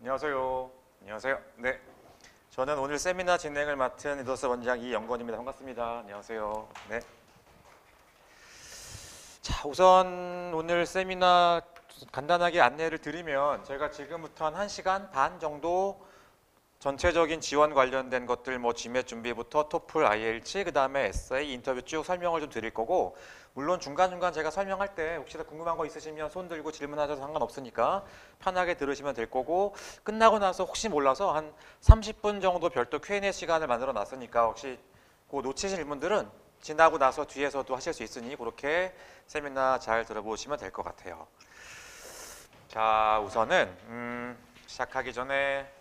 안녕하세요. 안녕하세요. 네, 저는 오늘 세미나 진행을 맡은 이더스 원장 이영건입니다. 반갑습니다. 안녕하세요. 네. 자, 우선 오늘 세미나 간단하게 안내를 드리면 제가 지금부터 한 1시간 반 정도 전체적인 지원 관련된 것들 뭐 GMAT 준비부터 토플, IELTS, 그 다음에 에세이, 인터뷰 쭉 설명을 좀 드릴 거고, 물론 중간중간 제가 설명할 때 혹시나 궁금한 거 있으시면 손 들고 질문하셔도 상관없으니까 편하게 들으시면 될 거고, 끝나고 나서 혹시 몰라서 한 30분 정도 별도 Q&A 시간을 만들어 놨으니까 혹시 그 놓치신 질문들은 지나고 나서 뒤에서도 하실 수 있으니 그렇게 세미나 잘 들어보시면 될 것 같아요. 자, 우선은 시작하기 전에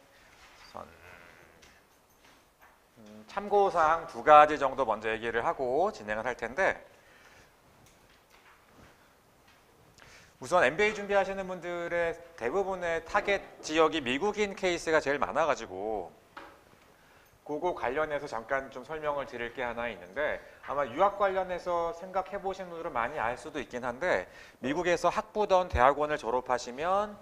참고사항 2가지 정도 먼저 얘기를 하고 진행을 할 텐데, 우선 MBA 준비하시는 분들의 대부분의 타겟 지역이 미국인 케이스가 제일 많아가지고 그거 관련해서 잠깐 좀 설명을 드릴 게 하나 있는데, 아마 유학 관련해서 생각해 보신 분들은 많이 알 수도 있긴 한데, 미국에서 학부든 대학원을 졸업하시면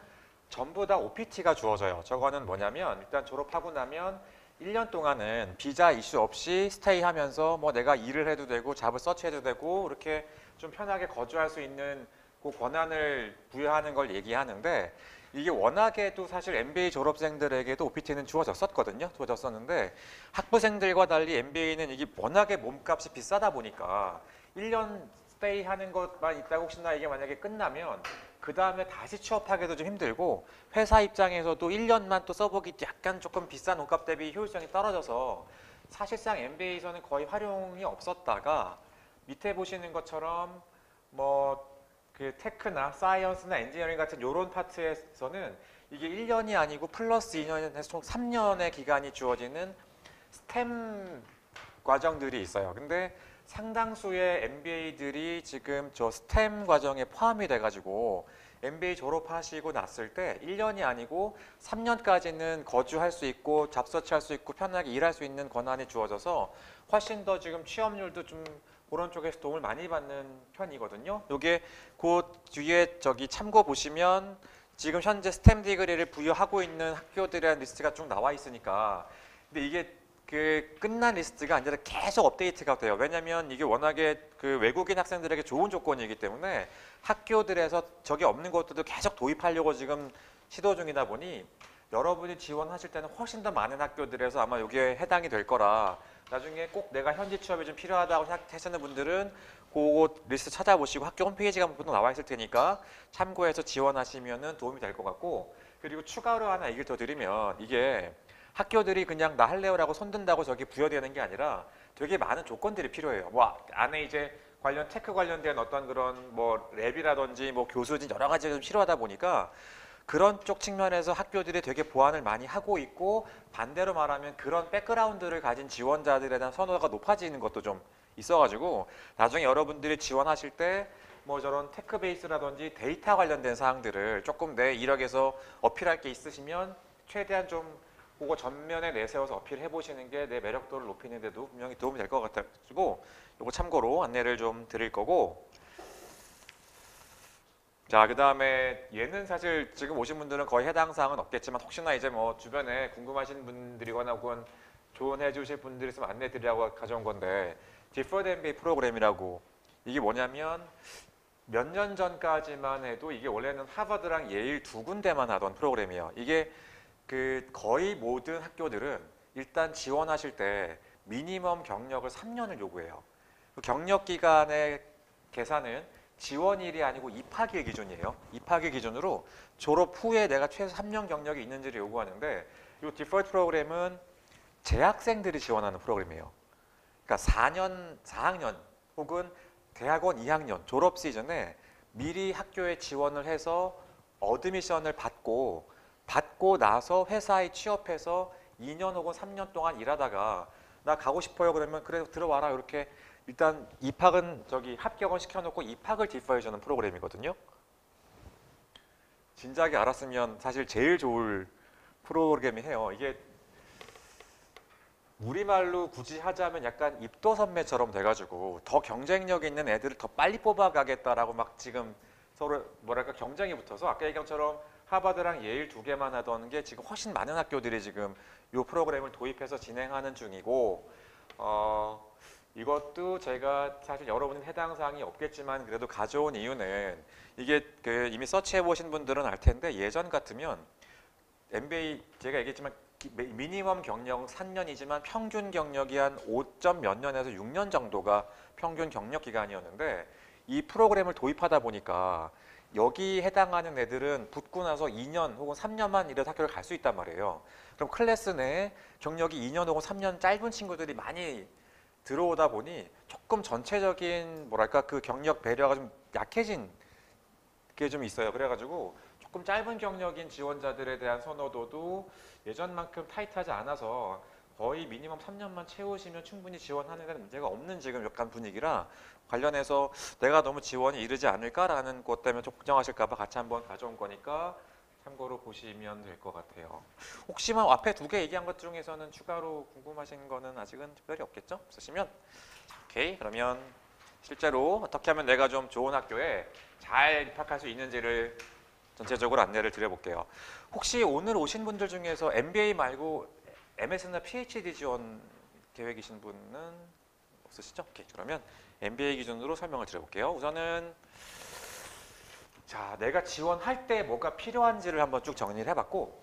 전부 다 OPT가 주어져요. 저거는 뭐냐면 일단 졸업하고 나면 1년 동안은 비자 이슈 없이 스테이 하면서 뭐 내가 일을 해도 되고 잡을 서치해도 되고 이렇게 좀 편하게 거주할 수 있는 그 권한을 부여하는 걸 얘기하는데, 이게 워낙에도 사실 MBA 졸업생들에게도 OPT는 주어졌었거든요. 주어졌었는데 학부생들과 달리 MBA는 이게 워낙에 몸값이 비싸다 보니까 1년 스테이 하는 것만 있다고 혹시나 이게 만약에 끝나면 그 다음에 다시 취업하기도 좀 힘들고, 회사 입장에서도 1년만 또 써보기 약간 조금 비싼 옷값 대비 효율성이 떨어져서 사실상 MBA에서는 거의 활용이 없었다가, 밑에 보시는 것처럼 뭐 그 테크나 사이언스나 엔지니어링 같은 요런 파트에서는 이게 1년이 아니고 플러스 2년에서 총 3년의 기간이 주어지는 스템 과정들이 있어요. 근데 상당수의 MBA들이 지금 저 스템 과정에 포함이 돼가지고 MBA 졸업하시고 났을 때 1년이 아니고 3년까지는 거주할 수 있고 잡서치할 수 있고 편하게 일할 수 있는 권한이 주어져서 훨씬 더 지금 취업률도 좀 그런 쪽에서 도움을 많이 받는 편이거든요. 요게 그 뒤에 저기 참고 보시면 지금 현재 스템 디그리를 부여하고 있는 학교들의 리스트가 쭉 나와 있으니까, 근데 이게 그 끝난 리스트가 아니라 계속 업데이트가 돼요. 왜냐면 이게 워낙에 그 외국인 학생들에게 좋은 조건이기 때문에 학교들에서 저게 없는 것들도 계속 도입하려고 지금 시도 중이다 보니 여러분이 지원하실 때는 훨씬 더 많은 학교들에서 아마 이게 해당이 될 거라, 나중에 꼭 내가 현지 취업이 좀 필요하다고 생각하시는 분들은 그거 리스트 찾아보시고 학교 홈페이지가 보통 나와 있을 테니까 참고해서 지원하시면 도움이 될 것 같고, 그리고 추가로 하나 얘기를 더 드리면, 이게 학교들이 그냥 나 할래요라고 손든다고 저기 부여되는 게 아니라 되게 많은 조건들이 필요해요. 뭐 안에 이제 관련 테크 관련된 어떤 그런 뭐 랩이라든지 뭐 교수진 여러 가지가 좀 필요하다 보니까 그런 쪽 측면에서 학교들이 되게 보완을 많이 하고 있고, 반대로 말하면 그런 백그라운드를 가진 지원자들에 대한 선호도가 높아지는 것도 좀 있어가지고 나중에 여러분들이 지원하실 때 뭐 저런 테크 베이스라든지 데이터 관련된 사항들을 조금 내 이력에서 어필할 게 있으시면 최대한 좀 그거 전면에 내세워서 어필해 보시는 게 내 매력도를 높이는 데도 분명히 도움이 될 것 같아가지고 이거 참고로 안내를 좀 드릴 거고, 자, 그 다음에 얘는 사실 지금 오신 분들은 거의 해당 사항은 없겠지만 혹시나 이제 뭐 주변에 궁금하신 분들이거나 혹은 조언해 주실 분들이 있으면 안내 드리라고 가져온 건데, Deferred MBA 프로그램이라고, 이게 뭐냐면 몇 년 전까지만 해도 이게 원래는 하버드랑 예일 두 군데만 하던 프로그램이에요. 이게 그 거의 모든 학교들은 일단 지원하실 때 미니멈 경력을 3년을 요구해요. 그 경력 기간의 계산은 지원일이 아니고 입학일 기준이에요. 입학일 기준으로 졸업 후에 내가 최소 3년 경력이 있는지를 요구하는데, 이 디폴트 프로그램은 재학생들이 지원하는 프로그램이에요. 그러니까 4학년 혹은 대학원 2학년 졸업 시즌에 미리 학교에 지원을 해서 어드미션을 받고 나서 회사에 취업해서 2년 혹은 3년 동안 일하다가 나 가고 싶어요 그러면 그래 들어와라, 이렇게 일단 입학은 저기 합격은 시켜놓고 입학을 디퍼해주는 프로그램이거든요. 진작에 알았으면 사실 제일 좋을 프로그램이에요. 이게 우리말로 굳이 하자면 약간 입도 선매처럼 돼가지고 더 경쟁력 있는 애들을 더 빨리 뽑아가겠다라고 막 지금 서로 뭐랄까 경쟁이 붙어서, 아까 얘기한 것처럼 하버드랑 예일 두 개만 하던 게 지금 훨씬 많은 학교들이 지금 이 프로그램을 도입해서 진행하는 중이고 이것도 제가 사실 여러분은 해당 사항이 없겠지만 그래도 가져온 이유는 이게 이미 서치해 보신 분들은 알 텐데 예전 같으면 MBA 제가 얘기했지만 미니멈 경력 3년이지만 평균 경력이 한 5점 몇 년에서 6년 정도가 평균 경력 기간이었는데 이 프로그램을 도입하다 보니까 여기 해당하는 애들은 붙고 나서 2년 혹은 3년만 일해서 학교를 갈 수 있단 말이에요. 그럼 클래스 내에 경력이 2년 혹은 3년 짧은 친구들이 많이 들어오다 보니 조금 전체적인 뭐랄까 그 경력 배려가 좀 약해진 게 좀 있어요. 그래가지고 조금 짧은 경력인 지원자들에 대한 선호도도 예전만큼 타이트하지 않아서 거의 미니멈 3년만 채우시면 충분히 지원하는 데는 문제가 없는 지금 약간 분위기라 관련해서 내가 너무 지원이 이르지 않을까라는 것 때문에 좀 걱정하실까 봐 같이 한번 가져온 거니까 참고로 보시면 될 것 같아요. 혹시 뭐 앞에 두 개 얘기한 것 중에서는 추가로 궁금하신 거는 아직은 특별히 없겠죠? 없으시면 자, 오케이. 그러면 실제로 어떻게 하면 내가 좀 좋은 학교에 잘 입학할 수 있는지를 전체적으로 안내를 드려볼게요. 혹시 오늘 오신 분들 중에서 MBA 말고 MS나 PhD 지원 계획이신 분은 없으시죠? 오케이. 그러면 MBA 기준으로 설명을 드려볼게요. 우선은 자, 내가 지원할 때 뭐가 필요한지를 한번 쭉 정리를 해봤고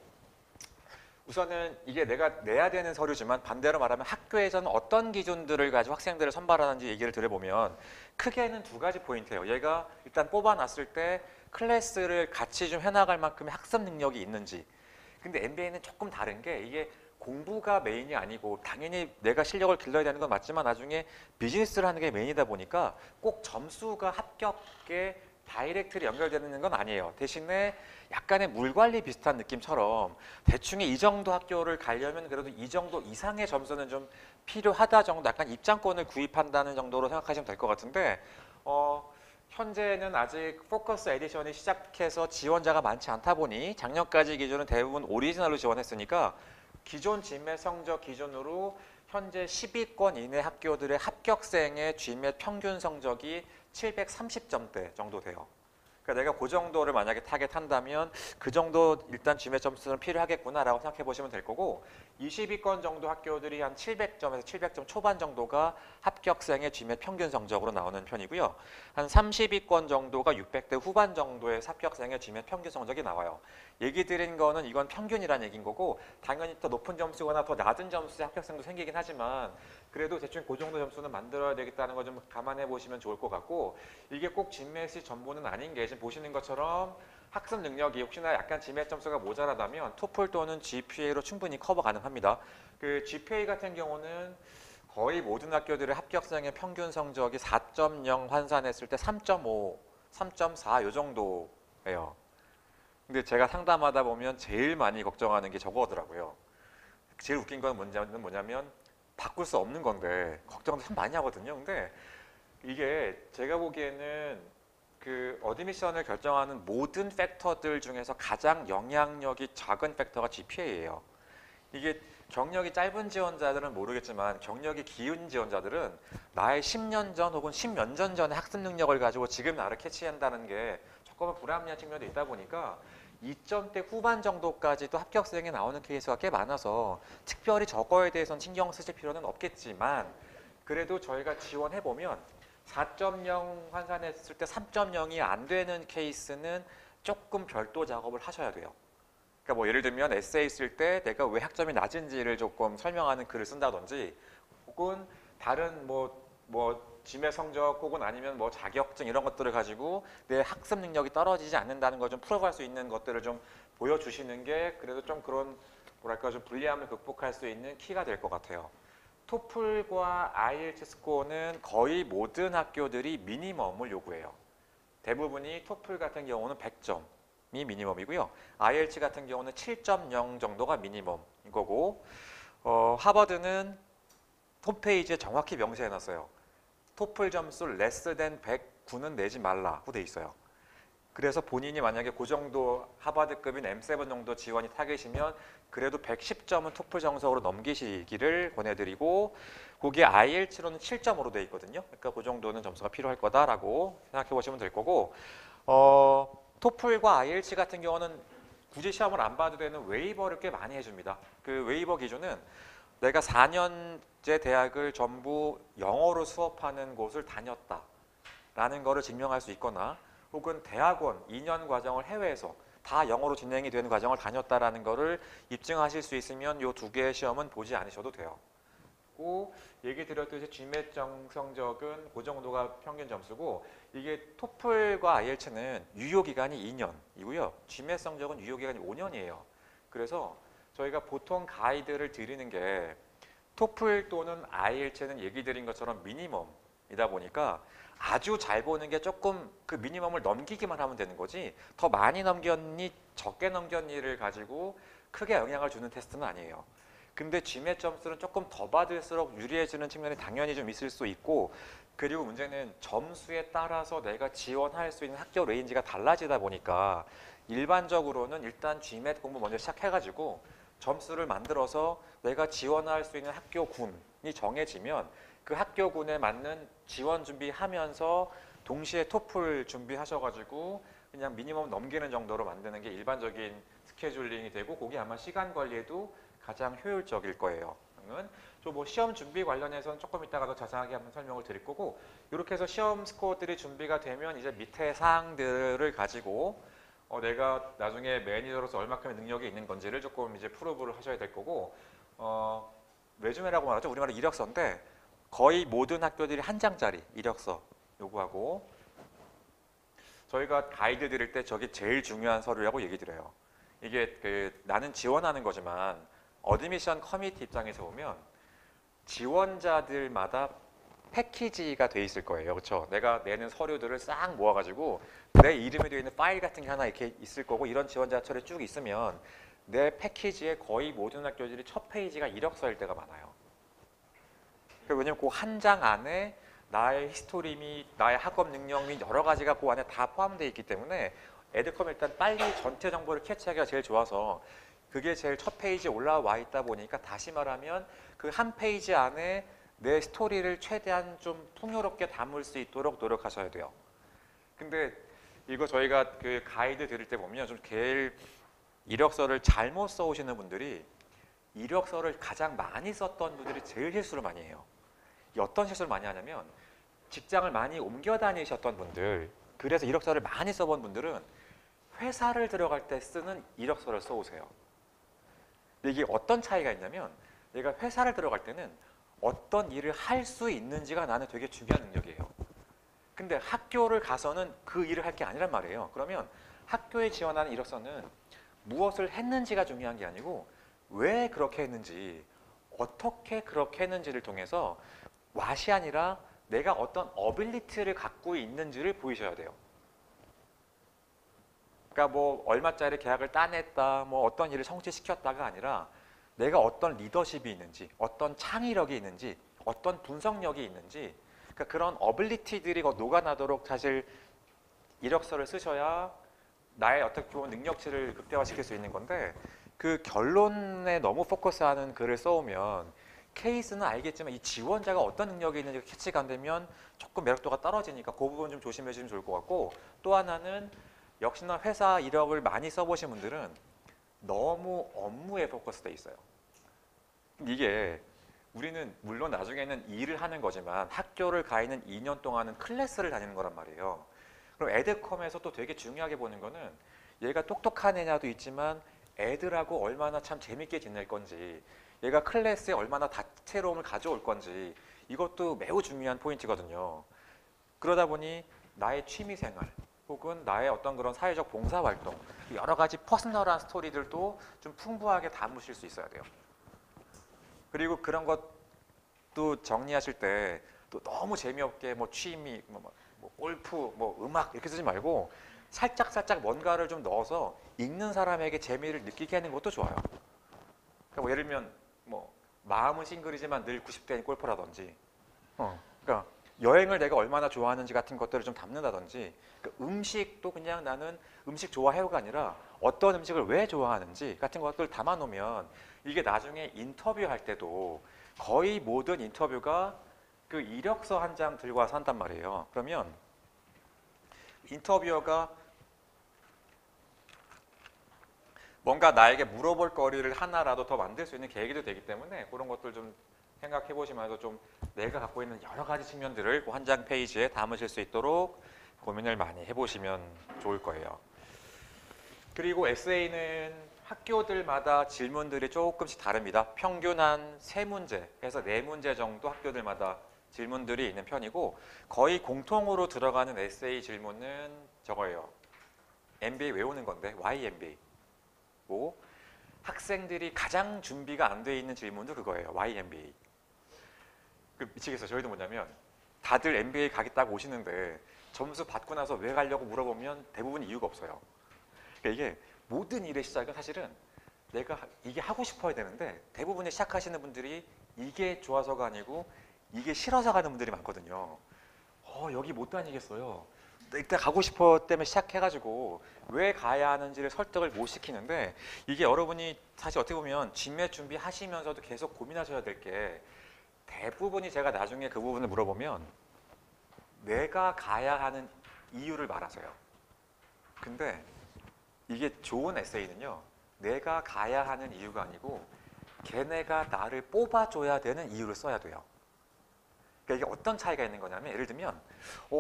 우선은 이게 내가 내야 되는 서류지만 반대로 말하면 학교에서는 어떤 기준들을 가지고 학생들을 선발하는지 얘기를 드려보면 크게는 두 가지 포인트예요. 얘가 일단 뽑아놨을 때 클래스를 같이 좀 해나갈 만큼의 학습 능력이 있는지. 근데 MBA는 조금 다른 게 이게 공부가 메인이 아니고 당연히 내가 실력을 길러야 되는 건 맞지만 나중에 비즈니스를 하는 게 메인이다 보니까 꼭 점수가 합격에 다이렉트리 연결되는 건 아니에요. 대신에 약간의 물관리 비슷한 느낌처럼 대충 이 정도 학교를 가려면 그래도 이 정도 이상의 점수는 좀 필요하다 정도 약간 입장권을 구입한다는 정도로 생각하시면 될 것 같은데 현재는 아직 포커스 에디션이 시작해서 지원자가 많지 않다 보니 작년까지 기준은 대부분 오리지널로 지원했으니까 기존 GMAT 성적 기준으로 현재 10위권 이내 학교들의 합격생의 GMAT 평균 성적이 730점대 정도 돼요. 그러니까 내가 그 정도를 만약에 타겟한다면 그 정도 일단 GMAT 점수는 필요하겠구나라고 생각해 보시면 될 거고 20위권 정도 학교들이 한 700점에서 700점 초반 정도가 합격생의 GMAT 평균 성적으로 나오는 편이고요. 한 30위권 정도가 600대 후반 정도의 합격생의 GMAT 평균 성적이 나와요. 얘기 드린 거는 이건 평균이라는 얘기인 거고 당연히 더 높은 점수거나 더 낮은 점수의 합격생도 생기긴 하지만 그래도 대충 그 정도 점수는 만들어야 되겠다는 거 좀 감안해 보시면 좋을 것 같고 이게 꼭 GMAT이 전부는 아닌 게 지금 보시는 것처럼 학습 능력이 혹시나 약간 GMAT 점수가 모자라다면 토플 또는 GPA로 충분히 커버 가능합니다. 그 GPA 같은 경우는 거의 모든 학교들의 합격생의 평균 성적이 4.0 환산했을 때 3.5, 3.4 요 정도예요. 근데 제가 상담하다 보면 제일 많이 걱정하는 게 저거더라고요. 제일 웃긴 건 뭐냐면 바꿀 수 없는 건데 걱정도 참 많이 하거든요. 근데 이게 제가 보기에는 그 어드미션을 결정하는 모든 팩터들 중에서 가장 영향력이 작은 팩터가 GPA예요. 이게 경력이 짧은 지원자들은 모르겠지만 경력이 긴 지원자들은 나의 10년 전 혹은 10몇 년 전의 학습 능력을 가지고 지금 나를 캐치한다는 게 조금은 불합리한 측면도 있다 보니까 2점대 후반 정도까지도 합격생이 나오는 케이스가 꽤 많아서 특별히 저거에 대해서는 신경 쓰실 필요는 없겠지만 그래도 저희가 지원해보면 4.0 환산했을 때 3.0이 안 되는 케이스는 조금 별도 작업을 하셔야 돼요. 그러니까 뭐 예를 들면 에세이 쓸 때 내가 왜 학점이 낮은지를 조금 설명하는 글을 쓴다든지 혹은 다른 뭐 GMAT 성적 혹은 아니면 뭐 자격증 이런 것들을 가지고 내 학습 능력이 떨어지지 않는다는 걸 좀 풀어갈 수 있는 것들을 좀 보여주시는 게 그래도 좀 그런 뭐랄까 좀 불리함을 극복할 수 있는 키가 될 것 같아요. 토플과 IELTS 스코어는 거의 모든 학교들이 미니멈을 요구해요. 대부분이 토플 같은 경우는 100점이 미니멈이고요. IELTS 같은 경우는 7.0 정도가 미니멈인 거고 하버드는 홈페이지에 정확히 명시해놨어요. 토플 점수 less than 109는 내지 말라고 돼 있어요. 그래서 본인이 만약에 그 정도 하버드급인 M7 정도 지원이 타겟이면 그래도 110점은 토플 정석으로 넘기시기를 권해드리고 거기에 IELTS로는 7점으로 돼 있거든요. 그러니까 그 정도는 점수가 필요할 거다라고 생각해 보시면 될 거고 토플과 IELTS 같은 경우는 굳이 시험을 안 봐도 되는 웨이버를 꽤 많이 해줍니다. 그 웨이버 기준은 내가 4년제 대학을 전부 영어로 수업하는 곳을 다녔다라는 거를 증명할 수 있거나 혹은 대학원 2년 과정을 해외에서 다 영어로 진행이 되는 과정을 다녔다라는 거를 입증하실 수 있으면 이 두 개의 시험은 보지 않으셔도 돼요. 고 얘기 드렸듯이 GMAT 성적은 그 정도가 평균 점수고 이게 토플과 IELTS는 유효 기간이 2년이고요. GMAT 성적은 유효 기간이 5년이에요. 그래서 저희가 보통 가이드를 드리는 게 토플 또는 IELTS는 얘기 드린 것처럼 미니멈이다 보니까 아주 잘 보는 게 조금 그 미니멈을 넘기기만 하면 되는 거지 더 많이 넘겼니 적게 넘겼니를 가지고 크게 영향을 주는 테스트는 아니에요. 근데 GMAT 점수는 조금 더 받을수록 유리해지는 측면이 당연히 좀 있을 수 있고 그리고 문제는 점수에 따라서 내가 지원할 수 있는 학교 레인지가 달라지다 보니까 일반적으로는 일단 GMAT 공부 먼저 시작해가지고 점수를 만들어서 내가 지원할 수 있는 학교군이 정해지면 그 학교군에 맞는 지원 준비하면서 동시에 토플 준비하셔가지고 그냥 미니멈 넘기는 정도로 만드는 게 일반적인 스케줄링이 되고 그게 아마 시간 관리에도 가장 효율적일 거예요. 뭐 시험 준비 관련해서는 조금 이따가 더 자세하게 한번 설명을 드릴 거고 이렇게 해서 시험 스코어들이 준비가 되면 이제 밑에 사항들을 가지고 내가 나중에 매니저로서 얼마큼의 능력이 있는 건지를 조금 이제 프로브를 하셔야 될 거고 레주메라고 말하죠. 우리말로 이력서인데 거의 모든 학교들이 한 장짜리 이력서 요구하고 저희가 가이드 드릴 때 저게 제일 중요한 서류라고 얘기 드려요. 이게 나는 지원하는 거지만 어드미션 커미티 입장에서 보면 지원자들마다 패키지가 돼 있을 거예요. 그렇죠? 내가 내는 서류들을 싹 모아가지고 내 이름이 되어 있는 파일 같은 게 하나 이렇게 있을 거고 이런 지원자 처리 쭉 있으면 내 패키지의 거의 모든 학교들이 첫 페이지가 이력서일 때가 많아요. 왜냐면 그 한 장 안에 나의 히스토리 및 나의 학업 능력 및 여러 가지가 그 안에 다 포함되어 있기 때문에 에드컴 일단 빨리 전체 정보를 캐치하기가 제일 좋아서 그게 제일 첫 페이지에 올라와 있다 보니까 다시 말하면 그 한 페이지 안에 내 스토리를 최대한 좀 풍요롭게 담을 수 있도록 노력하셔야 돼요. 근데 이거 저희가 그 가이드 드릴 때 보면 좀 제일 이력서를 잘못 써오시는 분들이 이력서를 가장 많이 썼던 분들이 제일 실수를 많이 해요. 어떤 실수를 많이 하냐면 직장을 많이 옮겨 다니셨던 분들 그래서 이력서를 많이 써본 분들은 회사를 들어갈 때 쓰는 이력서를 써오세요. 이게 어떤 차이가 있냐면 내가 회사를 들어갈 때는 어떤 일을 할 수 있는지가 나는 되게 중요한 능력이에요. 근데 학교를 가서는 그 일을 할 게 아니란 말이에요. 그러면 학교에 지원하는 이력서는 무엇을 했는지가 중요한 게 아니고 왜 그렇게 했는지 어떻게 그렇게 했는지를 통해서 왓이 아니라 내가 어떤 어빌리티를 갖고 있는지를 보이셔야 돼요. 그러니까 뭐 얼마짜리 계약을 따냈다, 뭐 어떤 일을 성취시켰다가 아니라 내가 어떤 리더십이 있는지, 어떤 창의력이 있는지, 어떤 분석력이 있는지 그러니까 그런 어빌리티들이 녹아나도록 사실 이력서를 쓰셔야 나의 어떻게 보면 능력치를 극대화시킬 수 있는 건데 그 결론에 너무 포커스하는 글을 써오면 케이스는 알겠지만 이 지원자가 어떤 능력이 있는지 캐치가 안 되면 조금 매력도가 떨어지니까 그 부분 좀 조심해 주시면 좋을 것 같고 또 하나는 역시나 회사 이력을 많이 써보신 분들은 너무 업무에 포커스돼 있어요. 이게 우리는 물론 나중에는 일을 하는 거지만 학교를 가 있는 2년 동안은 클래스를 다니는 거란 말이에요. 그럼 에드컴에서 또 되게 중요하게 보는 거는 얘가 똑똑한 애냐도 있지만 애들하고 얼마나 참 재밌게 지낼 건지 얘가 클래스에 얼마나 다채로움을 가져올 건지 이것도 매우 중요한 포인트거든요. 그러다 보니 나의 취미생활 혹은 나의 어떤 그런 사회적 봉사활동 여러 가지 퍼스널한 스토리들도 좀 풍부하게 담으실 수 있어야 돼요. 그리고 그런 것도 정리하실 때 또 너무 재미없게 뭐 취미, 뭐 골프, 뭐 음악 이렇게 쓰지 말고 살짝 뭔가를 좀 넣어서 읽는 사람에게 재미를 느끼게 하는 것도 좋아요. 그러니까 뭐 예를 들면 뭐 마음은 싱글이지만 늘 90대인 골퍼라든지 그러니까 여행을 내가 얼마나 좋아하는지 같은 것들을 좀 담는다든지 그러니까 음식도 그냥 나는 음식 좋아해요가 아니라 어떤 음식을 왜 좋아하는지 같은 것들을 담아놓으면 이게 나중에 인터뷰할 때도 거의 모든 인터뷰가 그 이력서 한 장 들고 와서 한단 말이에요. 그러면 인터뷰어가 뭔가 나에게 물어볼 거리를 하나라도 더 만들 수 있는 계기도 되기 때문에 그런 것들 좀 생각해 보시면서 좀 내가 갖고 있는 여러 가지 측면들을 한 장 페이지에 담으실 수 있도록 고민을 많이 해보시면 좋을 거예요. 그리고 에세이는 학교들마다 질문들이 조금씩 다릅니다. 평균 한 3문제에서 4문제 정도 학교들마다 질문들이 있는 편이고 거의 공통으로 들어가는 에세이 질문은 저거예요. MBA 외우는 건데 YMBA. 뭐 학생들이 가장 준비가 안 돼 있는 질문도 그거예요. YMBA. 미치겠어요. 저희도 뭐냐면 다들 MBA 가겠다고 오시는데 점수 받고 나서 왜 가려고 물어보면 대부분 이유가 없어요. 그러니까 이게 모든 일의 시작은 사실은 내가 이게 하고 싶어야 되는데 대부분의 시작하시는 분들이 이게 좋아서가 아니고 이게 싫어서 가는 분들이 많거든요. 여기 못 다니겠어요. 일단 가고 싶어 때문에 시작해가지고 왜 가야 하는지를 설득을 못 시키는데 이게 여러분이 사실 어떻게 보면 진매 준비하시면서도 계속 고민하셔야 될 게 대부분이 제가 나중에 그 부분을 물어보면 내가 가야 하는 이유를 말하세요. 근데 이게 좋은 에세이는요. 내가 가야 하는 이유가 아니고 걔네가 나를 뽑아줘야 되는 이유를 써야 돼요. 그러니까 이게 어떤 차이가 있는 거냐면 예를 들면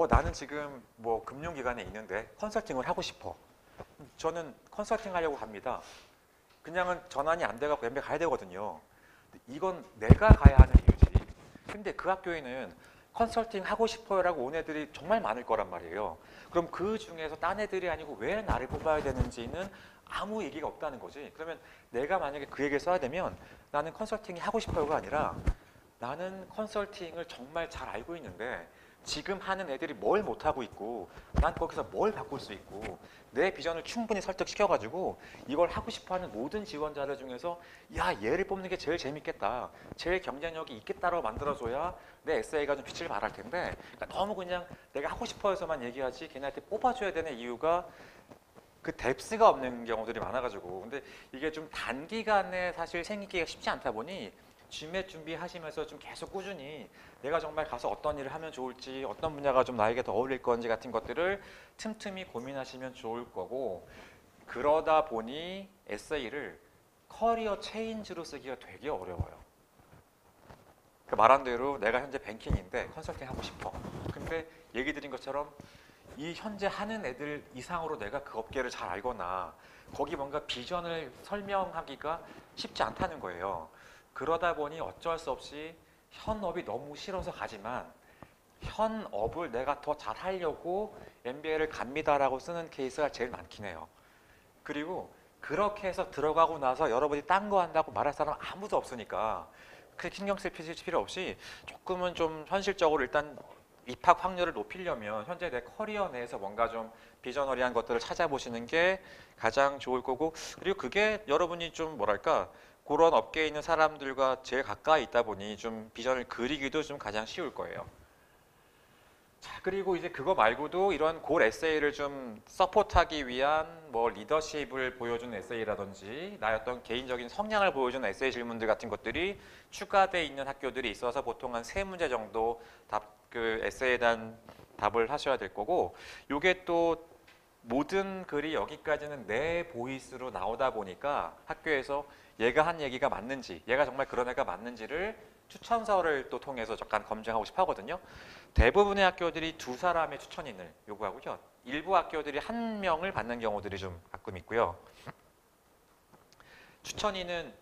나는 지금 뭐 금융기관에 있는데 컨설팅을 하고 싶어. 저는 컨설팅 하려고 갑니다. 그냥은 전환이 안 돼갖고 MBA 가야 되거든요. 이건 내가 가야 하는 이유지. 근데 그 학교에는 컨설팅 하고 싶어요 라고 온 애들이 정말 많을 거란 말이에요. 그럼 그 중에서 딴 애들이 아니고 왜 나를 뽑아야 되는지는 아무 얘기가 없다는 거지. 그러면 내가 만약에 그 얘기를 써야 되면 나는 컨설팅이 하고 싶어요가 아니라 나는 컨설팅을 정말 잘 알고 있는데 지금 하는 애들이 뭘 못하고 있고 난 거기서 뭘 바꿀 수 있고 내 비전을 충분히 설득시켜가지고 이걸 하고 싶어하는 모든 지원자들 중에서 야 얘를 뽑는 게 제일 재밌겠다. 제일 경쟁력이 있겠다라고 만들어줘야 내 에세이가 좀 빛을 발할 텐데 그러니까 너무 그냥 내가 하고 싶어서만 얘기하지 걔네한테 뽑아줘야 되는 이유가 그 뎁스가 없는 경우들이 많아가지고 근데 이게 좀 단기간에 사실 생기기가 쉽지 않다 보니 진매 준비하시면서 좀 계속 꾸준히 내가 정말 가서 어떤 일을 하면 좋을지 어떤 분야가 좀 나에게 더 어울릴 건지 같은 것들을 틈틈이 고민하시면 좋을 거고 그러다 보니 에세이를 커리어 체인지로 쓰기가 되게 어려워요. 그 말한 대로 내가 현재 뱅킹인데 컨설팅 하고 싶어. 근데 얘기 드린 것처럼 이 현재 하는 애들 이상으로 내가 그 업계를 잘 알거나 거기 뭔가 비전을 설명하기가 쉽지 않다는 거예요. 그러다 보니 어쩔 수 없이 현업이 너무 싫어서 가지만 현업을 내가 더 잘하려고 MBA를 갑니다라고 쓰는 케이스가 제일 많긴 해요. 그리고 그렇게 해서 들어가고 나서 여러분이 딴 거 한다고 말할 사람 아무도 없으니까 그렇게 신경 쓸 필요 없이 조금은 좀 현실적으로 일단 입학 확률을 높이려면 현재 내 커리어 내에서 뭔가 좀 비저너리한 것들을 찾아보시는 게 가장 좋을 거고 그리고 그게 여러분이 좀 뭐랄까 그런 업계에 있는 사람들과 제일 가까이 있다 보니 좀 비전을 그리기도 좀 가장 쉬울 거예요. 자, 그리고 이제 그거 말고도 이런 골 에세이를 좀 서포트하기 위한 뭐 리더십을 보여주는 에세이라든지 나의 어떤 개인적인 성향을 보여주는 에세이 질문들 같은 것들이 추가되어 있는 학교들이 있어서 보통 한 3문제 정도 그 에세이에 대한 답을 하셔야 될 거고 요게 또 모든 글이 여기까지는 내 보이스로 나오다 보니까 학교에서 얘가 한 얘기가 맞는지 얘가 정말 그런 애가 맞는지를 추천서를 또 통해서 잠깐 검증하고 싶어 하거든요. 대부분의 학교들이 2사람의 추천인을 요구하고요. 일부 학교들이 1명을 받는 경우들이 좀 가끔 있고요. 추천인은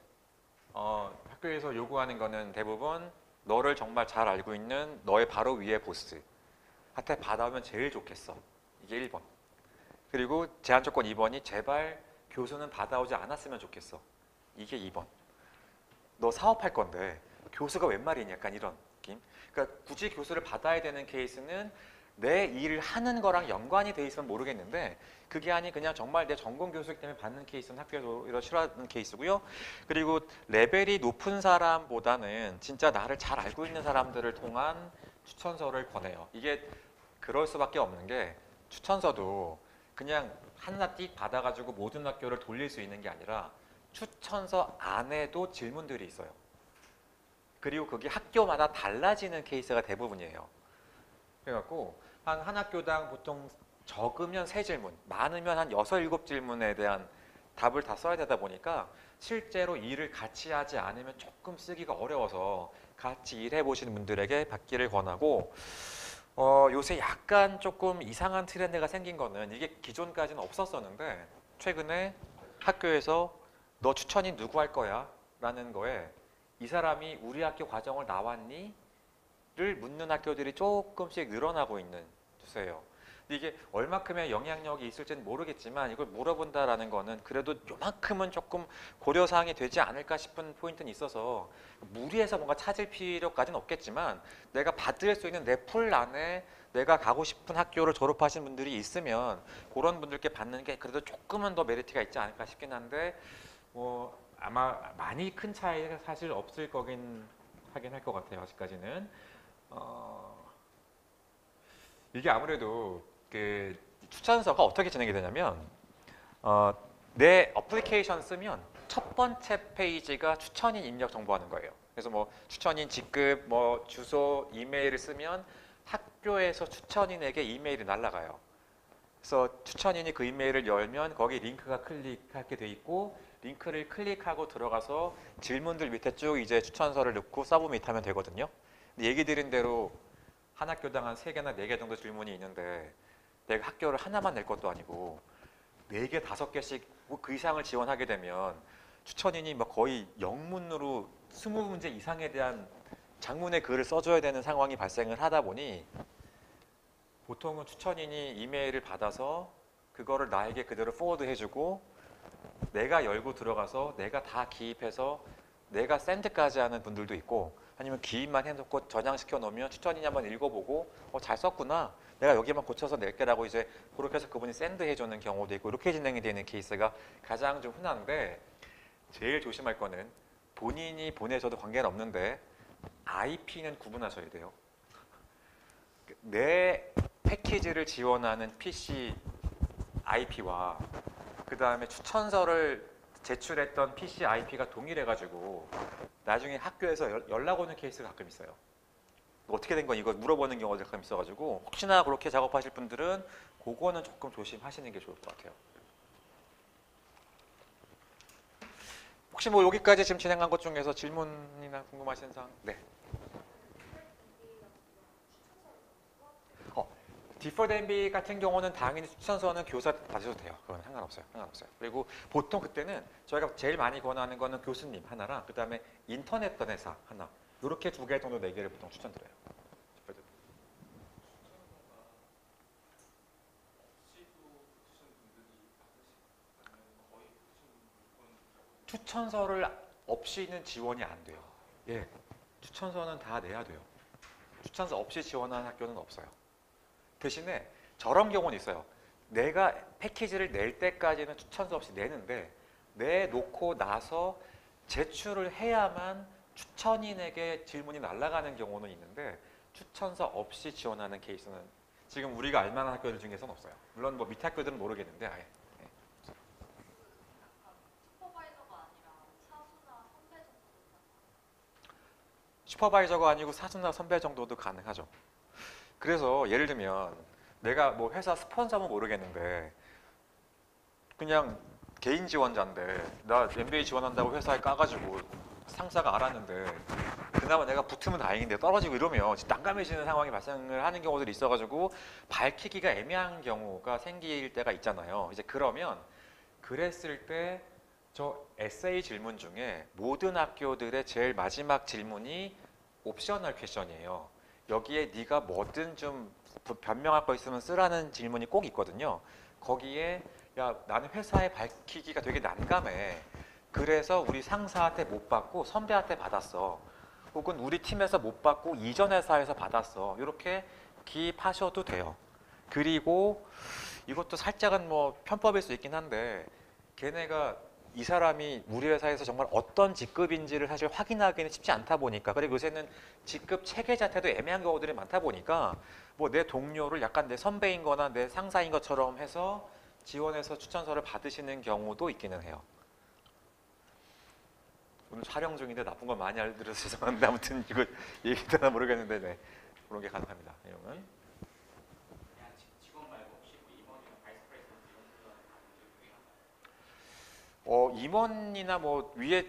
학교에서 요구하는 거는 대부분 너를 정말 잘 알고 있는 너의 바로 위에 보스한테 받아오면 제일 좋겠어. 이게 1번. 그리고 제한 조건 2번이 제발 교수는 받아오지 않았으면 좋겠어. 이게 2번. 너 사업할 건데 교수가 웬 말이냐 약간 이런 느낌. 그러니까 굳이 교수를 받아야 되는 케이스는 내 일을 하는 거랑 연관이 돼 있으면 모르겠는데 그게 아닌 그냥 정말 내 전공 교수이기 때문에 받는 케이스는 학교에서 이런 싫어하는 케이스고요. 그리고 레벨이 높은 사람보다는 진짜 나를 잘 알고 있는 사람들을 통한 추천서를 권해요. 이게 그럴 수밖에 없는 게 추천서도 그냥 하나 띡 받아가지고 모든 학교를 돌릴 수 있는 게 아니라 추천서 안에도 질문들이 있어요. 그리고 그게 학교마다 달라지는 케이스가 대부분이에요. 그래갖고 한 학교당 보통 적으면 3질문, 많으면 한 6, 7질문에 대한 답을 다 써야 되다 보니까 실제로 일을 같이 하지 않으면 조금 쓰기가 어려워서 같이 일해 보시는 분들에게 받기를 권하고, 요새 약간 조금 이상한 트렌드가 생긴 거는, 이게 기존까지는 없었었는데 최근에 학교에서 너 추천인 누구 할 거야? 라는 거에 이 사람이 우리 학교 과정을 나왔니? 를 묻는 학교들이 조금씩 늘어나고 있는 추세예요. 근데 이게 얼마큼의 영향력이 있을지는 모르겠지만 이걸 물어본다라는 거는 그래도 요만큼은 조금 고려사항이 되지 않을까 싶은 포인트는 있어서, 무리해서 뭔가 찾을 필요까지는 없겠지만 내가 받을 수 있는 내 풀 안에 내가 가고 싶은 학교를 졸업하신 분들이 있으면 그런 분들께 받는 게 그래도 조금은 더 메리트가 있지 않을까 싶긴 한데, 아마 많이 큰 차이가 사실 없을 거긴 하긴 할 것 같아요. 아직까지는. 이게 아무래도 그 추천서가 어떻게 진행이 되냐면, 내 어플리케이션 쓰면 첫 번째 페이지가 추천인 입력 정보하는 거예요. 그래서 뭐 추천인 직급, 뭐 주소, 이메일을 쓰면 학교에서 추천인에게 이메일이 날아가요. 그래서 추천인이 그 이메일을 열면 거기 링크가 클릭하게 돼 있고, 링크를 클릭하고 들어가서 질문들 밑에 쭉 이제 추천서를 넣고 서브밋하면 되거든요. 근데 얘기 드린 대로 한 학교당 한 3개나 4개 정도 질문이 있는데 내가 학교를 하나만 낼 것도 아니고 4개, 5개씩 뭐 그 이상을 지원하게 되면 추천인이 막 거의 영문으로 20문제 이상에 대한 장문의 글을 써줘야 되는 상황이 발생을 하다 보니, 보통은 추천인이 이메일을 받아서 그거를 나에게 그대로 포워드 해주고 내가 열고 들어가서 내가 다 기입해서 내가 샌드까지 하는 분들도 있고, 아니면 기입만 해놓고 저장시켜 놓으면 추천인이 한번 읽어보고 잘 썼구나, 내가 여기만 고쳐서 낼게라고 이제 그렇게 해서 그분이 샌드 해주는 경우도 있고, 이렇게 진행이 되는 케이스가 가장 좀 흔한데, 제일 조심할 거는 본인이 보내줘도 관계는 없는데 IP는 구분하셔야 돼요. 내 패키지를 지원하는 PC IP와 그 다음에 추천서를 제출했던 PC IP가 동일해가지고 나중에 학교에서 연락 오는 케이스가 가끔 있어요. 어떻게 된 건 이거 물어보는 경우가 가끔 있어가지고, 혹시나 그렇게 작업하실 분들은 그거는 조금 조심하시는 게 좋을 것 같아요. 혹시 뭐 여기까지 지금 진행한 것 중에서 질문이나 궁금하신 사항? 네. 디퍼드 MB 같은 경우는 당연히 추천서는 교사 받으셔도 돼요. 그건 상관없어요. 상관없어요. 그리고 보통 그때는 저희가 제일 많이 권하는 거는 교수님 하나랑 그 다음에 인터넷 변호사 하나, 이렇게 2개 정도 4개를 보통 추천드려요. 추천서를 없이는 지원이 안 돼요. 예, 추천서는 다 내야 돼요. 추천서 없이 지원하는 학교는 없어요. 대신에 저런 경우는 있어요. 내가 패키지를 낼 때까지는 추천서 없이 내는데 내놓고 나서 제출을 해야만 추천인에게 질문이 날아가는 경우는 있는데, 추천서 없이 지원하는 케이스는 지금 우리가 알만한 학교들 중에서는 없어요. 물론 뭐 밑에 학교들은 모르겠는데 아예. 슈퍼바이저가 아니고 사수나 선배 정도도 가능하죠. 그래서 예를 들면 내가 뭐 회사 스폰서면 모르겠는데 그냥 개인 지원자인데 나 MBA 지원한다고 회사에 까가지고 상사가 알았는데 그나마 내가 붙으면 다행인데 떨어지고 이러면 난감해지는 상황이 발생을 하는 경우들이 있어가지고 밝히기가 애매한 경우가 생길 때가 있잖아요. 이제 그러면 그랬을 때 저 에세이 질문 중에 모든 학교들의 제일 마지막 질문이 옵셔널 퀘션이에요. 여기에 네가 뭐든 좀 변명할 거 있으면 쓰라는 질문이 꼭 있거든요. 거기에 야, 나는 회사에 밝히기가 되게 난감해. 그래서 우리 상사한테 못 받고 선배한테 받았어. 혹은 우리 팀에서 못 받고 이전 회사에서 받았어. 이렇게 기입하셔도 돼요. 그리고 이것도 살짝은 뭐 편법일 수 있긴 한데, 걔네가 이 사람이 우리 회사에서 정말 어떤 직급인지를 사실 확인하기는 쉽지 않다 보니까, 그리고 요새는 직급 체계 자체도 애매한 경우들이 많다 보니까 뭐 내 동료를 약간 내 선배인 거나 내 상사인 것처럼 해서 지원해서 추천서를 받으시는 경우도 있기는 해요. 오늘 촬영 중인데 나쁜 걸 많이 알려드려서 죄송한데 아무튼 이거 얘기되나 모르겠는데 네, 그런 게 가능합니다. 내용은. 임원이나 뭐 위에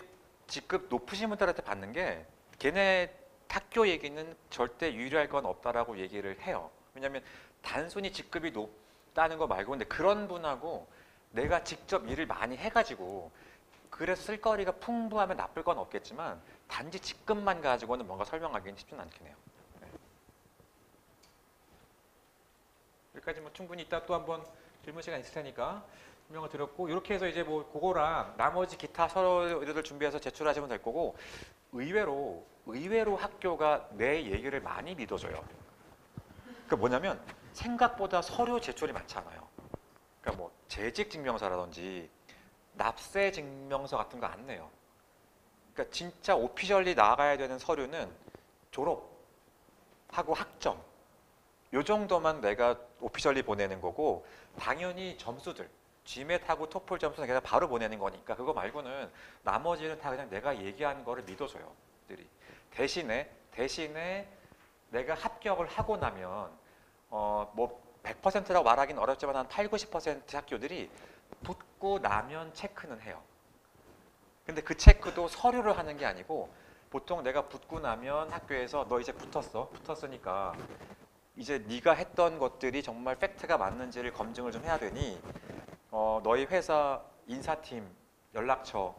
직급 높으신 분들한테 받는 게 걔네 학교 얘기는 절대 유리할 건 없다라고 얘기를 해요. 왜냐하면 단순히 직급이 높다는 거 말고 근데 그런 분하고 내가 직접 일을 많이 해가지고 그래서 쓸거리가 풍부하면 나쁠 건 없겠지만 단지 직급만 가지고는 뭔가 설명하기는 쉽지는 않긴 해요. 네. 여기까지 뭐 충분히 이따 또 한번 질문 시간 있을 테니까 설명을 드렸고 이렇게 해서 이제 뭐 그거랑 나머지 기타 서류들 준비해서 제출하시면 될 거고 의외로 학교가 내 얘기를 많이 믿어줘요. 그 뭐냐면 생각보다 서류 제출이 많잖아요. 그러니까 뭐 재직 증명서라든지 납세 증명서 같은 거 안 내요. 그러니까 진짜 오피셜리 나가야 되는 서류는 졸업하고 학점 요 정도만 내가 오피셜리 보내는 거고 당연히 점수들 GMAT하고 토플 점수는 그냥 바로 보내는 거니까 그거 말고는 나머지는 다 그냥 내가 얘기한 거를 믿어줘요. 들이 대신에 내가 합격을 하고 나면 뭐 100%라고 말하기는 어렵지만 한 8, 90% 학교들이 붙고 나면 체크는 해요. 근데 그 체크도 서류를 하는 게 아니고 보통 내가 붙고 나면 학교에서 너 이제 붙었으니까 이제 네가 했던 것들이 정말 팩트가 맞는지를 검증을 좀 해야 되니 너희 회사 인사팀 연락처,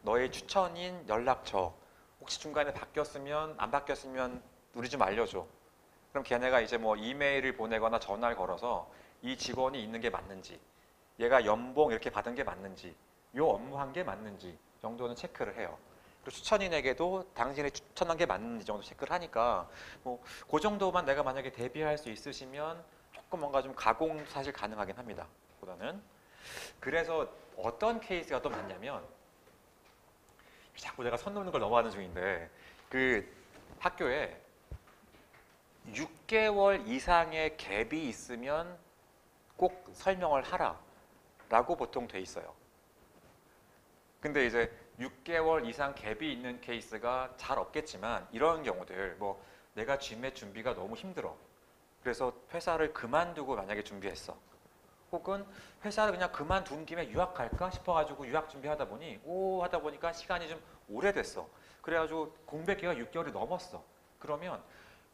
너의 추천인 연락처 혹시 중간에 바뀌었으면 안 바뀌었으면 우리 좀 알려줘. 그럼 걔네가 이제 뭐 이메일을 보내거나 전화를 걸어서 이 직원이 있는 게 맞는지 얘가 연봉 이렇게 받은 게 맞는지 요 업무한 게 맞는지 정도는 체크를 해요. 그리고 추천인에게도 당신이 추천한 게 맞는지 정도 체크를 하니까 뭐 그 정도만 내가 만약에 대비할 수 있으시면 조금 뭔가 좀 가공 사실 가능하긴 합니다. 보다는 그래서 어떤 케이스가 또 많냐면 자꾸 내가 선 넘는 걸 넘어가는 중인데 그 학교에 6개월 이상의 갭이 있으면 꼭 설명을 하라 라고 보통 돼 있어요. 근데 이제 6개월 이상 갭이 있는 케이스가 잘 없겠지만 이런 경우들 뭐 내가 GMAT 준비가 너무 힘들어. 그래서 회사를 그만두고 만약에 준비했어. 혹은 회사를 그냥 그만둔 김에 유학 갈까 싶어가지고 유학 준비하다 보니 하다 보니까 시간이 좀 오래됐어. 그래가지고 공백 기간 6개월이 넘었어. 그러면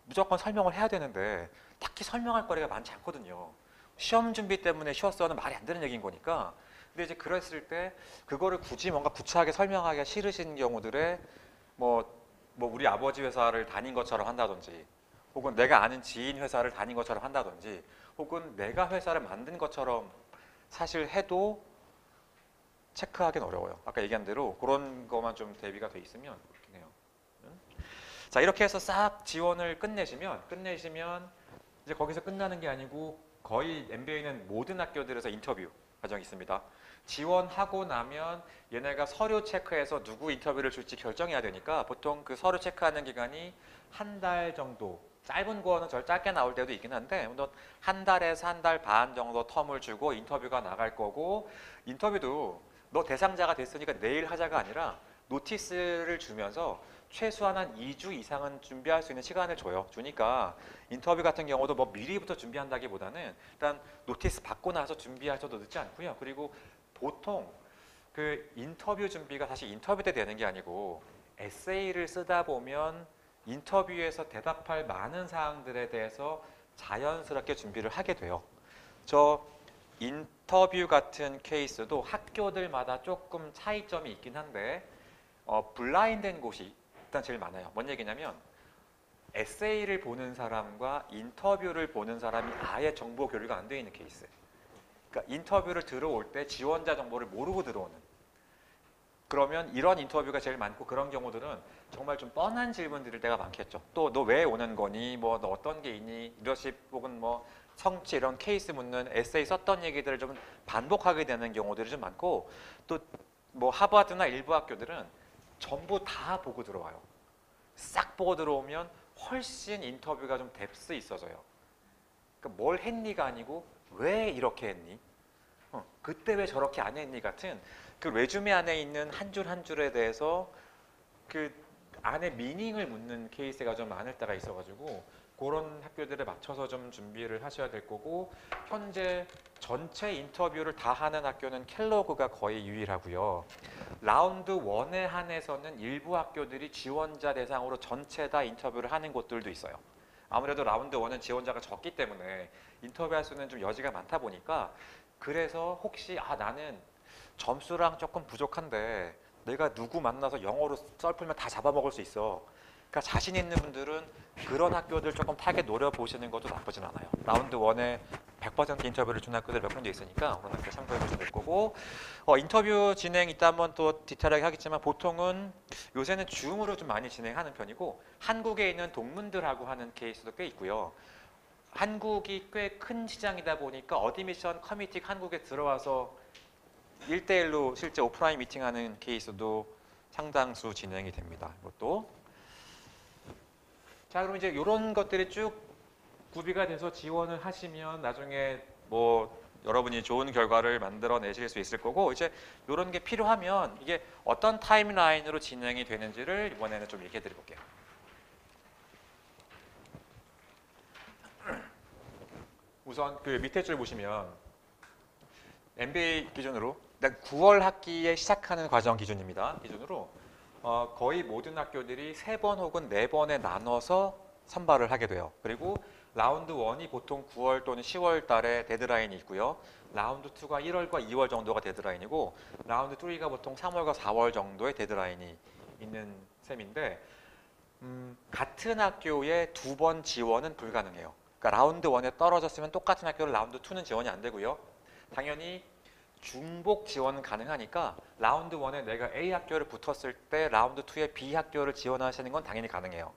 무조건 설명을 해야 되는데 딱히 설명할 거리가 많지 않거든요. 시험 준비 때문에 쉬었어는 말이 안 되는 얘기인 거니까. 근데 이제 그랬을 때 그거를 굳이 뭔가 구차하게 설명하기가 싫으신 경우들에 뭐 우리 아버지 회사를 다닌 것처럼 한다든지 혹은 내가 아는 지인 회사를 다닌 것처럼 한다든지 혹은 내가 회사를 만든 것처럼 사실 해도 체크하기는 어려워요. 아까 얘기한 대로 그런 것만 좀 대비가 돼 있으면 좋긴 해요. 자 이렇게 해서 싹 지원을 끝내시면 이제 거기서 끝나는 게 아니고 거의 MBA는 모든 학교들에서 인터뷰 과정이 있습니다. 지원하고 나면 얘네가 서류 체크해서 누구 인터뷰를 줄지 결정해야 되니까 보통 그 서류 체크하는 기간이 한 달 정도 짧은 거는 절 짧게 나올 때도 있긴 한데 한 달에서 한 달 반 정도 텀을 주고 인터뷰가 나갈 거고 인터뷰도 너 대상자가 됐으니까 내일 하자가 아니라 노티스를 주면서 최소한 한 2주 이상은 준비할 수 있는 시간을 주니까 인터뷰 같은 경우도 뭐 미리부터 준비한다기보다는 일단 노티스 받고 나서 준비하셔도 늦지 않고요. 그리고 보통 그 인터뷰 준비가 사실 인터뷰 때 되는 게 아니고 에세이를 쓰다 보면 인터뷰에서 대답할 많은 사항들에 대해서 자연스럽게 준비를 하게 돼요. 저 인터뷰 같은 케이스도 학교들마다 조금 차이점이 있긴 한데 블라인드된 곳이 일단 제일 많아요. 뭔 얘기냐면 에세이를 보는 사람과 인터뷰를 보는 사람이 아예 정보 교류가 안 돼 있는 케이스. 그러니까 인터뷰를 들어올 때 지원자 정보를 모르고 들어오는. 그러면 이런 인터뷰가 제일 많고 그런 경우들은 정말 좀 뻔한 질문 드릴 때가 많겠죠. 또 너 왜 오는 거니? 뭐 너 어떤 게 있니? 리더십 혹은 뭐 성취 이런 케이스 묻는 에세이 썼던 얘기들을 좀 반복하게 되는 경우들이 좀 많고 또 뭐 하버드나 일부 학교들은 전부 다 보고 들어와요. 싹 보고 들어오면 훨씬 인터뷰가 좀 뎁스 있어져요. 그러니까 뭘 했니가 아니고 왜 이렇게 했니? 그때 왜 저렇게 안 했니? 같은 그 레주메 안에 있는 한 줄 한 줄에 대해서 그 안에 미닝을 묻는 케이스가 좀 많을 때가 있어가지고 그런 학교들에 맞춰서 좀 준비를 하셔야 될 거고 현재 전체 인터뷰를 다 하는 학교는 켈로그가 거의 유일하고요. 라운드 1에 한해서는 일부 학교들이 지원자 대상으로 전체 다 인터뷰를 하는 곳들도 있어요. 아무래도 라운드 1은 지원자가 적기 때문에 인터뷰할 수는 좀 여지가 많다 보니까 그래서 혹시 나는 점수랑 조금 부족한데 내가 누구 만나서 영어로 썰 풀면 다 잡아먹을 수 있어. 그러니까 자신 있는 분들은 그런 학교들 조금 타겟 노려보시는 것도 나쁘진 않아요. 라운드 1에 100% 인터뷰를 준 학교들 몇 군데 있으니까 그런 학교 참고해 보시면 될 거고, 인터뷰 진행 이따 한번 또 디테일하게 하겠지만 보통은 요새는 줌으로 좀 많이 진행하는 편이고 한국에 있는 동문들하고 하는 케이스도 꽤 있고요. 한국이 꽤 큰 시장이다 보니까 어드미션 커미티 한국에 들어와서 1대1로 실제 오프라인 미팅하는 케이스도 상당수 진행이 됩니다. 이것도. 자, 그럼 이제 이런 것들이 쭉 구비가 돼서 지원을 하시면 나중에 뭐 여러분이 좋은 결과를 만들어내실 수 있을 거고, 이제 이런 게 필요하면 이게 어떤 타임라인으로 진행이 되는지를 이번에는 좀 얘기해 드려볼게요. 우선 그 밑에 줄 보시면 MBA 기준으로 일단 9월 학기에 시작하는 과정 기준입니다. 기준으로 거의 모든 학교들이 3번 혹은 4번에 나눠서 선발을 하게 돼요. 그리고 라운드 1이 보통 9월 또는 10월 달에 데드라인이 있고요. 라운드 2가 1월과 2월 정도가 데드라인이고 라운드 3가 보통 3월과 4월 정도의 데드라인이 있는 셈인데 같은 학교에 2번 지원은 불가능해요. 그러니까 라운드 1에 떨어졌으면 똑같은 학교를 라운드 2는 지원이 안 되고요. 당연히 중복 지원은 가능하니까 라운드 1에 내가 A 학교를 붙었을 때 라운드 2에 B 학교를 지원하시는 건 당연히 가능해요.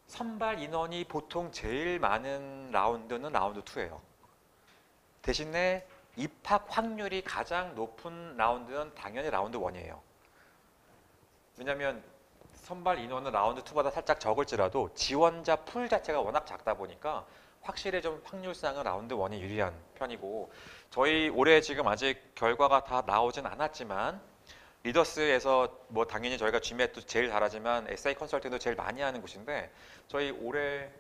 선발 인원이 보통 제일 많은 라운드는 라운드 2예요. 대신에 입학 확률이 가장 높은 라운드는 당연히 라운드 1이에요. 왜냐하면 선발 인원은 라운드 2보다 살짝 적을지라도 지원자 풀 자체가 워낙 작다 보니까 확실히 좀 확률상은 라운드 1이 유리한 편이고, 저희 올해 지금 아직 결과가 다 나오진 않았지만 리더스에서 뭐 당연히 저희가 GMAT도 제일 잘하지만 SA 컨설팅도 제일 많이 하는 곳인데 저희 올해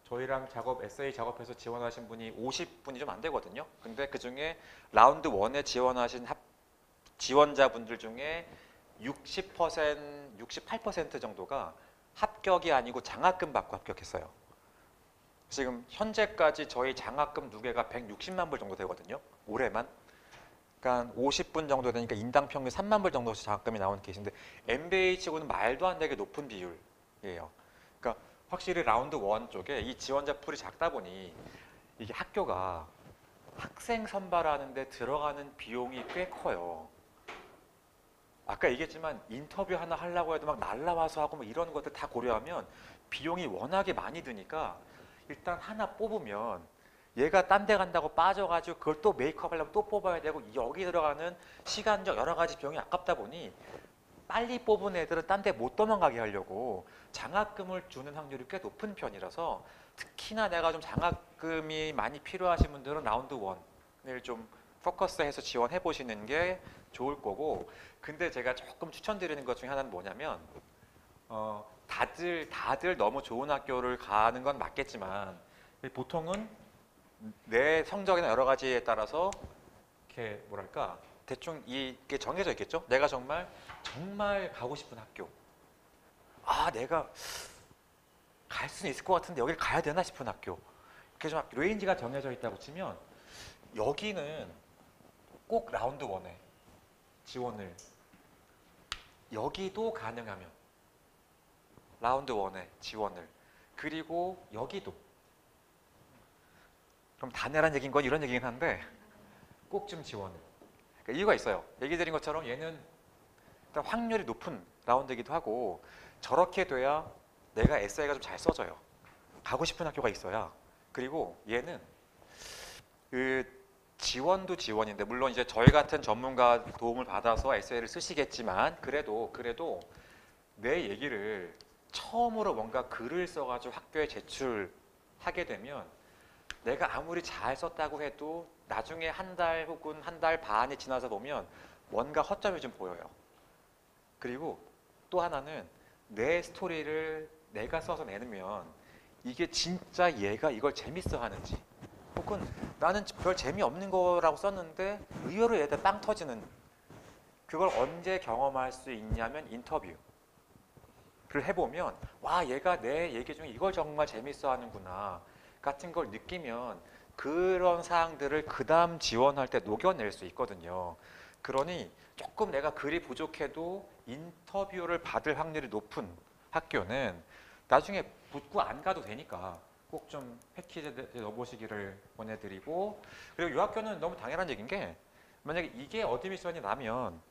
저희랑 에세이 작업해서 지원하신 분이 50분이 좀 안 되거든요. 근데 그 중에 라운드 1에 지원하신 지원자분들 중에 60%, 68% 정도가 합격이 아니고 장학금 받고 합격했어요. 지금 현재까지 저희 장학금 누계가 160만 불 정도 되거든요. 올해만. 그러니까 50분 정도 되니까 인당 평균 3만 불 정도 장학금이 나오는 케이스인데 MBA 치고는 말도 안 되게 높은 비율이에요. 그러니까 확실히 라운드 1 쪽에 이 지원자 풀이 작다 보니 이게 학교가 학생 선발하는데 들어가는 비용이 꽤 커요. 아까 얘기했지만 인터뷰 하나 하려고 해도 막 날라와서 하고 뭐 이런 것들 다 고려하면 비용이 워낙에 많이 드니까 일단 하나 뽑으면 얘가 딴 데 간다고 빠져가지고 그걸 또 메이크업 하려면 또 뽑아야 되고 여기 들어가는 시간적 여러 가지 비용이 아깝다 보니 빨리 뽑은 애들은 딴 데 못 도망가게 하려고 장학금을 주는 확률이 꽤 높은 편이라서 특히나 내가 좀 장학금이 많이 필요하신 분들은 라운드 1을 좀 포커스해서 지원해 보시는 게 좋을 거고, 근데 제가 조금 추천드리는 것 중에 하나는 뭐냐면 다들 너무 좋은 학교를 가는 건 맞겠지만 보통은 내 성적이나 여러 가지에 따라서 이렇게 뭐랄까 대충 이게 정해져 있겠죠. 내가 정말 가고 싶은 학교, 내가 갈 수는 있을 것 같은데 여기를 가야 되나 싶은 학교, 이렇게 좀 레인지가 정해져 있다고 치면 여기는 꼭 라운드 1에 지원을, 여기도 가능하면 라운드 1에 지원을, 그리고 여기도, 그럼 다 내란 얘기인 건 이런 얘기긴 한데 꼭 좀 지원을. 그러니까 이유가 있어요. 얘기 드린 것처럼 얘는 일단 확률이 높은 라운드이기도 하고 저렇게 돼야 내가 에세이가 좀 잘 써져요. 가고 싶은 학교가 있어야. 그리고 얘는 그 지원도 지원인데 물론 이제 저희 같은 전문가 도움을 받아서 에세이를 쓰시겠지만 그래도 내 얘기를 처음으로 뭔가 글을 써가지고 학교에 제출하게 되면 내가 아무리 잘 썼다고 해도 나중에 한 달 혹은 한 달 반이 지나서 보면 뭔가 허점이 좀 보여요. 그리고 또 하나는 내 스토리를 내가 써서 내면 이게 진짜 얘가 이걸 재밌어 하는지 혹은 나는 별 재미없는 거라고 썼는데 의외로 얘들 빵 터지는, 그걸 언제 경험할 수 있냐면 인터뷰를 해보면 와, 얘가 내 얘기 중에 이걸 정말 재밌어 하는구나 같은 걸 느끼면 그런 사항들을 그 다음 지원할 때 녹여낼 수 있거든요. 그러니 조금 내가 글이 부족해도 인터뷰를 받을 확률이 높은 학교는 나중에 붙고 안 가도 되니까 꼭 좀 패키지에 넣어보시기를 권해드리고, 그리고 이 학교는 너무 당연한 얘기인 게 만약에 이게 어드미션이 나면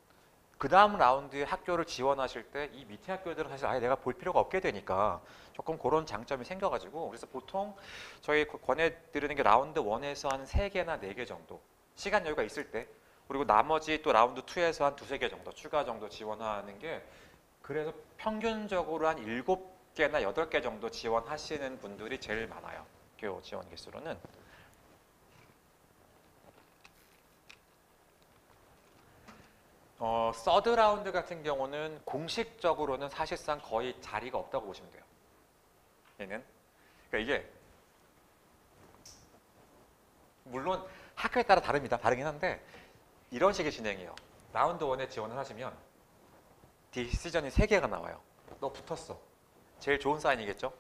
그 다음 라운드에 학교를 지원하실 때 이 밑에 학교들은 사실 아예 내가 볼 필요가 없게 되니까 조금 그런 장점이 생겨가지고, 그래서 보통 저희 권해드리는 게 라운드 1에서 한 3개나 4개 정도 시간 여유가 있을 때, 그리고 나머지 또 라운드 2에서 한 2-3개 정도 추가 정도 지원하는 게, 그래서 평균적으로 한 7개나 8개 정도 지원하시는 분들이 제일 많아요. 학교 지원 개수로는. 서드 라운드 같은 경우는 공식적으로는 사실상 거의 자리가 없다고 보시면 돼요. 얘는. 그러니까 이게 물론 학교에 따라 다르긴 한데 이런 식의 진행이에요. 라운드 1에 지원을 하시면 디시전이 3개가 나와요. 너 붙었어. 제일 좋은 사인이겠죠?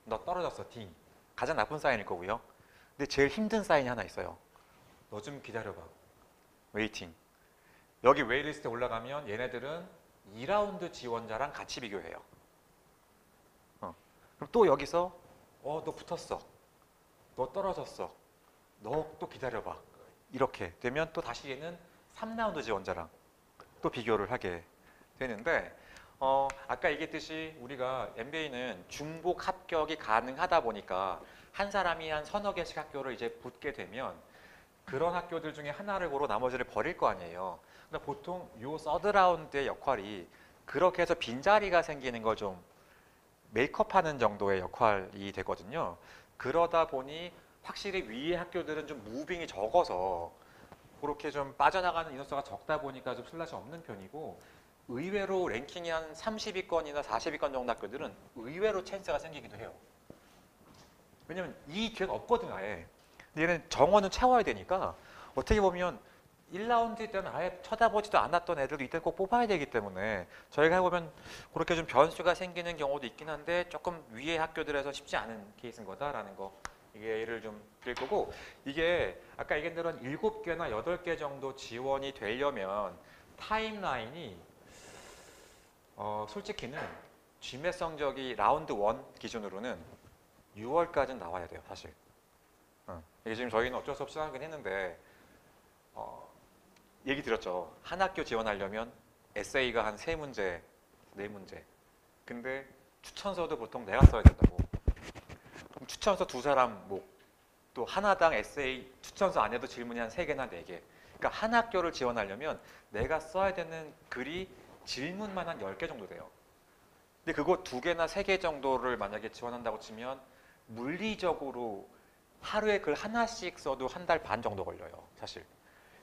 너 떨어졌어. D. 가장 나쁜 사인일 거고요. 근데 제일 힘든 사인이 하나 있어요. 너 좀 기다려봐. 웨이팅. 여기 웨이리스트에 올라가면 얘네들은 2라운드 지원자랑 같이 비교해요. 그럼 또 여기서 너 붙었어. 너 떨어졌어. 너 또 기다려봐. 이렇게 되면 또 다시 얘는 3라운드 지원자랑 또 비교를 하게 되는데, 아까 얘기했듯이 우리가 MBA는 중복 합격이 가능하다 보니까 한 사람이 한 서너 개씩 학교를 이제 붙게 되면 그런 학교들 중에 하나를 고르고 나머지를 버릴 거 아니에요. 근데 보통 요 서드 라운드의 역할이 그렇게 해서 빈자리가 생기는 걸 좀 메이크업하는 정도의 역할이 되거든요. 그러다 보니 확실히 위의 학교들은 좀 무빙이 적어서 그렇게 좀 빠져나가는 인원수가 적다 보니까 좀 슬롯이 없는 편이고, 의외로 랭킹이 한 30위권이나 40위권 정도 학교들은 의외로 찬스가 생기기도 해요. 왜냐면 이 기회가 없거든 아예. 근데 얘는 정원은 채워야 되니까 어떻게 보면 1라운드 때는 아예 쳐다보지도 않았던 애들도 이때 꼭 뽑아야 되기 때문에 저희가 해보면 그렇게 좀 변수가 생기는 경우도 있긴 한데 조금 위의 학교들에서 쉽지 않은 케이스인 거다라는 거 예를 좀 드릴 거고, 이게 아까 얘기한 대로 한 7개나 8개 정도 지원이 되려면 타임라인이 솔직히는 GMAT 성적이 라운드 1 기준으로는 6월까지는 나와야 돼요 사실. 이게 지금 저희는 어쩔 수 없이 하긴 했는데 얘기 드렸죠. 한 학교 지원하려면 에세이가 한 3문제, 4문제. 근데 추천서도 보통 내가 써야 된다고. 그럼 추천서 2사람 또 하나당 에세이 추천서 안에도 질문이 한 3개나 4개. 그러니까 한 학교를 지원하려면 내가 써야 되는 글이 질문만 한 10개 정도 돼요. 근데 그거 2개나 3개 정도를 만약에 지원한다고 치면 물리적으로 하루에 글 하나씩 써도 1달 반 정도 걸려요 사실.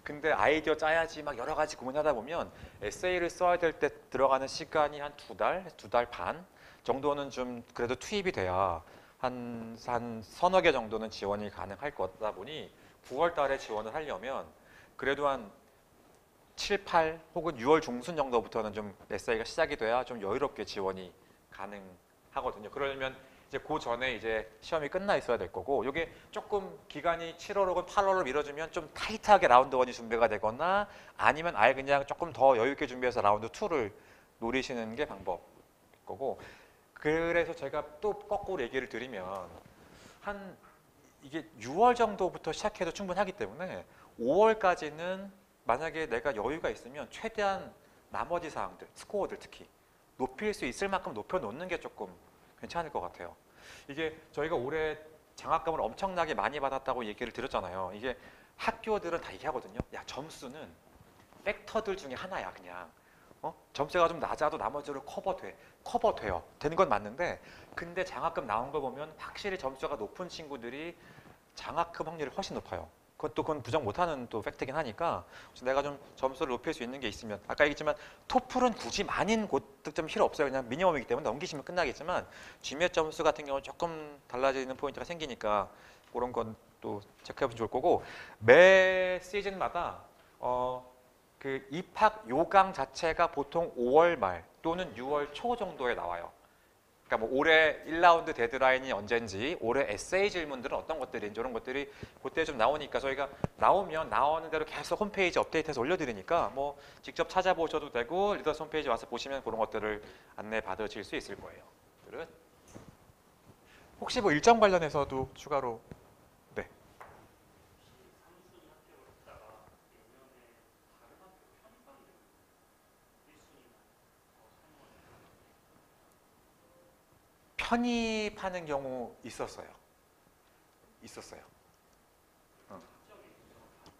근데 아이디어 짜야지 막 여러 가지 고민하다 보면 에세이를 써야 될 때 들어가는 시간이 한 2달, 2달 반 정도는 좀 그래도 투입이 돼야 한 서너 개 정도는 지원이 가능할 거다 보니 9월 달에 지원을 하려면 그래도 한 7, 8 혹은 6월 중순 정도부터는 좀 에세이가 시작이 돼야 좀 여유롭게 지원이 가능하거든요. 그러려면 이제 그 전에 이제 시험이 끝나 있어야 될 거고, 이게 조금 기간이 7월 혹은 8월로 미뤄지면 좀 타이트하게 라운드 1이 준비가 되거나 아니면 아예 그냥 조금 더 여유 있게 준비해서 라운드 2를 노리시는 게 방법일 거고, 그래서 제가 또 거꾸로 얘기를 드리면 한 이게 6월 정도부터 시작해도 충분하기 때문에 5월까지는 만약에 내가 여유가 있으면 최대한 나머지 사항들, 스코어들 특히 높일 수 있을 만큼 높여놓는 게 조금 괜찮을 것 같아요. 이게 저희가 올해 장학금을 엄청나게 많이 받았다고 얘기를 드렸잖아요. 이게 학교들은 다 얘기하거든요. 야, 점수는 팩터들 중에 하나야 그냥. 점수가 좀 낮아도 나머지로 커버돼요. 되는 건 맞는데, 근데 장학금 나온 거 보면 확실히 점수가 높은 친구들이 장학금 확률이 훨씬 높아요. 그건 부정 못하는 또 팩트긴 하니까, 그래서 내가 좀 점수를 높일 수 있는 게 있으면, 아까 얘기했지만 토플은 굳이 많은 고득점 필요 없어요. 그냥 미니멈이기 때문에 넘기시면 끝나겠지만 GMAT 점수 같은 경우는 조금 달라지는 포인트가 생기니까 그런 건 또 체크해보면 좋을 거고 매 시즌마다 그 입학 요강 자체가 보통 5월 말 또는 6월 초 정도에 나와요. 그러니까 뭐 올해 1라운드 데드라인이 언젠지, 올해 에세이 질문들은 어떤 것들인지 이런 것들이 그때 좀 나오니까 저희가 나오면 나오는 대로 계속 홈페이지 업데이트해서 올려드리니까 뭐 직접 찾아보셔도 되고 리더스 홈페이지 와서 보시면 그런 것들을 안내 받으실 수 있을 거예요. 혹시 뭐 일정 관련해서도 추가로 네. 편입하는 경우 있었어요.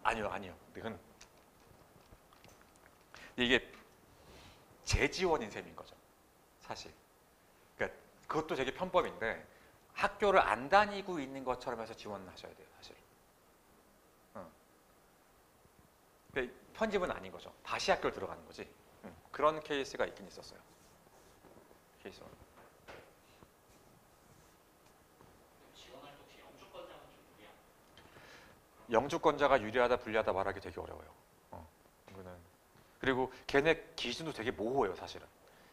아니요. 이건 이게 재지원인 셈인 거죠. 사실. 그러니까 그것도 되게 편법인데 학교를 안 다니고 있는 것처럼 해서 지원을 하셔야 돼요. 사실. 그러니까 편집은 아닌 거죠. 다시 학교를 들어가는 거지. 그런 케이스가 있긴 있었어요. 케이스는. 영주권자가 유리하다 불리하다 말하기 되게 어려워요. 이거는. 그리고 걔네 기준도 되게 모호해요, 사실은.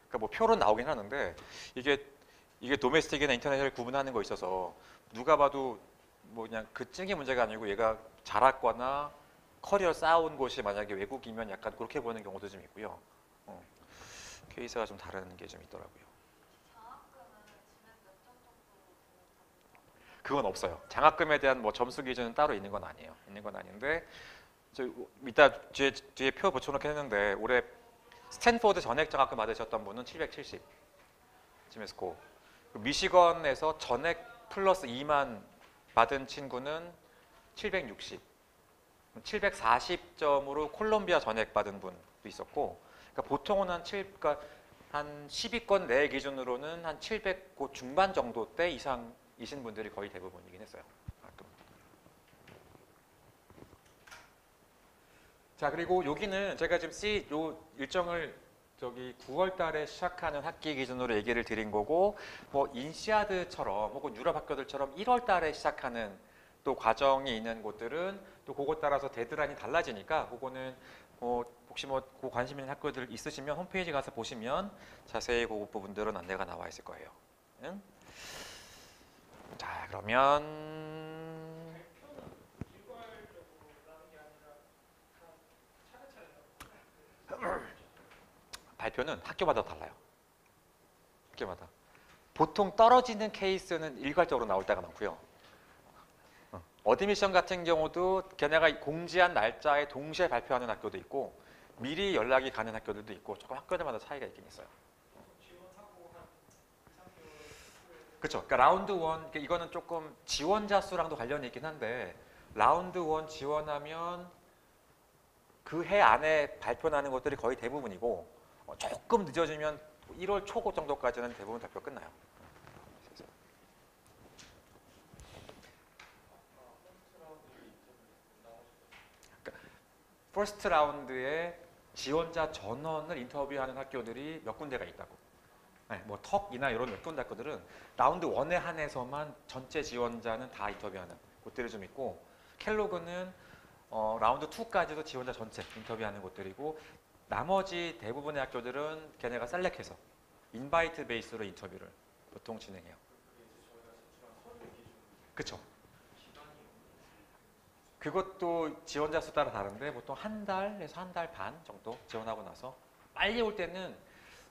그러니까 뭐 표로 나오긴 하는데 이게 도메스틱이나 인터내셔널 구분하는 거 있어서 누가 봐도 뭐 그냥 그 찡의 문제가 아니고 얘가 자랐거나 커리어 쌓아온 곳이 만약에 외국이면 약간 그렇게 보는 경우도 좀 있고요. 케이스가 좀 다른 게 좀 있더라고요. 그건 없어요. 장학금에 대한 뭐 점수 기준은 따로 있는 건 아니에요. 있는 건 아닌데 저 이따 뒤에 표 붙여놓긴 했는데 올해 스탠포드 전액 장학금 받으셨던 분은 770 지메스코. 미시건에서 전액 플러스 2만 받은 친구는 760. 740점으로 콜롬비아 전액 받은 분도 있었고, 그러니까 보통은 그러니까 한 10위권 내 기준으로는 한 700곳 중반 정도대 이상이신 분들이 거의 대부분이긴 했어요. 자, 그리고 여기는 제가 지금 요 일정을 저기 9월 달에 시작하는 학기 기준으로 얘기를 드린 거고, 뭐 인시아드처럼 혹은 유럽 학교들처럼 1월 달에 시작하는 또 과정이 있는 곳들은 또 그것 따라서 데드라인이 달라지니까 그거는 혹시 그 관심 있는 학교들 있으시면 홈페이지 가서 보시면 자세히 그 부분들은 안내가 나와 있을 거예요. 응? 자, 그러면 발표는 학교마다 달라요. 학교마다. 보통 떨어지는 케이스는 일괄적으로 나올 때가 많고요. 어드미션 같은 경우도 걔네가 공지한 날짜에 동시에 발표하는 학교도 있고 미리 연락이 가는 학교들도 있고 조금 학교들마다 차이가 있긴 있어요. 그렇죠. 그러니까 라운드 1, 이거는 조금 지원자 수랑도 관련이 있긴 한데 라운드 1 지원하면 그 해 안에 발표나는 것들이 거의 대부분이고 조금 늦어지면 1월 초 정도까지는 대부분 발표 끝나요. 그러니까 퍼스트 라운드에 지원자 전원을 인터뷰하는 학교들이 몇 군데가 있다고. 네, 뭐 턱이나 이런 몇 군데 학교들은 라운드 1에 한해서만 전체 지원자는 다 인터뷰하는 곳들이 좀 있고, 켈로그는 라운드 2까지도 지원자 전체 인터뷰하는 곳들이고, 나머지 대부분의 학교들은 걔네가 셀렉해서 인바이트 베이스로 인터뷰를 보통 진행해요. 그렇죠. 그것도 지원자 수 따라 다른데 보통 한 달에서 한 달 반 정도 지원하고 나서 빨리 올 때는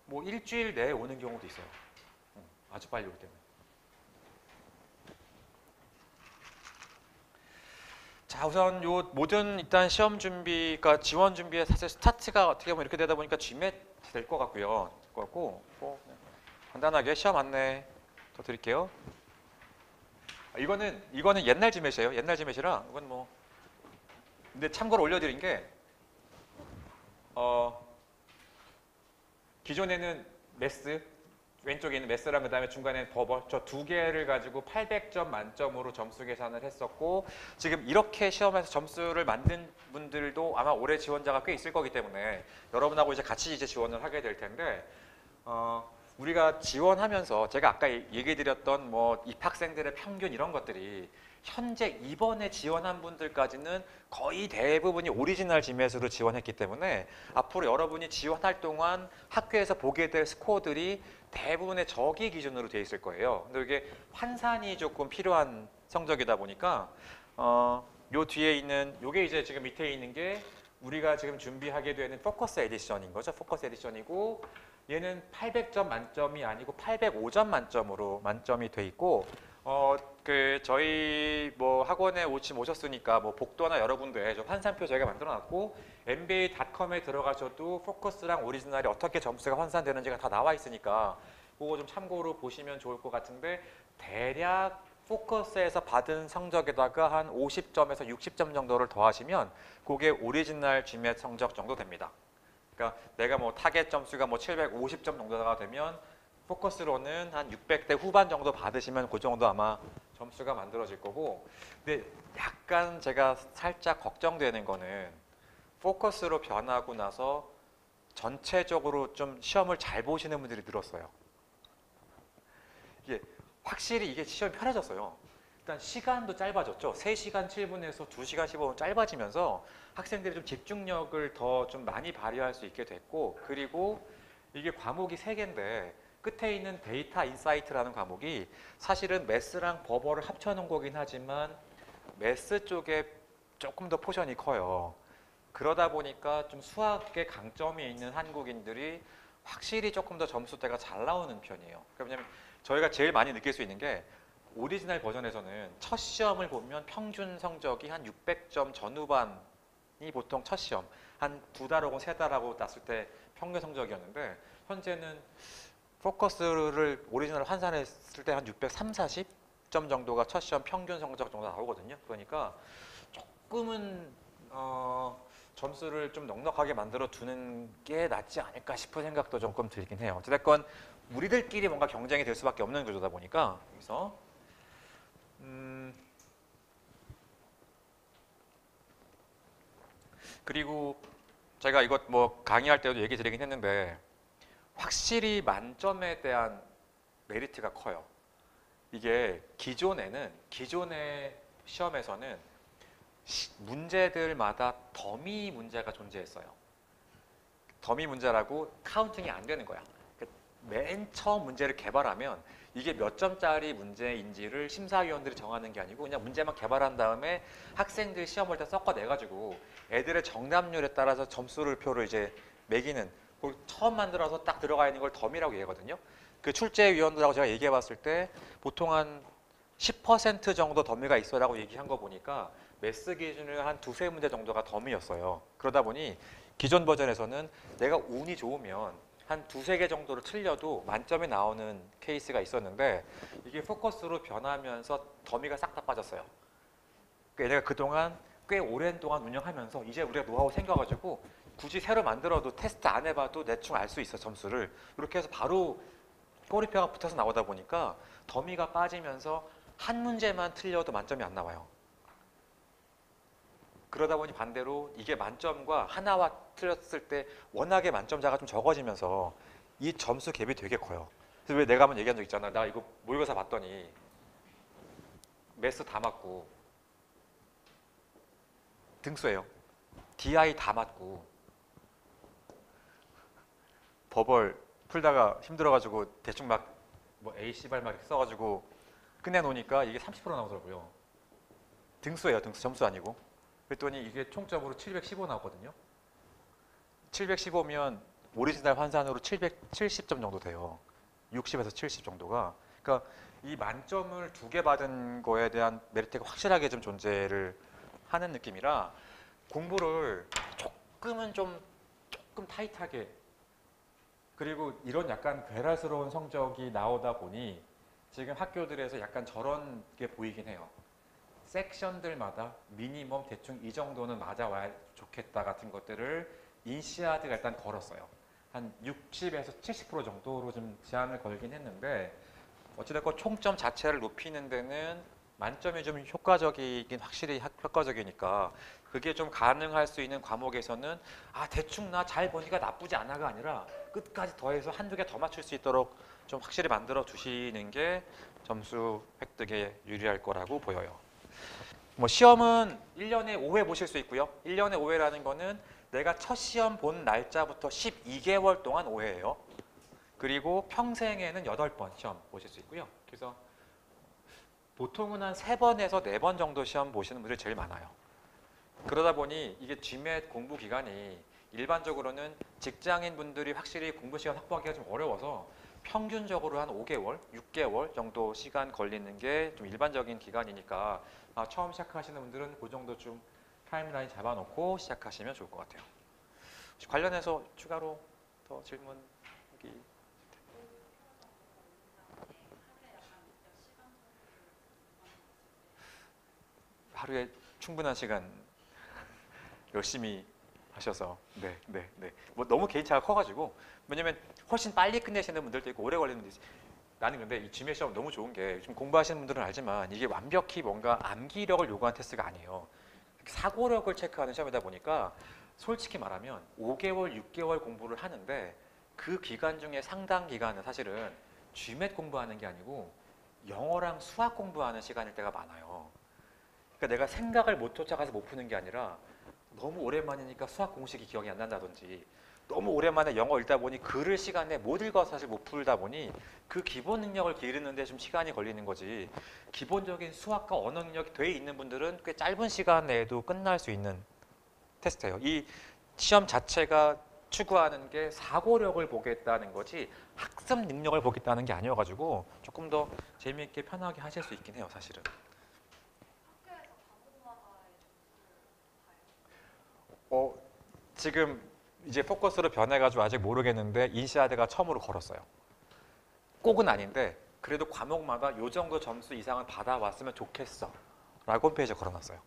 뭐 일주일 내에 오는 경우도 있어요. 아주 빨리 올 때는. 자, 우선 요 모든 일단 시험 준비가 지원 준비에 사실 스타트가 어떻게 보면 이렇게 되다 보니까 GMAT 될 것 같고요. 될 것 같고 뭐 간단하게 시험 안내 더 드릴게요. 이거는 옛날 GMAT이에요. 옛날 GMAT이라 이건 뭐 근데 참고로 올려드린 게 기존에는 매스 왼쪽에 있는 매스랑 그 다음에 중간에 버버 저 두 개를 가지고 800점 만점으로 점수 계산을 했었고, 지금 이렇게 시험에서 점수를 만든 분들도 아마 올해 지원자가 꽤 있을 거기 때문에 여러분하고 이제 같이 지원을 하게 될 텐데 우리가 지원하면서 제가 아까 얘기 드렸던 뭐 입학생들의 평균 이런 것들이 현재 이번에 지원한 분들까지는 거의 대부분이 오리지널 GMAT으로 지원했기 때문에 앞으로 여러분이 지원할 동안 학교에서 보게 될 스코어들이 대부분의 저기 기준으로 돼 있을 거예요. 근데 이게 환산이 조금 필요한 성적이다 보니까 요 뒤에 있는 요게 이제 지금 밑에 있는 게 우리가 지금 준비하게 되는 포커스 에디션인 거죠. 포커스 에디션이고 얘는 800점 만점이 아니고 805점 만점으로 만점이 돼 있고 저희 뭐 학원에 오셨으니까 뭐 복도나 여러 군데 저 환산표 저희가 만들어 놨고 MBA.com에 들어가셔도 포커스랑 오리지널이 어떻게 점수가 환산되는지가 다 나와 있으니까 그거 좀 참고로 보시면 좋을 것 같은데 대략 포커스에서 받은 성적에다가 한 50점에서 60점 정도를 더하시면 그게 오리지널 GMAT 성적 정도 됩니다. 그러니까 내가 뭐 타겟 점수가 뭐 750점 정도가 되면 포커스로는 한 600대 후반 정도 받으시면 그 정도 아마 점수가 만들어질 거고 근데 약간 제가 살짝 걱정되는 거는 포커스로 변하고 나서 전체적으로 좀 시험을 잘 보시는 분들이 늘었어요. 이게 확실히 이게 시험이 편해졌어요. 일단 시간도 짧아졌죠. 3시간 7분에서 2시간 15분 짧아지면서 학생들이 좀 집중력을 더 좀 많이 발휘할 수 있게 됐고 그리고 이게 과목이 3개인데 끝에 있는 데이터 인사이트라는 과목이 사실은 매스랑 버버를 합쳐놓은 거긴 하지만 매스 쪽에 조금 더 포션이 커요. 그러다 보니까 좀 수학에 강점이 있는 한국인들이 확실히 조금 더 점수대가 잘 나오는 편이에요. 왜냐면 저희가 제일 많이 느낄 수 있는 게 오리지널 버전에서는 첫 시험을 보면 평균 성적이 한 600점 전후반이 보통 첫 시험 한 2달 하고 3달 하고 났을 때 평균 성적이었는데 현재는 포커스를 오리지널 환산했을 때 한 630, 40점 정도가 첫 시험 평균 성적 정도 나오거든요. 그러니까 조금은 점수를 좀 넉넉하게 만들어 두는 게 낫지 않을까 싶은 생각도 조금 들긴 해요. 어쨌든 우리들끼리 뭔가 경쟁이 될 수밖에 없는 구조다 보니까 그래서 그리고 제가 이것 뭐 강의할 때도 얘기 드리긴 했는데 확실히 만점에 대한 메리트가 커요. 이게 기존의 시험에서는 문제들마다 더미 문제가 존재했어요. 더미 문제라고 카운팅이 안 되는 거야. 맨 처음 문제를 개발하면 이게 몇 점짜리 문제인지를 심사위원들이 정하는 게 아니고 그냥 문제만 개발한 다음에 학생들 시험 볼 때 섞어내가지고 애들의 정답률에 따라서 표를 이제 매기는 그걸 처음 만들어서 딱 들어가 있는 걸 더미라고 얘기하거든요. 그 출제위원들하고 제가 얘기해 봤을 때 보통 한 10% 정도 더미가 있어라고 얘기한 거 보니까 매스 기준으로 한 2~3문제 정도가 더미였어요. 그러다 보니 기존 버전에서는 내가 운이 좋으면 한 2~3개 정도를 틀려도 만점이 나오는 케이스가 있었는데 이게 포커스로 변하면서 더미가 싹 다 빠졌어요. 그러니까 얘네가 그동안 꽤 오랜 동안 운영하면서 이제 우리가 노하우 생겨가지고 굳이 새로 만들어도 테스트 안 해봐도 대충 알 수 있어 점수를. 이렇게 해서 바로 꼬리표가 붙어서 나오다 보니까 더미가 빠지면서 한 문제만 틀려도 만점이 안 나와요. 그러다 보니 반대로 이게 만점과 하나와 틀렸을 때 워낙에 만점자가 좀 적어지면서 이 점수 갭이 되게 커요. 그래서 왜 내가 한번 얘기한 적 있잖아. 나 이거 모의고사 봤더니 매스 다 맞고 등수예요. DI 다 맞고 버벌 풀다가 힘들어가지고 대충 뭐 A씨발 막 써가지고 끝내놓으니까 이게 30% 나오더라고요. 등수예요. 등수 점수 아니고. 그랬더니 이게 총점으로 715 나오거든요. 715면 오리지널 환산으로 770점 정도 돼요. 60에서 70 정도가. 그러니까 이 만점을 2개 받은 거에 대한 메리트가 확실하게 좀 존재를 하는 느낌이라 공부를 조금 타이트하게 그리고 이런 약간 괴랄스러운 성적이 나오다 보니 지금 학교들에서 약간 저런 게 보이긴 해요. 섹션들마다 미니멈 대충 이 정도는 맞아와야 좋겠다 같은 것들을 인시아드가 일단 걸었어요. 한 60에서 70% 정도로 좀 제한을 걸긴 했는데 어찌됐건 총점 자체를 높이는 데는 만점이 좀 효과적이긴 확실히 효과적이니까 그게 좀 가능할 수 있는 과목에서는 대충 나 잘 보니까 나쁘지 않아가 아니라 끝까지 더해서 한두 개 더 맞출 수 있도록 좀 확실히 만들어 두시는 게 점수 획득에 유리할 거라고 보여요. 뭐 시험은 1년에 5회 보실 수 있고요. 1년에 5회라는 거는 내가 첫 시험 본 날짜부터 12개월 동안 5회예요. 그리고 평생에는 8번 시험 보실 수 있고요. 그래서 보통은 한 3번에서 4번 정도 시험 보시는 분들이 제일 많아요. 그러다 보니 이게 GMAT 공부 기간이 일반적으로는 직장인 분들이 확실히 공부 시간 확보하기가 좀 어려워서 평균적으로 한 5개월, 6개월 정도 시간 걸리는 게 좀 일반적인 기간이니까 처음 시작하시는 분들은 그 정도 좀 타임라인 잡아놓고 시작하시면 좋을 것 같아요. 관련해서 추가로 더 질문 여기. 하루에 충분한 시간 열심히 하셔서 네. 뭐 너무 개인차가 커가지고 왜냐면 훨씬 빨리 끝내시는 분들도 있고 오래 걸리는 분들도 있어요. 나는 근데 이 GMAT 시험 너무 좋은 게 좀 공부하시는 분들은 알지만 이게 완벽히 뭔가 암기력을 요구하는 테스트가 아니에요. 사고력을 체크하는 시험이다 보니까 솔직히 말하면 5개월, 6개월 공부를 하는데 그 기간 중에 상당 기간은 사실은 GMAT 공부하는 게 아니고 영어랑 수학 공부하는 시간일 때가 많아요. 그러니까 내가 생각을 못 쫓아가서 못 푸는 게 아니라 너무 오랜만이니까 수학 공식이 기억이 안 난다든지 너무 오랜만에 영어 읽다 보니 글을 시간에 못 읽어서 사실 못 풀다 보니 그 기본 능력을 기르는데 좀 시간이 걸리는 거지. 기본적인 수학과 언어 능력이 돼 있는 분들은 꽤 짧은 시간 내에도 끝날 수 있는 테스트예요. 이 시험 자체가 추구하는 게 사고력을 보겠다는 거지 학습 능력을 보겠다는 게 아니어가지고 조금 더 재미있게 편하게 하실 수 있긴 해요, 사실은. 지금 이제 포커스로 변해가지고 아직 모르겠는데 인시아드가 처음으로 걸었어요. 꼭은 아닌데 그래도 과목마다 요 정도 점수 이상을 받아왔으면 좋겠어 라고 홈페이지에 걸어놨어요.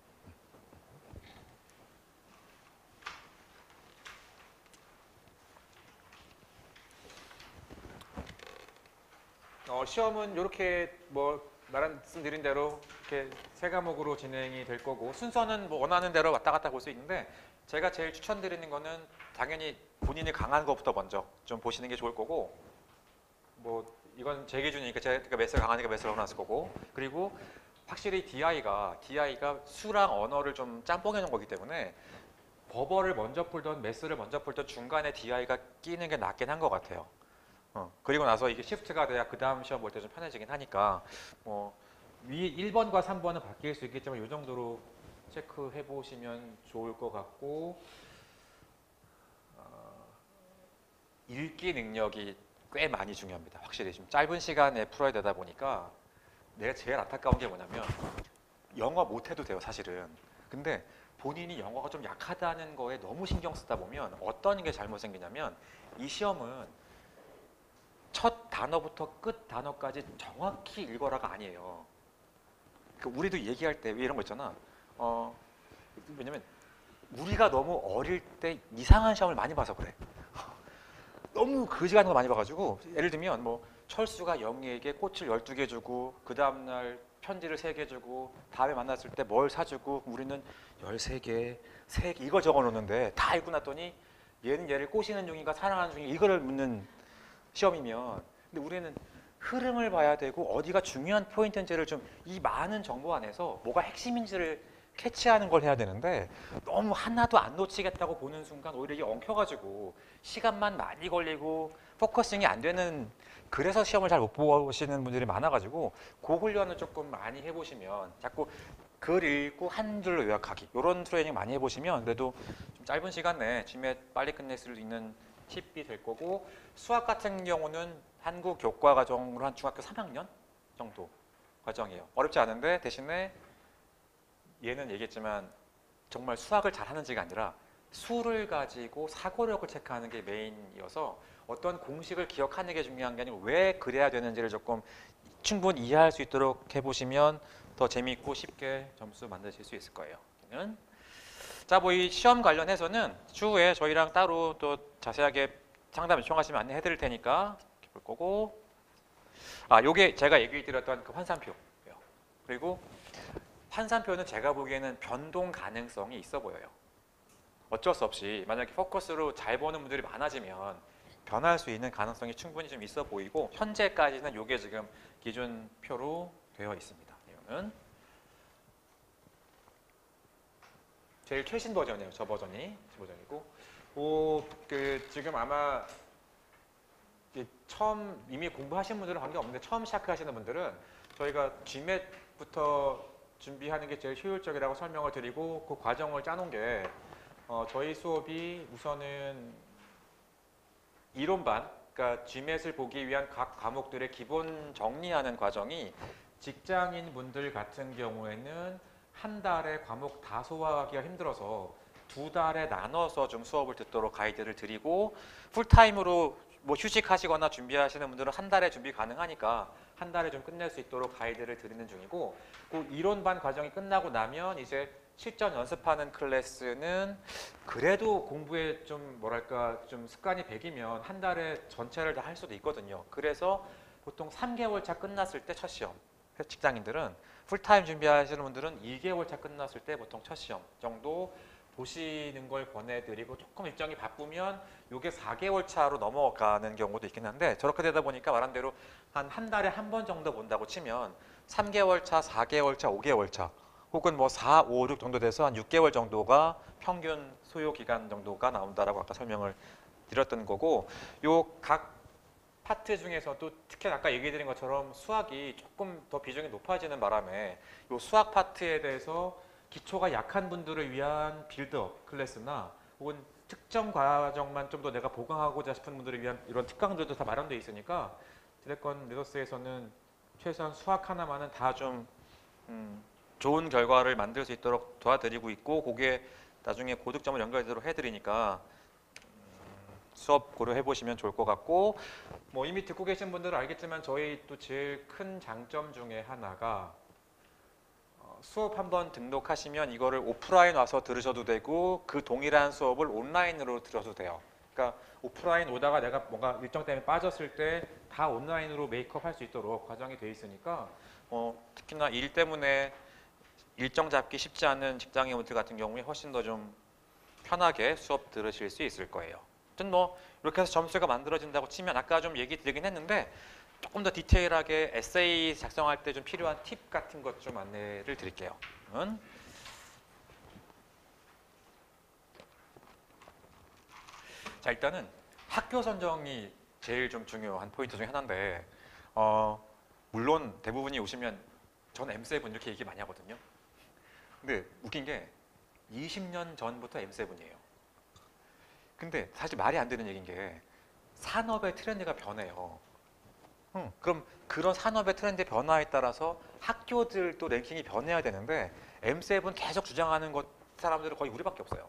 시험은 이렇게 뭐 말씀드린 대로 이렇게 3과목으로 진행이 될 거고 순서는 뭐 원하는 대로 왔다 갔다 볼 수 있는데 제가 제일 추천드리는 거는 당연히 본인이 강한 것부터 먼저 좀 보시는 게 좋을 거고 뭐 이건 제 기준이니까 제가 매스가 강하니까 매스를 넣어놨을 거고 그리고 확실히 DI가 수랑 언어를 좀 짬뽕해 놓은 거기 때문에 버버를 먼저 풀던 매스를 먼저 풀던 중간에 DI가 끼는 게 낫긴 한 것 같아요. 그리고 나서 이게 시프트가 돼야 그 다음 시험 볼 때 좀 편해지긴 하니까 뭐 위 1번과 3번은 바뀔 수 있겠지만 이 정도로 체크해 보시면 좋을 것 같고 읽기 능력이 꽤 많이 중요합니다. 확실히 좀 짧은 시간에 풀어야 되다 보니까 내가 제일 안타까운 게 뭐냐면 영어 못해도 돼요, 사실은. 근데 본인이 영어가 좀 약하다는 거에 너무 신경 쓰다 보면 어떤 게 잘못 생기냐면 이 시험은 첫 단어부터 끝 단어까지 정확히 읽어라가 아니에요. 우리도 얘기할 때 왜 이런 거 있잖아. 왜냐면 우리가 너무 어릴 때 이상한 시험을 많이 봐서 그래. 너무 거지 같은 거 많이 봐가지고 예를 들면 뭐 철수가 영희에게 꽃을 12개 주고 그 다음날 편지를 3개 주고 다음에 만났을 때 뭘 사주고 우리는 13개, 3개 이걸 적어놓는데 다 읽고 났더니 얘는 얘를 꼬시는 중인가 사랑하는 중인가 이거를 묻는 시험이면 근데 우리는 흐름을 봐야 되고 어디가 중요한 포인트인지를 좀 이 많은 정보 안에서 뭐가 핵심인지를 캐치하는 걸 해야 되는데 너무 하나도 안 놓치겠다고 보는 순간 오히려 이게 엉켜가지고 시간만 많이 걸리고 포커싱이 안 되는 그래서 시험을 잘 못 보시는 분들이 많아가지고 그 훈련을 조금 많이 해보시면 자꾸 글 읽고 한 줄로 요약하기 이런 트레이닝 많이 해보시면 그래도 좀 짧은 시간 내에 GMAT 빨리 끝낼 수 있는 팁이 될 거고 수학 같은 경우는 한국 교과 과정으로 한 중학교 3학년 정도 과정이에요. 어렵지 않은데 대신에 얘는 얘기했지만 정말 수학을 잘하는지가 아니라 수를 가지고 사고력을 체크하는 게 메인이어서 어떤 공식을 기억하는 게 중요한 게 아니고 왜 그래야 되는지를 조금 충분히 이해할 수 있도록 해보시면 더 재미있고 쉽게 점수 만드실 수 있을 거예요. 자, 뭐 이 시험 관련해서는 추후에 저희랑 따로 또 자세하게 상담 요청하시면 안내해 드릴 테니까 볼 거고 요게 제가 얘기 드렸던 그 환산표예요. 그리고 판산표는 제가 보기에는 변동 가능성이 있어 보여요. 어쩔 수 없이 만약에 포커스로 잘 보는 분들이 많아지면 변할 수 있는 가능성이 충분히 좀 있어 보이고 현재까지는 이게 지금 기준표로 되어 있습니다. 이거는 제일 최신 버전이에요. 저 버전이 지금 아마 처음 이미 공부하신 분들은 관계없는데 처음 시작하시는 분들은 저희가 GMAT부터 준비하는 게 제일 효율적이라고 설명을 드리고 그 과정을 짜놓은 게 저희 수업이 우선은 이론반, 그러니까 GMAT을 보기 위한 각 과목들의 기본 정리하는 과정이 직장인 분들 같은 경우에는 한 달에 과목 다 소화하기가 힘들어서 2달에 나눠서 좀 수업을 듣도록 가이드를 드리고 풀타임으로 뭐 휴직하시거나 준비하시는 분들은 한 달에 준비 가능하니까 한 달에 좀 끝낼 수 있도록 가이드를 드리는 중이고 그 이론반 과정이 끝나고 나면 이제 실전 연습하는 클래스는 그래도 공부에 좀 뭐랄까 좀 습관이 배기면 한 달에 전체를 다 할 수도 있거든요. 그래서 보통 3개월 차 끝났을 때 첫 시험. 직장인들은 풀타임 준비하시는 분들은 2개월 차 끝났을 때 보통 첫 시험 정도 보시는 걸 권해드리고 조금 일정이 바쁘면 이게 4개월 차로 넘어가는 경우도 있긴 한데 저렇게 되다 보니까 말한 대로 한 달에 한 번 정도 본다고 치면 3개월 차, 4개월 차, 5개월 차 혹은 뭐 4, 5, 6 정도 돼서 한 6개월 정도가 평균 소요 기간 정도가 나온다라고 아까 설명을 드렸던 거고 요 각 파트 중에서도 특히 아까 얘기 드린 것처럼 수학이 조금 더 비중이 높아지는 바람에 요 수학 파트에 대해서 기초가 약한 분들을 위한 빌드업 클래스나 혹은 특정 과정만 좀 더 내가 보강하고자 싶은 분들을 위한 이런 특강들도 다 마련되어 있으니까 디렉건 리더스에서는 최소한 수학 하나만은 다 좀 좋은 결과를 만들 수 있도록 도와드리고 있고 그게 나중에 고득점을 연결되도록 해드리니까 수업 고려해 보시면 좋을 것 같고 뭐 이미 듣고 계신 분들은 알겠지만 저희 또 제일 큰 장점 중에 하나가 수업 한번 등록하시면 이거를 오프라인 와서 들으셔도 되고 그 동일한 수업을 온라인으로 들어도 돼요. 그러니까 오프라인 오다가 내가 뭔가 일정 때문에 빠졌을 때 다 온라인으로 메이크업 할 수 있도록 과정이 돼 있으니까 특히나 일 때문에 일정 잡기 쉽지 않은 직장인분들 같은 경우에 훨씬 더 좀 편하게 수업 들으실 수 있을 거예요. 아무튼 뭐 이렇게 해서 점수가 만들어진다고 치면 아까 좀 얘기 드리긴 했는데 조금 더 디테일하게 에세이 작성할 때 좀 필요한 팁 같은 것 좀 안내를 드릴게요. 자 일단은 학교 선정이 제일 좀 중요한 포인트 중에 하나인데 물론 대부분이 오시면 저는 M7 이렇게 얘기 많이 하거든요. 근데 웃긴 게 20년 전부터 M7이에요. 근데 사실 말이 안 되는 얘기인 게 산업의 트렌드가 변해요. 그럼 그런 산업의 트렌드 변화에 따라서 학교들도 랭킹이 변해야 되는데 M7 계속 주장하는 것 사람들은 거의 우리밖에 없어요.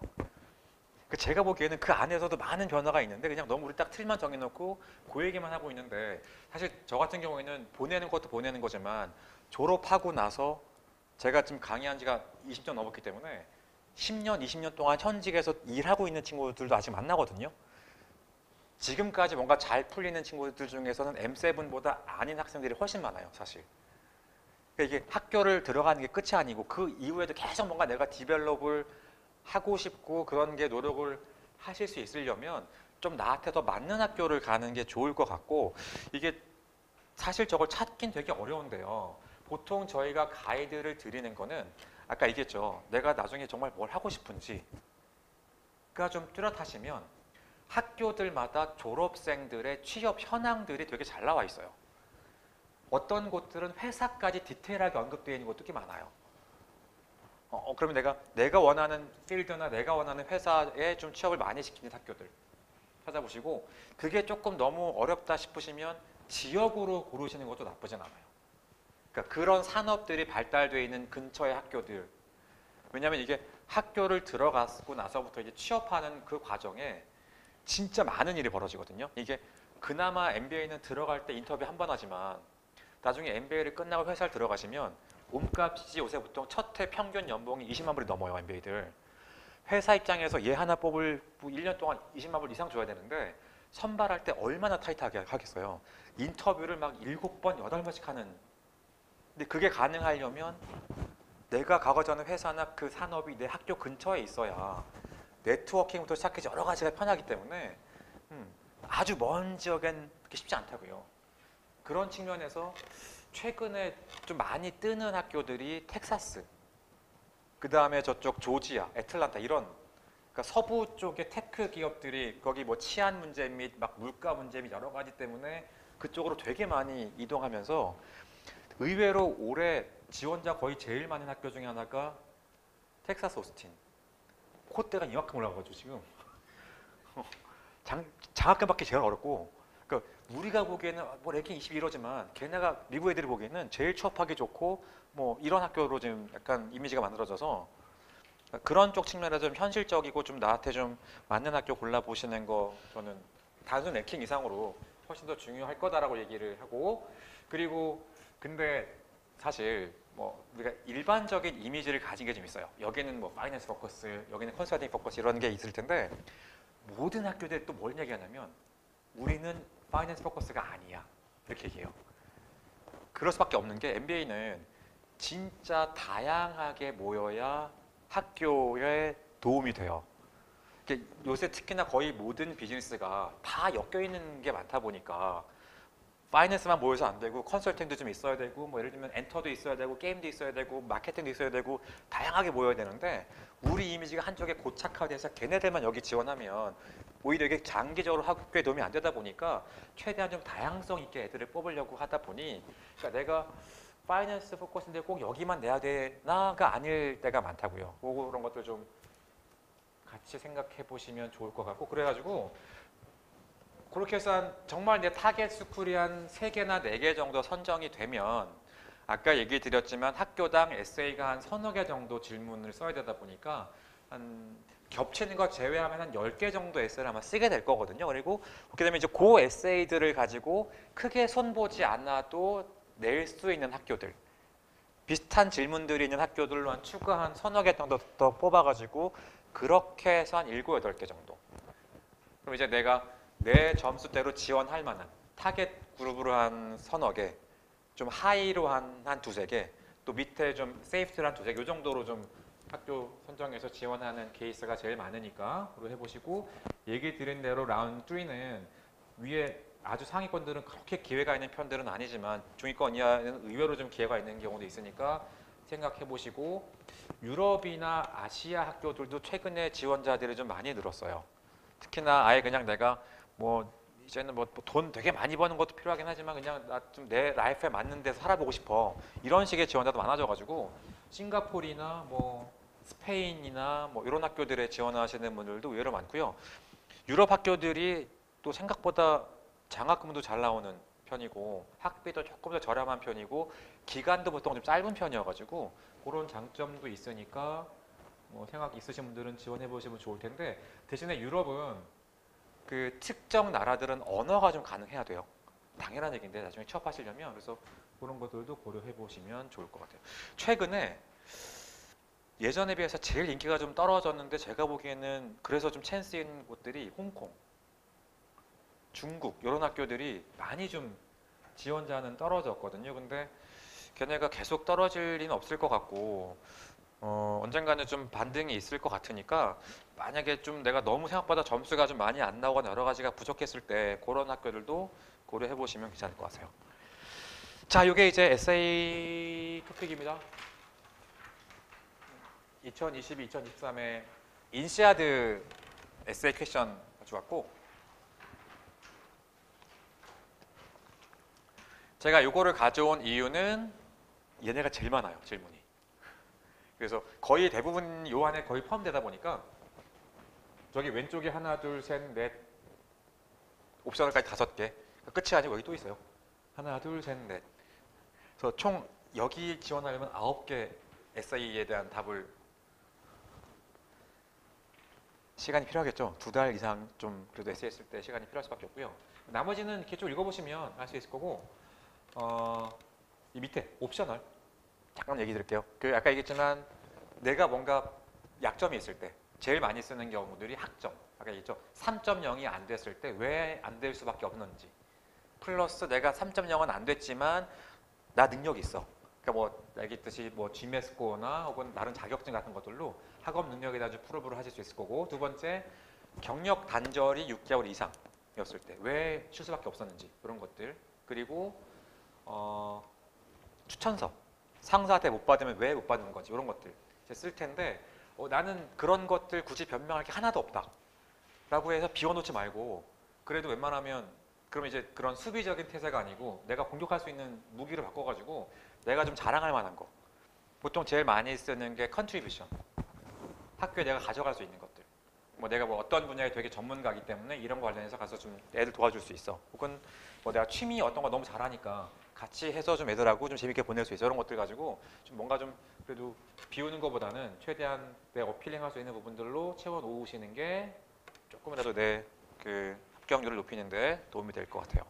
제가 보기에는 그 안에서도 많은 변화가 있는데 그냥 너무 우리 딱 틀만 정해놓고 그 얘기만 하고 있는데 사실 저 같은 경우에는 보내는 것도 보내는 거지만 졸업하고 나서 제가 지금 강의한 지가 20년 넘었기 때문에 10년, 20년 동안 현직에서 일하고 있는 친구들도 아직 만나거든요. 지금까지 뭔가 잘 풀리는 친구들 중에서는 M7보다 아닌 학생들이 훨씬 많아요, 사실. 그러니까 이게 학교를 들어가는 게 끝이 아니고 그 이후에도 계속 뭔가 내가 디벨롭을 하고 싶고 그런 게 노력을 하실 수 있으려면 좀 나한테 더 맞는 학교를 가는 게 좋을 것 같고 이게 사실 저걸 찾긴 되게 어려운데요. 보통 저희가 가이드를 드리는 거는 아까 얘기했죠. 내가 나중에 정말 뭘 하고 싶은지가 좀 뚜렷하시면 학교들마다 졸업생들의 취업 현황들이 되게 잘 나와 있어요. 어떤 곳들은 회사까지 디테일하게 언급되어 있는 곳도 꽤 많아요. 그러면 내가 원하는 필드나 내가 원하는 회사에 좀 취업을 많이 시키는 학교들 찾아보시고 그게 조금 너무 어렵다 싶으시면 지역으로 고르시는 것도 나쁘진 않아요. 그러니까 그런 산업들이 발달되어 있는 근처의 학교들. 왜냐하면 이게 학교를 들어가고 나서부터 이제 취업하는 그 과정에 진짜 많은 일이 벌어지거든요. 이게 그나마 MBA는 들어갈 때 인터뷰 한 번 하지만 나중에 MBA를 끝나고 회사를 들어가시면 몸값이 요새 보통 첫 해 평균 연봉이 20만 불이 넘어요, MBA들. 회사 입장에서 얘 하나 뽑을 1년 동안 20만 불 이상 줘야 되는데 선발할 때 얼마나 타이트하게 하겠어요. 인터뷰를 막 7번, 8번씩 하는. 근데 그게 가능하려면 내가 가고자 하는 회사나 그 산업이 내 학교 근처에 있어야 네트워킹부터 시작해서 여러 가지가 편하기 때문에 아주 먼 지역엔 그렇게 쉽지 않다고요. 그런 측면에서 최근에 좀 많이 뜨는 학교들이 텍사스, 그 다음에 저쪽 조지아, 애틀란타 이런 그러니까 서부 쪽의 테크 기업들이 거기 뭐 치안 문제 및 막 물가 문제 및 여러 가지 때문에 그쪽으로 되게 많이 이동하면서 의외로 올해 지원자 거의 제일 많은 학교 중에 하나가 텍사스 오스틴. 콧대가 이만큼 올라가가지고 지금 장학금 받기 제일 어렵고 그러니까 우리가 보기에는 뭐 랭킹 21호지만 걔네가 미국 애들이 보기에는 제일 취업하기 좋고 뭐 이런 학교로 지금 약간 이미지가 만들어져서 그런 쪽 측면에서 좀 현실적이고 좀 나한테 좀 맞는 학교 골라보시는 거 저는 단순 랭킹 이상으로 훨씬 더 중요할 거다라고 얘기를 하고 그리고 근데 사실 뭐 우리가 일반적인 이미지를 가진 게 좀 있어요. 여기는 뭐 파이낸스 포커스, 여기는 컨설팅 포커스 이런 게 있을 텐데 모든 학교들이 또 뭘 얘기하냐면 우리는 파이낸스 포커스가 아니야 이렇게 얘기해요. 그럴 수밖에 없는 게 MBA는 진짜 다양하게 모여야 학교에 도움이 돼요. 요새 특히나 거의 모든 비즈니스가 다 엮여 있는 게 많다 보니까 파이낸스만 모여서 안 되고 컨설팅도 좀 있어야 되고 뭐 예를 들면 엔터도 있어야 되고 게임도 있어야 되고 마케팅도 있어야 되고 다양하게 모여야 되는데 우리 이미지가 한쪽에 고착화돼서 걔네들만 여기 지원하면 오히려 이게 장기적으로 학교에 도움이 안 되다 보니까 최대한 좀 다양성 있게 애들을 뽑으려고 하다 보니 그러니까 내가 파이낸스 포커스인데 꼭 여기만 내야 되나가 아닐 때가 많다고요. 그런 것들 좀 같이 생각해 보시면 좋을 것 같고 그래가지고 그렇게 해서 정말 내 타겟 스쿨이 한 3개나 4개 정도 선정이 되면 아까 얘기 드렸지만 학교당 에세이가 한 서너 개 정도 질문을 써야 되다 보니까 한 겹치는 거 제외하면 한 10개 정도 에세이를 아마 쓰게 될 거거든요. 그리고 그렇게 되면 이제 그 에세이들을 가지고 크게 손보지 않아도 낼 수 있는 학교들 비슷한 질문들이 있는 학교들로 한 추가 한 서너 개 정도 더 뽑아가지고 그렇게 해서 한 7, 8개 정도 그럼 이제 내가 내 점수대로 지원할 만한 타겟 그룹으로 한 서너 개, 좀 하이로 한 두세 개, 또 밑에 좀 세이프트로 한 두세 개, 이 정도로 좀 학교 선정해서 지원하는 케이스가 제일 많으니까 그로 해보시고 얘기 드린 대로 라운드 3는 위에 아주 상위권들은 그렇게 기회가 있는 편들은 아니지만 중위권 이하는 의외로 좀 기회가 있는 경우도 있으니까 생각해 보시고 유럽이나 아시아 학교들도 최근에 지원자들이 좀 많이 늘었어요. 특히나 아예 그냥 내가 뭐 이제는 뭐 돈 되게 많이 버는 것도 필요하긴 하지만 그냥 나 좀 내 라이프에 맞는 데서 살아보고 싶어 이런 식의 지원자도 많아져가지고 싱가포르나 뭐 스페인이나 뭐 이런 학교들에 지원하시는 분들도 의외로 많고요. 유럽 학교들이 또 생각보다 장학금도 잘 나오는 편이고 학비도 조금 더 저렴한 편이고 기간도 보통 좀 짧은 편이어가지고 그런 장점도 있으니까 뭐 생각 있으신 분들은 지원해 보시면 좋을 텐데 대신에 유럽은 그 특정 나라들은 언어가 좀 가능해야 돼요. 당연한 얘기인데 나중에 취업하시려면 그래서 그런 것들도 고려해 보시면 좋을 것 같아요. 최근에 예전에 비해서 제일 인기가 좀 떨어졌는데 제가 보기에는 그래서 좀 찬스인 곳들이 홍콩, 중국 이런 학교들이 많이 좀 지원자는 떨어졌거든요. 근데 걔네가 계속 떨어질 리는 없을 것 같고 언젠가는 좀 반등이 있을 것 같으니까 만약에 좀 내가 너무 생각보다 점수가 좀 많이 안 나오거나 여러 가지가 부족했을 때 그런 학교들도 고려해 보시면 괜찮을 것 같아요. 자, 이게 이제 에세이 토픽입니다. 2022, 2023의 인시아드 에세이 퀘션 가져왔고 제가 이거를 가져온 이유는 얘네가 제일 많아요, 질문이. 그래서 거의 대부분 요 안에 거의 포함되다 보니까 저기 왼쪽에 하나, 둘, 셋, 넷 옵셔널까지 5개 끝이 아니고 여기 또 있어요. 하나, 둘, 셋, 넷. 그래서 총 여기 지원하려면 9개 에세이에 대한 답을 시간이 필요하겠죠. 2달 이상 좀 그래도 에세이 했을 때 시간이 필요할 수밖에 없고요. 나머지는 이렇게 좀 읽어보시면 알 수 있을 거고 이 밑에 옵셔널 잠깐 얘기 드릴게요. 그 아까 얘기했지만 내가 뭔가 약점이 있을 때 제일 많이 쓰는 경우들이 학점. 아까 얘기했죠. 3.0이 안 됐을 때 왜 안 될 수밖에 없는지. 플러스 내가 3.0은 안 됐지만 나 능력이 있어. 그러니까 뭐 알겠듯이 뭐 GMAT 스코어나 혹은 다른 자격증 같은 것들로 학업 능력에 대한 프로브를 하실 수 있을 거고, 두 번째 경력 단절이 6개월 이상이었을 때 왜 쉴 수밖에 없었는지 그런 것들, 그리고 추천서 상사한테 못 받으면 왜 못 받는 건지 이런 것들 이제 쓸 텐데, 나는 그런 것들 굳이 변명할 게 하나도 없다 라고 해서 비워놓지 말고, 그래도 웬만하면 그럼 이제 그런 수비적인 태세가 아니고 내가 공격할 수 있는 무기를 바꿔가지고 내가 좀 자랑할 만한 거, 보통 제일 많이 쓰는 게 컨트리뷰션, 학교에 내가 가져갈 수 있는 것들, 뭐 내가 뭐 어떤 분야에 되게 전문가이기 때문에 이런 거 관련해서 가서 좀 애들 도와줄 수 있어, 혹은 뭐 내가 취미 어떤 거 너무 잘하니까 같이 해서 좀 애들하고 좀 재밌게 보낼 수 있어, 이런 것들 가지고 좀 뭔가 좀 그래도 비우는 것보다는 최대한 내 어필링할 수 있는 부분들로 채워 놓으시는 게 조금이라도 내 그 합격률을 높이는데 도움이 될 것 같아요.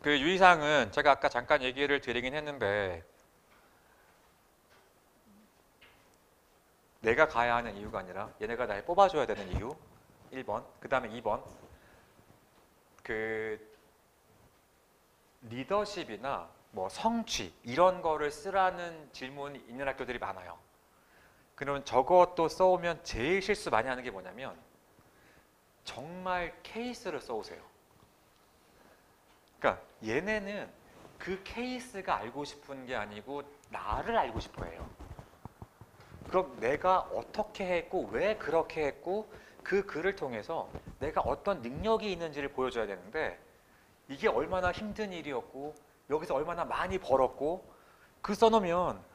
그 유의사항은 제가 아까 잠깐 얘기를 드리긴 했는데, 내가 가야 하는 이유가 아니라 얘네가 날 뽑아줘야 되는 이유 1번, 그 다음에 2번, 그 리더십이나 뭐 성취 이런 거를 쓰라는 질문이 있는 학교들이 많아요. 그러면 저것도 써오면 제일 실수 많이 하는 게 뭐냐면 정말 케이스를 써오세요. 그러니까 얘네는 그 케이스가 알고 싶은 게 아니고 나를 알고 싶어 해요. 그럼 내가 어떻게 했고 왜 그렇게 했고 그 글을 통해서 내가 어떤 능력이 있는지를 보여줘야 되는데, 이게 얼마나 힘든 일이었고 여기서 얼마나 많이 벌었고 글 써놓으면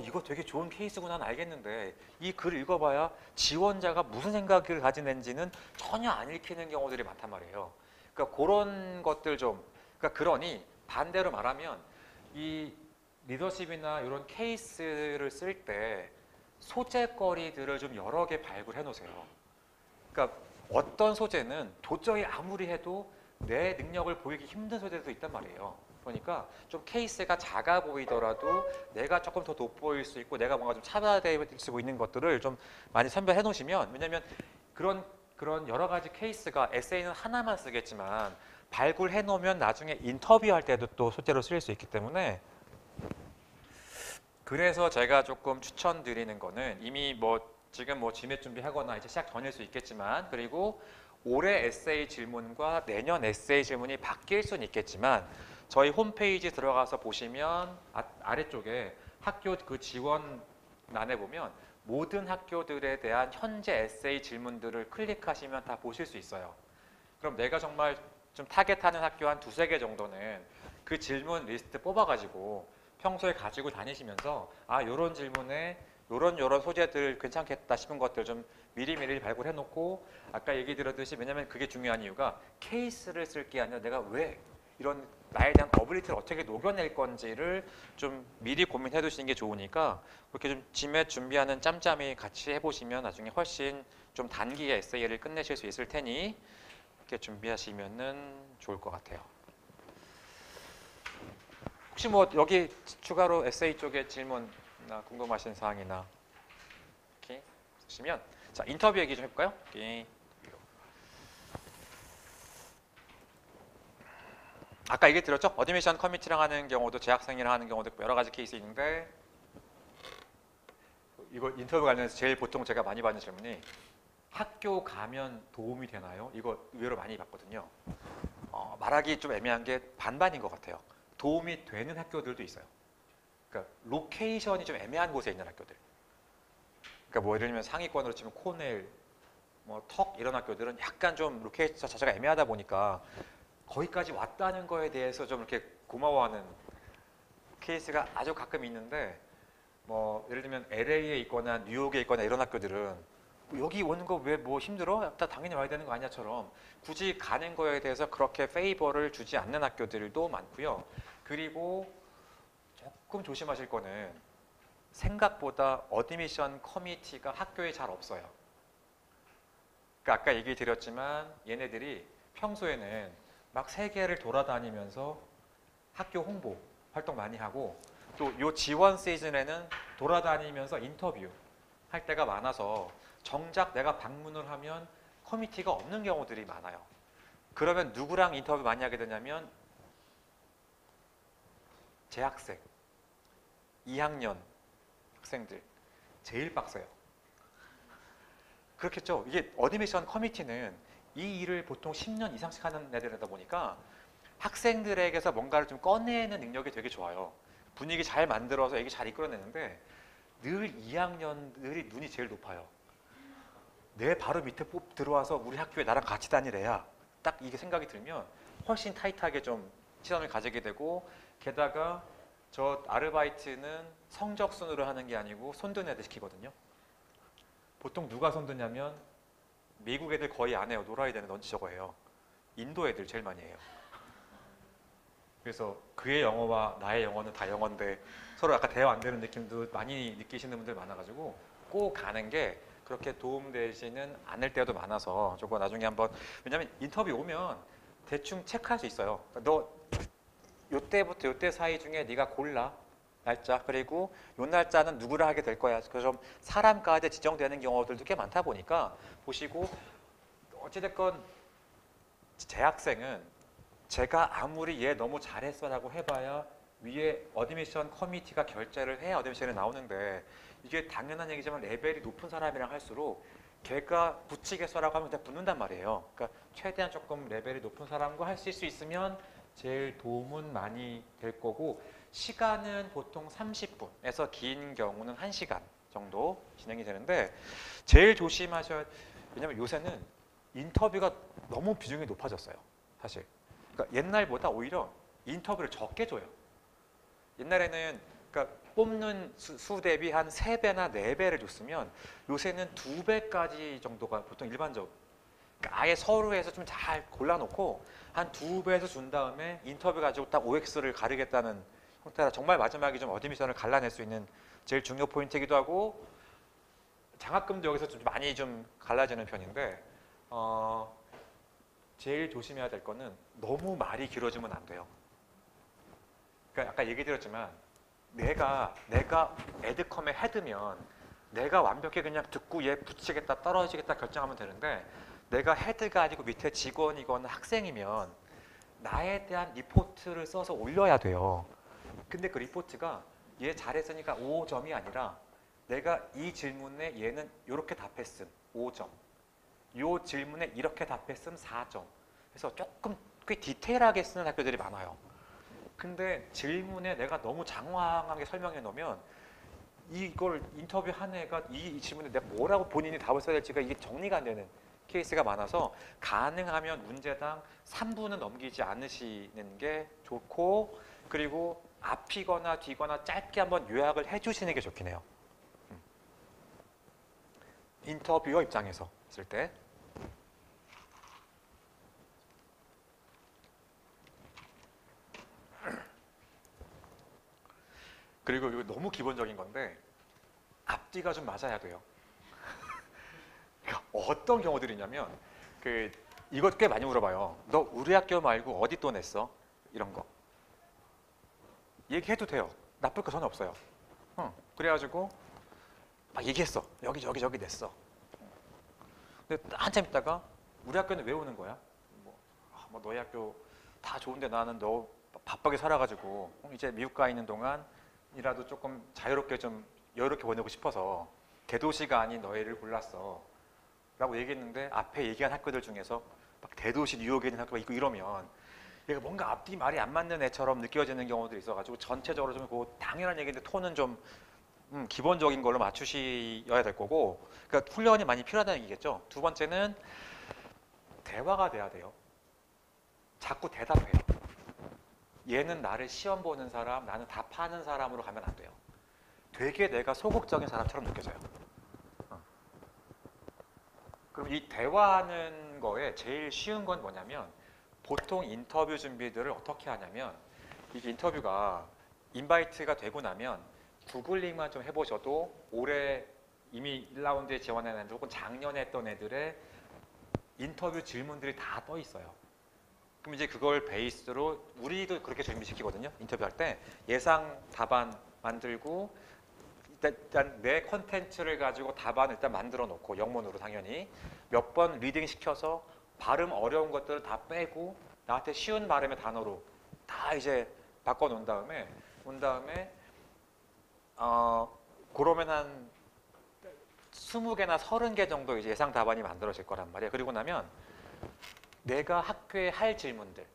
이거 되게 좋은 케이스구나 알겠는데 이 글을 읽어봐야 지원자가 무슨 생각을 가진 앤지는 전혀 안 읽히는 경우들이 많단 말이에요. 그러니까 그런 것들 좀, 그러니까 그러니 반대로 말하면 이 리더십이나 이런 케이스를 쓸 때 소재거리들을 좀 여러 개 발굴해 놓으세요. 그러니까 어떤 소재는 도저히 아무리 해도 내 능력을 보이기 힘든 소재도 있단 말이에요. 그러니까 좀 케이스가 작아 보이더라도 내가 조금 더 돋보일 수 있고 내가 뭔가 좀 차별될 수 있는 것들을 좀 많이 선별해 놓으시면, 왜냐면 그런 여러 가지 케이스가 에세이는 하나만 쓰겠지만 발굴해 놓으면 나중에 인터뷰할 때도 또 소재로 쓰일 수 있기 때문에, 그래서 제가 조금 추천드리는 거는 이미 뭐 지금 뭐 GMAT 준비하거나 이제 시작 전일 수 있겠지만, 그리고 올해 에세이 질문과 내년 에세이 질문이 바뀔 수는 있겠지만 저희 홈페이지 들어가서 보시면 아래쪽에 학교 그 지원란에 보면 모든 학교들에 대한 현재 에세이 질문들을 클릭하시면 다 보실 수 있어요. 그럼 내가 정말 좀 타겟하는 학교 한 두세 개 정도는 그 질문 리스트 뽑아가지고 평소에 가지고 다니시면서 요런 질문에 요런 소재들 괜찮겠다 싶은 것들 좀 미리미리 발굴해 놓고, 아까 얘기 드렸듯이, 왜냐면 그게 중요한 이유가 케이스를 쓸 게 아니라 내가 왜 이런 나에 대한 어빌리티를 어떻게 녹여낼 건지를 좀 미리 고민해 두시는 게 좋으니까, 그렇게 좀 GMAT 준비하는 짬짬이 같이 해보시면 나중에 훨씬 좀 단기에 에세이를 끝내실 수 있을 테니 이렇게 준비하시면은 좋을 것 같아요. 혹시 뭐 여기 추가로 에세이 쪽에 질문이나 궁금하신 사항이나 이렇게 있으시면, 자, 인터뷰 얘기 좀 해볼까요? 여기. 아까 얘기 드렸죠? 어드미션 커미티랑 하는 경우도 재학생이랑 하는 경우도 여러 가지 케이스 있는데, 이거 인터뷰 관련해서 제일 보통 제가 많이 받는 질문이 학교 가면 도움이 되나요? 이거 의외로 많이 받거든요. 말하기 좀 애매한 게 반반인 것 같아요. 도움이 되는 학교들도 있어요. 그러니까 로케이션이 좀 애매한 곳에 있는 학교들. 그러니까 뭐 예를 들면 상위권으로 치면 코넬, 뭐 턱 이런 학교들은 약간 좀 로케이션 자체가 애매하다 보니까 거기까지 왔다는 거에 대해서 좀 이렇게 고마워하는 케이스가 아주 가끔 있는데, 뭐 예를 들면 LA에 있거나 뉴욕에 있거나 이런 학교들은 여기 오는 거 왜 뭐 힘들어? 다 당연히 와야 되는 거 아니야처럼 굳이 가는 거에 대해서 그렇게 페이버를 주지 않는 학교들도 많고요. 그리고 조금 조심하실 거는 생각보다 어드미션 커미티가 학교에 잘 없어요. 그러니까 아까 얘기 드렸지만 얘네들이 평소에는 막 세계를 돌아다니면서 학교 홍보 활동 많이 하고, 또 요 지원 시즌에는 돌아다니면서 인터뷰 할 때가 많아서 정작 내가 방문을 하면 커미티가 없는 경우들이 많아요. 그러면 누구랑 인터뷰 많이 하게 되냐면 재학생, 2학년 학생들 제일 빡세요. 그렇겠죠. 이게 어드미션 커미티는 이 일을 보통 10년 이상씩 하는 애들이다 보니까 학생들에게서 뭔가를 좀 꺼내는 능력이 되게 좋아요. 분위기 잘 만들어서 얘기 잘 이끌어내는데 늘 2학년들이 눈이 제일 높아요. 내 바로 밑에 들어와서 우리 학교에 나랑 같이 다닐 애야. 딱 이게 생각이 들면 훨씬 타이트하게 좀 시선을 가지게 되고, 게다가 저 아르바이트는 성적 순으로 하는 게 아니고 손든 애들 시키거든요. 보통 누가 손드냐면 미국 애들 거의 안 해요. 놀아야 되는 넌지 저거 해요. 인도 애들 제일 많이 해요. 그래서 그의 영어와 나의 영어는 다 영어인데 서로 약간 대화 안 되는 느낌도 많이 느끼시는 분들 많아가지고 꼭 가는 게 그렇게 도움되지는 않을 때도 많아서 저거 나중에 한번, 왜냐면 인터뷰 오면 대충 체크할 수 있어요. 너 요때부터 요때 사이 중에 네가 골라 날짜, 그리고 요 날짜는 누구랑 하게 될 거야. 그래서 좀 사람까지 지정되는 경우들도 꽤 많다 보니까 보시고, 어찌됐건 재학생은 제가 아무리 얘 너무 잘했어라고 해봐야 위에 어드미션 커미티가 결제를 해야 어드미션에 나오는데, 이게 당연한 얘기지만 레벨이 높은 사람이랑 할수록 걔가 붙이겠어라고 하면 그냥 붙는단 말이에요. 그러니까 최대한 조금 레벨이 높은 사람과 하실 수 있으면 제일 도움은 많이 될 거고, 시간은 보통 30분에서 긴 경우는 1시간 정도 진행이 되는데, 제일 조심하셔야, 왜냐면 요새는 인터뷰가 너무 비중이 높아졌어요, 사실. 그러니까 옛날보다 오히려 인터뷰를 적게 줘요. 옛날에는 그러니까 뽑는 수 대비 한 3배나 4배를 줬으면 요새는 2배까지 정도가 보통 일반적. 그러니까 아예 서류에서 좀 잘 골라놓고 한 2배에서 준 다음에 인터뷰 가지고 딱 OX를 가르겠다는 형태라, 정말 마지막에 좀 어드미션을 갈라낼 수 있는 제일 중요 포인트이기도 하고, 장학금도 여기서 좀 많이 좀 갈라지는 편인데, 제일 조심해야 될 거는 너무 말이 길어지면 안 돼요. 그러니까 아까 얘기 드렸지만 내가 에드컴의 헤드면 내가 완벽히 그냥 듣고 얘 붙이겠다 떨어지겠다 결정하면 되는데, 내가 헤드가 아니고 밑에 직원이거나 학생이면 나에 대한 리포트를 써서 올려야 돼요. 근데 그 리포트가 얘 잘했으니까 5점이 아니라 내가 이 질문에 얘는 이렇게 답했음 5점, 이 질문에 이렇게 답했음 4점. 그래서 조금 꽤 디테일하게 쓰는 학교들이 많아요. 근데 질문에 내가 너무 장황하게 설명해 놓으면 이걸 인터뷰 한 애가 이 질문에 내가 뭐라고 본인이 답을 써야 될지가 이게 정리가 안 되는 케이스가 많아서, 가능하면 문제당 3분은 넘기지 않으시는 게 좋고, 그리고 앞이거나 뒤거나 짧게 한번 요약을 해주시는 게 좋긴 해요. 인터뷰어 입장에서 있을 때. 그리고 이거 너무 기본적인 건데 앞뒤가 좀 맞아야 돼요. 그러니까 어떤 경우들이 있냐면, 이것 꽤 많이 물어봐요. 너 우리 학교 말고 어디 또 냈어? 이런 거 얘기해도 돼요. 나쁠 거 전혀 없어요. 그래가지고 막 얘기했어. 여기 냈어. 근데 한참 있다가 우리 학교는 왜 오는 거야? 뭐 너희 학교 다 좋은데 나는 너 바쁘게 살아가지고 이제 미국 가 있는 동안이라도 조금 자유롭게 좀 여유롭게 보내고 싶어서 대도시가 아닌 너희를 골랐어 라고 얘기했는데, 앞에 얘기한 학교들 중에서 막 대도시 뉴욕에 있는 학교가 있고 이러면 얘가 뭔가 앞뒤 말이 안 맞는 애처럼 느껴지는 경우도 있어가지고, 전체적으로 좀 그 당연한 얘기인데 톤은 좀 기본적인 걸로 맞추셔야 될 거고, 그러니까 훈련이 많이 필요하다는 얘기겠죠. 두 번째는 대화가 돼야 돼요. 자꾸 대답해요. 얘는 나를 시험 보는 사람, 나는 답하는 사람으로 가면 안 돼요. 되게 내가 소극적인 사람처럼 느껴져요. 그럼 이 대화하는 거에 제일 쉬운 건 뭐냐면, 보통 인터뷰 준비들을 어떻게 하냐면, 이게 인터뷰가 인바이트가 되고 나면 구글링만 좀 해보셔도 올해 이미 1라운드에 지원한 애들 혹은 작년에 했던 애들의 인터뷰 질문들이 다 떠 있어요. 그럼 이제 그걸 베이스로 우리도 그렇게 준비시키거든요. 인터뷰할 때 예상 답안 만들고, 일단 내 컨텐츠를 가지고 답안을 일단 만들어 놓고 영문으로 당연히 몇 번 리딩 시켜서 발음 어려운 것들을 다 빼고 나한테 쉬운 발음의 단어로 다 이제 바꿔놓은 다음에 그러면 한 20개나 30개 정도 이제 예상 답안이 만들어질 거란 말이에요. 그리고 나면 내가 학교에 할 질문들,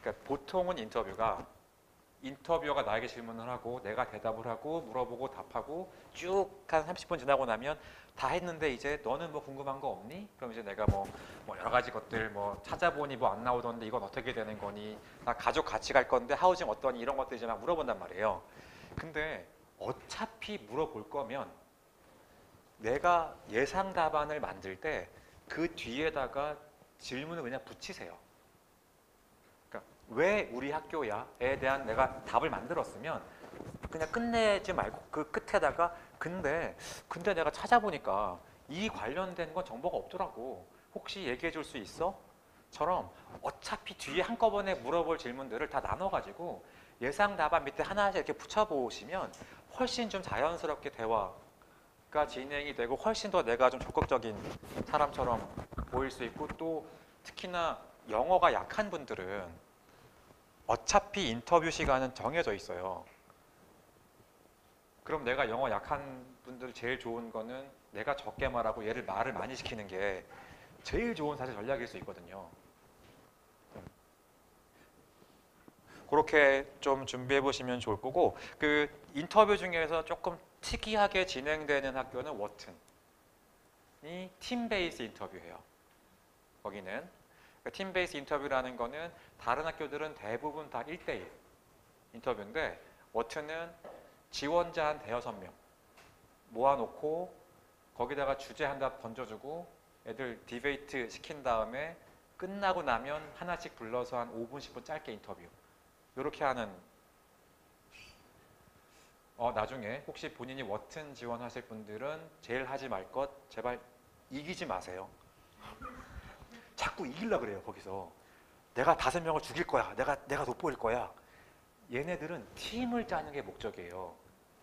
그러니까 보통은 인터뷰어가 나에게 질문을 하고 내가 대답을 하고 물어보고 답하고 쭉 한 30분 지나고 나면 다 했는데 이제 너는 뭐 궁금한 거 없니? 그럼 이제 내가 뭐 여러 가지 것들 뭐 찾아보니 뭐 안 나오던데 이건 어떻게 되는 거니? 나 가족 같이 갈 건데 하우징 어떠니? 이런 것들 이제 막 물어본단 말이에요. 근데 어차피 물어볼 거면 내가 예상 답안을 만들 때 그 뒤에다가 질문을 그냥 붙이세요. 그러니까 왜 우리 학교야에 대한 내가 답을 만들었으면 그냥 끝내지 말고 그 끝에다가 근데 내가 찾아보니까 이 관련된 건 정보가 없더라고. 혹시 얘기해 줄 수 있어? 처럼 어차피 뒤에 한꺼번에 물어볼 질문들을 다 나눠가지고 예상 답안 밑에 하나씩 이렇게 붙여보시면 훨씬 좀 자연스럽게 대화가 진행이 되고 훨씬 더 내가 좀 적극적인 사람처럼 보일 수 있고 또 특히나 영어가 약한 분들은 어차피 인터뷰 시간은 정해져 있어요. 그럼 내가 영어 약한 분들 제일 좋은 거는 내가 적게 말하고 얘를 말을 많이 시키는 게 제일 좋은 사실 전략일 수 있거든요. 그렇게 좀 준비해 보시면 좋을 거고 그 인터뷰 중에서 조금 특이하게 진행되는 학교는 워튼이 팀 베이스 인터뷰예요. 거기는 그러니까 팀 베이스 인터뷰라는 거는 다른 학교들은 대부분 다 1대1 인터뷰인데 워튼은 지원자 한 대여섯 명 모아놓고 거기다가 주제 하나 던져주고 애들 디베이트 시킨 다음에 끝나고 나면 하나씩 불러서 한 5분, 10분 짧게 인터뷰 이렇게 하는 나중에 혹시 본인이 워튼 지원하실 분들은 제일 하지 말 것 제발 이기지 마세요. 자꾸 이기려고 그래요. 거기서 내가 5명을 죽일 거야. 내가 돋보일 거야. 얘네들은 팀을 짜는 게 목적이에요.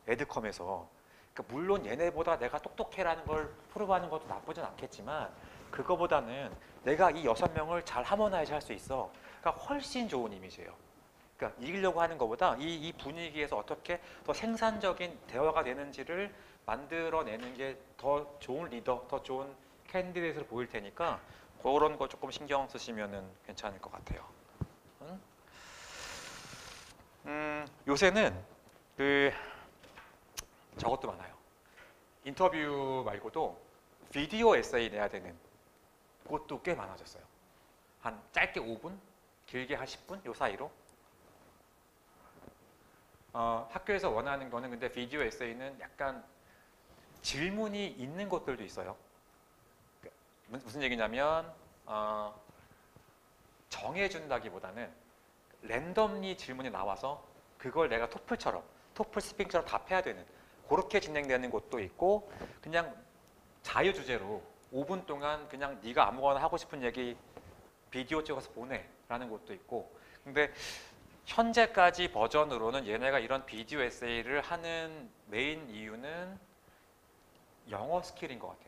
에드컴에서. 그러니까 물론 얘네보다 내가 똑똑해라는 걸 프로브하는 것도 나쁘진 않겠지만 그거보다는 내가 이 6명을 잘 하모나이즈 할 수 있어. 그러니까 훨씬 좋은 이미지예요. 그러니까 이기려고 하는 것보다 이 분위기에서 어떻게 더 생산적인 대화가 되는지를 만들어내는 게 더 좋은 리더, 더 좋은 캔디데이트로 보일 테니까 그런 거 조금 신경 쓰시면 괜찮을 것 같아요. 요새는 저것도 많아요. 인터뷰 말고도 비디오 에세이 내야 되는 곳도 꽤 많아졌어요. 한 짧게 5분, 길게 한 10분 요 사이로. 학교에서 원하는 거는 근데 비디오 에세이는 약간 질문이 있는 것들도 있어요. 무슨 얘기냐면 정해준다기보다는 랜덤리 질문이 나와서 그걸 내가 토플 스피킹처럼 답해야 되는 그렇게 진행되는 곳도 있고 그냥 자유주제로 5분 동안 그냥 네가 아무거나 하고 싶은 얘기 비디오 찍어서 보내라는 곳도 있고 근데 현재까지 버전으로는 얘네가 이런 비디오 에세이를 하는 메인 이유는 영어 스킬인 것 같아요.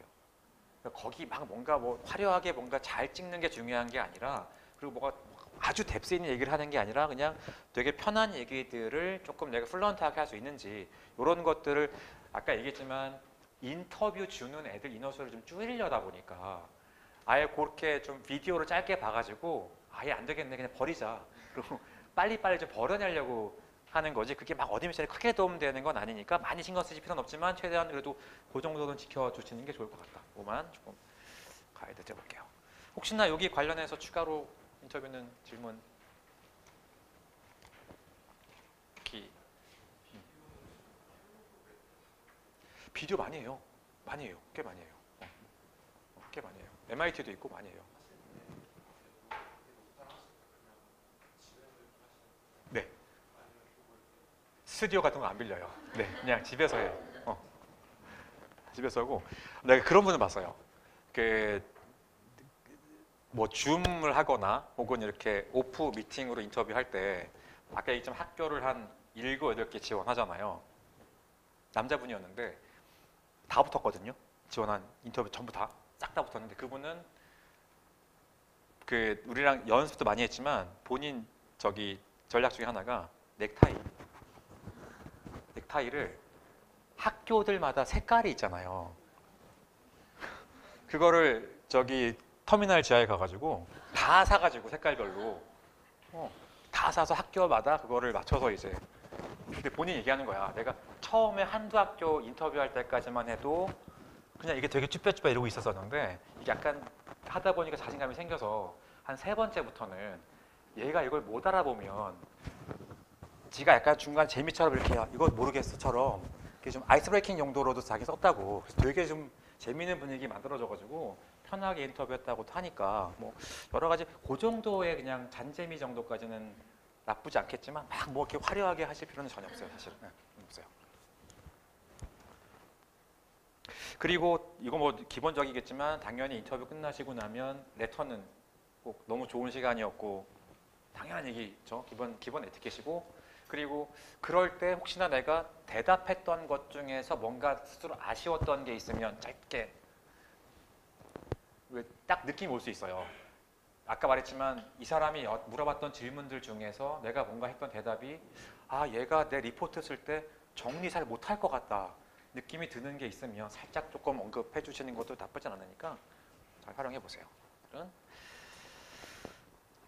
거기 막 뭔가 뭐 화려하게 뭔가 잘 찍는 게 중요한 게 아니라 그리고 뭐가 아주 뎁스 있는 얘기를 하는 게 아니라 그냥 되게 편한 얘기들을 조금 내가 플루언트하게 할 수 있는지 이런 것들을 아까 얘기했지만 인터뷰 주는 애들 인원수를 좀 줄이려다 보니까 아예 그렇게 좀 비디오를 짧게 봐가지고 아예 안 되겠네 그냥 버리자 그리고 빨리빨리 좀 버려내려고 하는 거지 그게 막 어드미션에 크게 도움되는 건 아니니까 많이 신경 쓰실 필요는 없지만 최대한 그래도 그 정도는 지켜주시는 게 좋을 것 같다. 그만 조금 가이드 해볼게요. 혹시나 여기 관련해서 추가로 인터뷰는 질문 비디오 많이 해요. 많이 해요. 꽤 많이 해요. 꽤 많이 해요. MIT도 있고 많이 해요. 네. 스튜디오 같은 거 안 빌려요. 네, 그냥 집에서 해요. 집에서 하고 내가 그런 분을 봤어요. 뭐 줌을 하거나 혹은 이렇게 오프 미팅으로 인터뷰할 때 아까 얘기했지만 학교를 한 7, 8개 지원하잖아요. 남자분이었는데 다 붙었거든요. 지원한 인터뷰 전부 다 싹 다 붙었는데 그분은 그 우리랑 연습도 많이 했지만 본인 저기 전략 중에 하나가 넥타이를 학교들마다 색깔이 있잖아요. 그거를 저기 터미널 지하에 가가지고 다 사가지고 색깔별로 다 사서 학교마다 그거를 맞춰서 이제 근데 본인이 얘기하는 거야. 내가 처음에 한두 학교 인터뷰할 때까지만 해도 그냥 이게 되게 쭈뼛쭈뼛 이러고 있었었는데 이게 약간 하다 보니까 자신감이 생겨서 한 세 번째부터는 얘가 이걸 못 알아보면 지가 약간 중간 재미처럼 이렇게 이거 모르겠어처럼 이렇게 좀 아이스 브레이킹 용도로도 자기 썼다고 그래서 되게 좀 재미있는 분위기 만들어져가지고 편하게 인터뷰했다고 하니까 뭐 여러 가지 그 정도의 그냥 잔재미 정도까지는 나쁘지 않겠지만 막 뭐 이렇게 화려하게 하실 필요는 전혀 없어요. 사실은 없어요. 그리고 이거 뭐 기본적이겠지만 당연히 인터뷰 끝나시고 나면 레터는 꼭 너무 좋은 시간이었고 당연한 얘기죠. 기본 에티켓이고 그리고 그럴 때 혹시나 내가 대답했던 것 중에서 뭔가 스스로 아쉬웠던 게 있으면 짧게 딱 느낌이 올 수 있어요. 아까 말했지만 이 사람이 물어봤던 질문들 중에서 내가 뭔가 했던 대답이 아 얘가 내 리포트 쓸 때 정리 잘 못할 것 같다 느낌이 드는 게 있으면 살짝 조금 언급해 주시는 것도 나쁘진 않으니까 잘 활용해 보세요.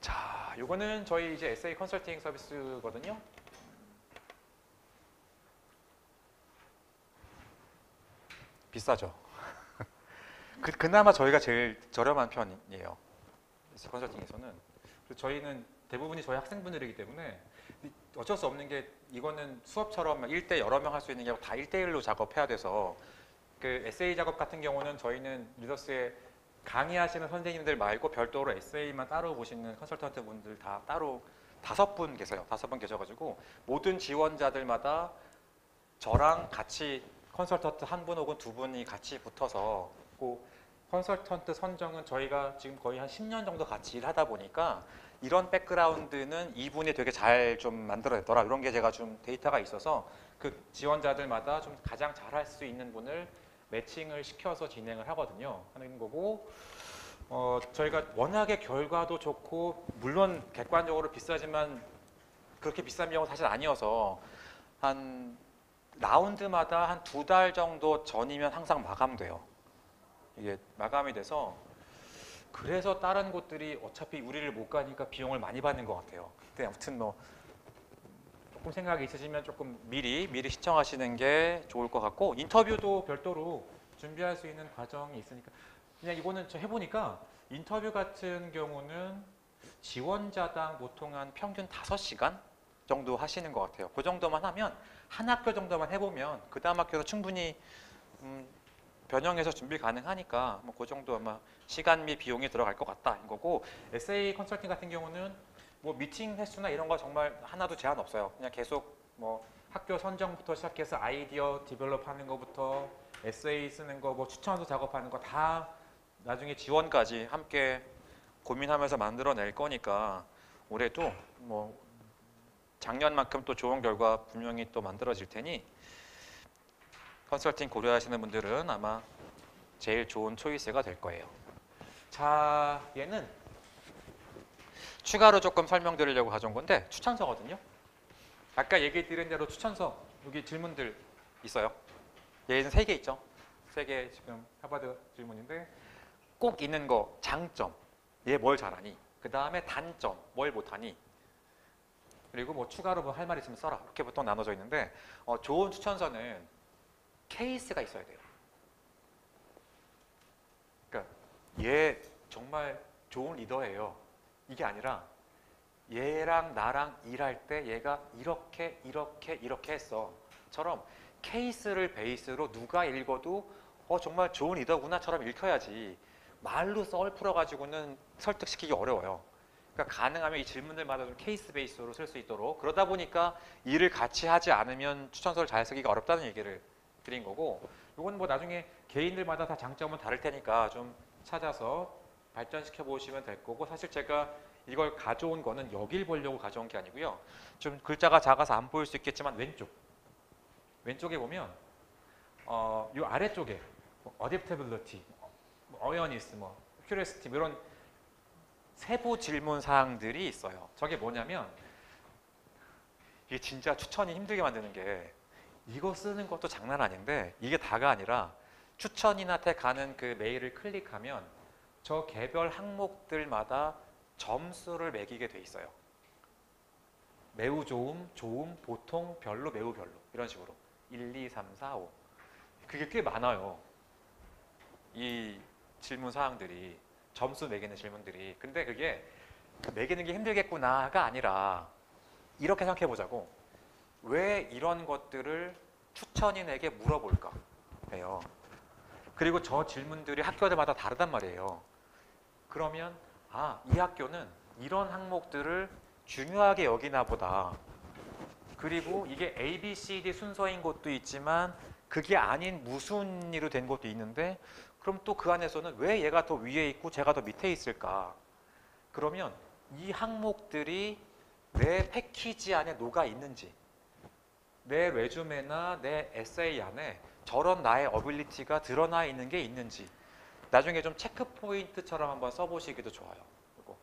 자, 요거는 저희 이제 에세이 컨설팅 서비스거든요. 비싸죠. 그나마 저희가 제일 저렴한 편이에요. 컨설팅에서는. 그래서 저희는 대부분이 저희 학생분들이기 때문에 어쩔 수 없는 게 이거는 수업처럼 1대 여러 명 할 수 있는 게 아니고 다 1대1로 작업해야 돼서 그 에세이 작업 같은 경우는 저희는 리더스에 강의하시는 선생님들 말고 별도로 에세이만 따로 보시는 컨설턴트 분들 다 따로 5분 계세요. 5분 계셔가지고 모든 지원자들마다 저랑 같이 컨설턴트 한 분 혹은 두 분이 같이 붙어서 컨설턴트 선정은 저희가 지금 거의 한 10년 정도 같이 일하다 보니까 이런 백그라운드는 이분이 되게 잘 좀 만들어냈더라 이런 게 제가 좀 데이터가 있어서 그 지원자들마다 좀 가장 잘할 수 있는 분을 매칭을 시켜서 진행을 하거든요. 하는 거고 저희가 워낙에 결과도 좋고 물론 객관적으로 비싸지만 그렇게 비싼 비용은 사실 아니어서 한 라운드마다 한 2달 정도 전이면 항상 마감돼요. 이게 마감이 돼서 그래서 다른 곳들이 어차피 우리를 못 가니까 비용을 많이 받는 것 같아요. 근데 아무튼 뭐 조금 생각이 있으시면 조금 미리 신청하시는 게 좋을 것 같고 인터뷰도 별도로 준비할 수 있는 과정이 있으니까 그냥 이거는 저 해보니까 인터뷰 같은 경우는 지원자당 보통 한 평균 5시간 정도 하시는 것 같아요. 그 정도만 하면 한 학교 정도만 해보면 그 다음 학교도 충분히 변형해서 준비 가능하니까 뭐 그 정도 아마 시간 및 비용이 들어갈 것 같다 인 거고 에세이 컨설팅 같은 경우는 뭐 미팅 횟수나 이런 거 정말 하나도 제한 없어요. 그냥 계속 뭐 학교 선정부터 시작해서 아이디어 디벨롭하는 거부터 에세이 쓰는 거, 뭐 추천서 작업하는 거 다 나중에 지원까지 함께 고민하면서 만들어낼 거니까 올해도 뭐 작년만큼 또 좋은 결과 분명히 또 만들어질 테니 컨설팅 고려하시는 분들은 아마 제일 좋은 초이스가 될 거예요. 자, 얘는 추가로 조금 설명드리려고 가져온 건데 추천서거든요. 아까 얘기 드린 대로 추천서 여기 질문들 있어요. 얘는 3개 있죠. 3개 지금 하버드 질문인데 꼭 있는 거 장점, 얘 뭘 잘하니? 그 다음에 단점, 뭘 못하니? 그리고 뭐 추가로 뭐 할 말 있으면 써라. 이렇게 보통 나눠져 있는데 좋은 추천서는 케이스가 있어야 돼요. 그러니까 얘 정말 좋은 리더예요. 이게 아니라 얘랑 나랑 일할 때 얘가 이렇게 했어. 처럼 케이스를 베이스로 누가 읽어도 정말 좋은 리더구나처럼 읽혀야지 말로 썰 풀어가지고는 설득시키기 어려워요. 그러니까 가능하면 이 질문들마다 좀 케이스 베이스로 쓸 수 있도록 그러다 보니까 일을 같이 하지 않으면 추천서를 잘 쓰기가 어렵다는 얘기를 드린 거고 이건 뭐 나중에 개인들마다 다 장점은 다를 테니까 좀 찾아서 발전시켜 보시면 될 거고 사실 제가 이걸 가져온 거는 여길 보려고 가져온 게 아니고요. 좀 글자가 작아서 안 보일 수 있겠지만 왼쪽에 보면 이 아래쪽에 뭐 adaptability, awareness, curiosity 이런 세부 질문 사항들이 있어요. 저게 뭐냐면 이게 진짜 추천이 힘들게 만드는 게 이거 쓰는 것도 장난 아닌데 이게 다가 아니라 추천인한테 가는 그 메일을 클릭하면 저 개별 항목들마다 점수를 매기게 돼 있어요. 매우 좋음, 좋음, 보통, 별로, 매우 별로 이런 식으로 1, 2, 3, 4, 5 그게 꽤 많아요. 이 질문 사항들이 점수 매기는 질문들이 근데 그게 매기는 게 힘들겠구나가 아니라 이렇게 생각해 보자고 왜 이런 것들을 추천인에게 물어볼까 해요. 그리고 저 질문들이 학교들마다 다르단 말이에요. 그러면 이 학교는 이런 항목들을 중요하게 여기나 보다. 그리고 이게 A, B, C, D 순서인 것도 있지만 그게 아닌 무순위로 된 것도 있는데 그럼 또 그 안에서는 왜 얘가 더 위에 있고 제가 더 밑에 있을까? 그러면 이 항목들이 내 패키지 안에 녹아 있는지 내 레주메나 내 에세이 안에 저런 나의 어빌리티가 드러나 있는 게 있는지 나중에 좀 체크 포인트처럼 한번 써보시기도 좋아요. 이거.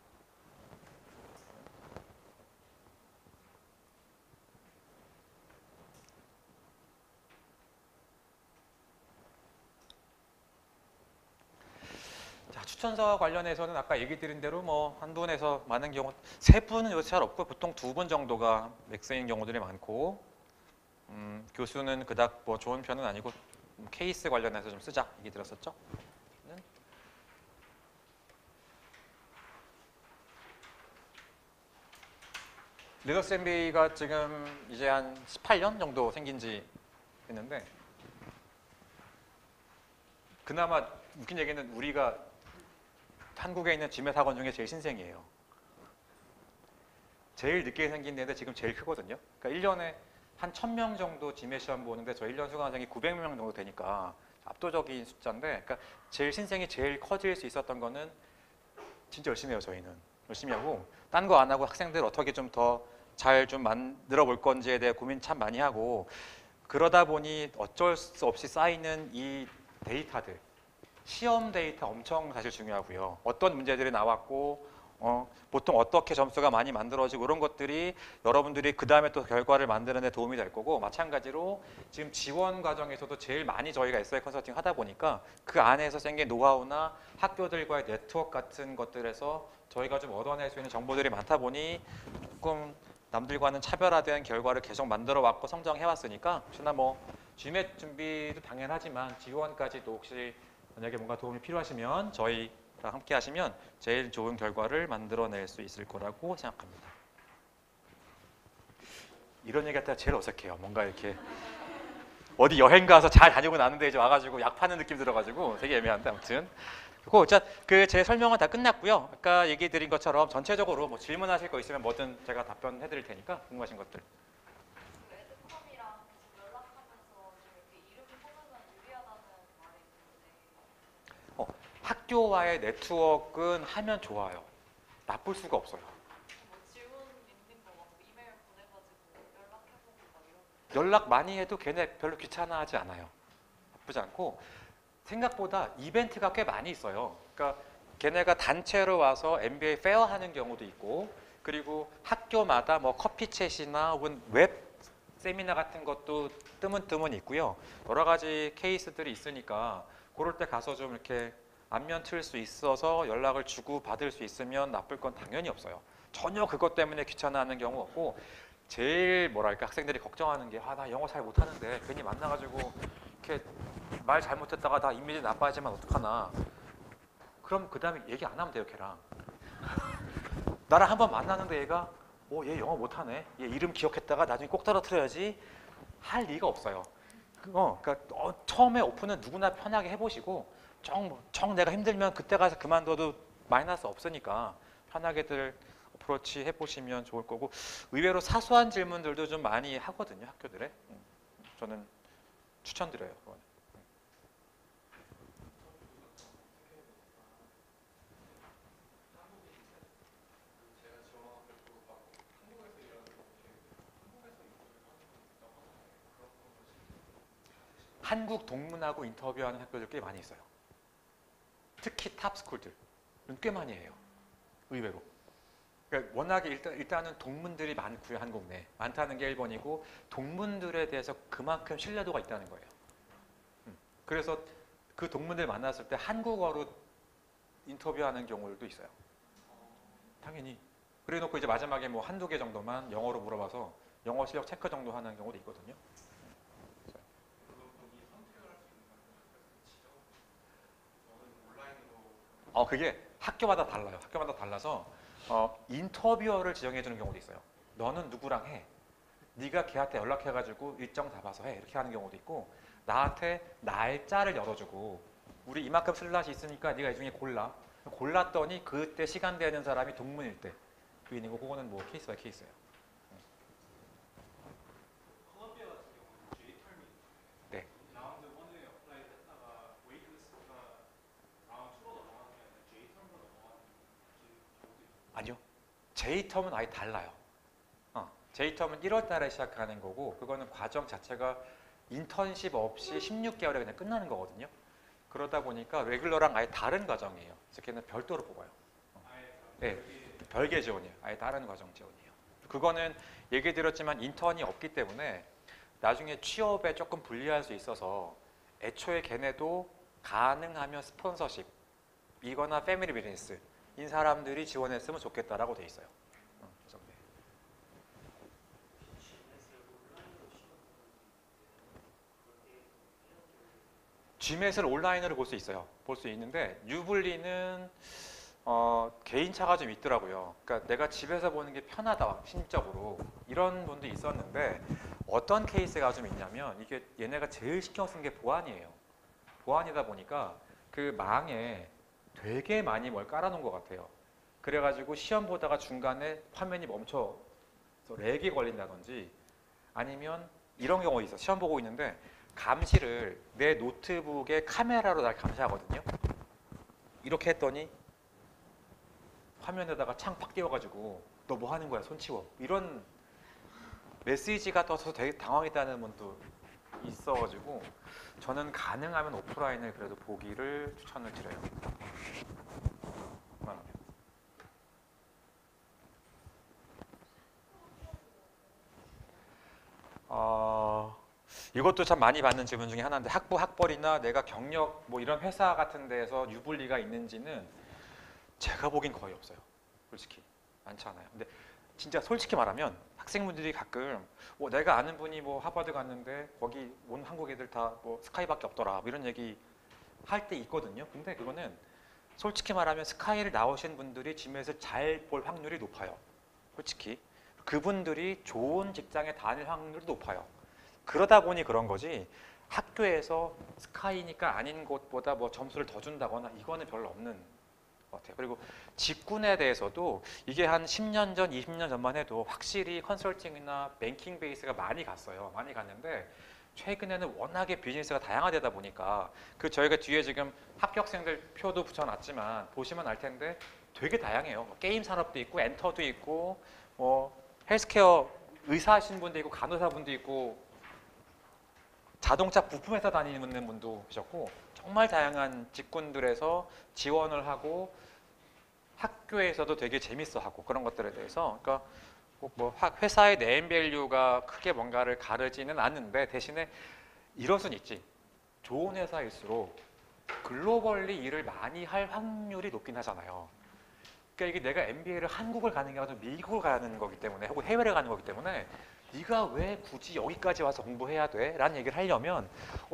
자, 추천서와 관련해서는 아까 얘기 드린 대로 뭐 한 분에서 많은 경우 세 분은 요새 잘 없고 보통 두 분 정도가 맥스인 경우들이 많고 교수는 그닥 뭐 좋은 편은 아니고 케이스 관련해서 좀 쓰자 얘기 들었었죠. 리더스 MBA가 지금 이제 한 18년 정도 생긴 지 됐는데 그나마 웃긴 얘기는 우리가 한국에 있는 GMAT 학원 중에 제일 신생이에요. 제일 늦게 생긴 데인데 지금 제일 크거든요. 그러니까 1년에 한 1000명 정도 GMAT 시험 보는데 저 1년 수강생이 900명 정도 되니까 압도적인 숫자인데 그러니까 제일 신생이 제일 커질 수 있었던 거는 진짜 열심히 해요. 저희는 열심히 하고 딴 거 안 하고 학생들 어떻게 좀 더 잘 좀 만들어 볼 건지에 대해 고민 참 많이 하고 그러다 보니 어쩔 수 없이 쌓이는 이 데이터들 시험 데이터 엄청 사실 중요하고요. 어떤 문제들이 나왔고 보통 어떻게 점수가 많이 만들어지고 이런 것들이 여러분들이 그 다음에 또 결과를 만드는 데 도움이 될 거고 마찬가지로 지금 지원 과정에서도 제일 많이 저희가 SI 컨설팅 하다 보니까 그 안에서 생긴 노하우나 학교들과의 네트워크 같은 것들에서 저희가 좀 얻어낼 수 있는 정보들이 많다 보니 조금 남들과는 차별화된 결과를 계속 만들어 왔고 성장해 왔으니까 혹시나 뭐 GMAT 준비도 당연하지만 지원까지도 혹시 만약에 뭔가 도움이 필요하시면 저희랑 함께 하시면 제일 좋은 결과를 만들어낼 수 있을 거라고 생각합니다. 이런 얘기 할 때가 제일 어색해요. 뭔가 이렇게 어디 여행 가서 잘 다니고 나는데 이제 와가지고 약 파는 느낌 들어가지고 되게 애매한데 아무튼 그리고 제 설명은 다 끝났고요. 아까 얘기 드린 것처럼 전체적으로 뭐 질문하실 거 있으면 뭐든 제가 답변해 드릴 테니까 궁금하신 것들. 학교와의 네트워크는 하면 좋아요. 나쁠 수가 없어요. 연락 많이 해도 걔네 별로 귀찮아하지 않아요. 나쁘지 않고 생각보다 이벤트가 꽤 많이 있어요. 그러니까 걔네가 단체로 와서 MBA 페어 하는 경우도 있고 그리고 학교마다 뭐 커피챗이나 혹은 웹 세미나 같은 것도 뜨문뜨문 있고요. 여러 가지 케이스들이 있으니까 그럴 때 가서 좀 이렇게 안면 틀 수 있어서 연락을 주고 받을 수 있으면 나쁠 건 당연히 없어요. 전혀 그것 때문에 귀찮아하는 경우 없고 제일 뭐랄까 학생들이 걱정하는 게 나 영어 잘 못하는데 괜히 만나가지고 이렇게 말 잘못했다가 나 이미지 나빠지면 어떡하나. 그럼 그 다음에 얘기 안 하면 돼요. 걔랑 나랑 한번 만나는데 얘가 얘 영어 못하네. 얘 이름 기억했다가 나중에 꼭 떨어뜨려야지 할 리가 없어요. 그러니까 처음에 오픈은 누구나 편하게 해보시고 정 내가 힘들면 그때 가서 그만둬도 마이너스 없으니까 편하게들 어프로치 해보시면 좋을 거고 의외로 사소한 질문들도 좀 많이 하거든요. 학교들에. 저는 추천드려요. 그건. 한국 동문하고 인터뷰하는 학교들 꽤 많이 있어요. 특히 탑스쿨들 꽤 많이 해요. 의외로. 그러니까 워낙에 일단은 동문들이 많고요. 한국 내 많다는 게 1번이고 동문들에 대해서 그만큼 신뢰도가 있다는 거예요. 그래서 그 동문들 만났을 때 한국어로 인터뷰하는 경우들도 있어요. 당연히. 그래 놓고 이제 마지막에 뭐 한두 개 정도만 영어로 물어봐서 영어 실력 체크 정도 하는 경우도 있거든요. 그게 학교마다 달라요. 학교마다 달라서 인터뷰어를 지정해 주는 경우도 있어요. 너는 누구랑 해. 네가 걔한테 연락해가지고 일정 잡아서 해. 이렇게 하는 경우도 있고 나한테 날짜를 열어주고 우리 이만큼 슬롯이 있으니까 네가 이 중에 골라. 골랐더니 그때 시간 되는 사람이 동문일 때 부인이고 그거는 뭐 케이스 바이 케이스예요. 콜롬비아 같은 경우는 J터미 네. 라운드 1에 어플라이 했다가 웨이트리스트가 라운드 2로 넘어가는 게 아니라 J터미로 넘어가는 경우도 있고. 아니요. J텀은 아예 달라요. J텀은 1월 달에 시작하는 거고 그거는 과정 자체가 인턴십 없이 16개월에 그냥 끝나는 거거든요. 그러다 보니까 레귤러랑 아예 다른 과정이에요. 그래서 걔는 별도로 뽑아요. 네, 별개 지원이에요. 아예 다른 과정 지원이에요. 그거는 얘기 드렸지만 인턴이 없기 때문에 나중에 취업에 조금 불리할 수 있어서 애초에 걔네도 가능하면 스폰서십 이거나 패밀리 비즈니스인 사람들이 지원했으면 좋겠다라고 돼 있어요. GMAT을 온라인으로 볼 수 있어요. 볼 수 있는데 유블리는 개인차가 좀 있더라고요. 그러니까 내가 집에서 보는 게 편하다 심적으로 이런 분도 있었는데 어떤 케이스가 좀 있냐면 이게 얘네가 제일 신경 쓴 게 보안이에요. 보안이다 보니까 그 망에 되게 많이 뭘 깔아놓은 것 같아요. 그래가지고 시험 보다가 중간에 화면이 멈춰서 렉이 걸린다든지 아니면 이런 경우 있어. 시험 보고 있는데 감시를 내 노트북의 카메라로 날 감시하거든요. 이렇게 했더니 화면에다가 창 팍 띄워가지고 너 뭐 하는 거야? 손 치워. 이런 메시지가 떠서 되게 당황했다는 분도 있어가지고 저는 가능하면 오프라인을 그래도 보기를 추천을 드려요. 이것도 참 많이 받는 질문 중에 하나인데 학벌이나 내가 경력 뭐 이런 회사 같은 데에서 유불리가 있는지는 제가 보긴 거의 없어요. 솔직히 많지 않아요. 근데 진짜 솔직히 말하면 학생분들이 가끔 내가 아는 분이 뭐 하버드 갔는데 거기 온 한국 애들 다 뭐 스카이밖에 없더라 뭐 이런 얘기 할 때 있거든요. 근데 그거는 솔직히 말하면 스카이를 나오신 분들이 GMAT을 잘 볼 확률이 높아요. 솔직히 그분들이 좋은 직장에 다닐 확률이 높아요. 그러다 보니 그런 거지 학교에서 스카이니까 아닌 곳보다 뭐 점수를 더 준다거나 이거는 별로 없는 것 같아요. 그리고 직군에 대해서도 이게 한 10년 전, 20년 전만 해도 확실히 컨설팅이나 뱅킹 베이스가 많이 갔어요. 많이 갔는데 최근에는 워낙에 비즈니스가 다양화되다 보니까 그 저희가 뒤에 지금 합격생들 표도 붙여놨지만 보시면 알 텐데 되게 다양해요. 게임 산업도 있고 엔터도 있고 뭐 헬스케어 의사 하시는 분도 있고 간호사 분도 있고 자동차 부품회사 다니는 분도 계셨고 정말 다양한 직군들에서 지원을 하고 학교에서도 되게 재밌어하고 그런 것들에 대해서 그러니까 뭐 회사의 네임밸류가 크게 뭔가를 가르지는 않는데 대신에 이런 수는 있지. 좋은 회사일수록 글로벌리 일을 많이 할 확률이 높긴 하잖아요. 그러니까 이게 내가 MBA를 한국을 가는 게 아니라 미국을 가는 거기 때문에 혹은 해외를 가는 거기 때문에 네가 왜 굳이 여기까지 와서 공부해야 돼? 라는 얘기를 하려면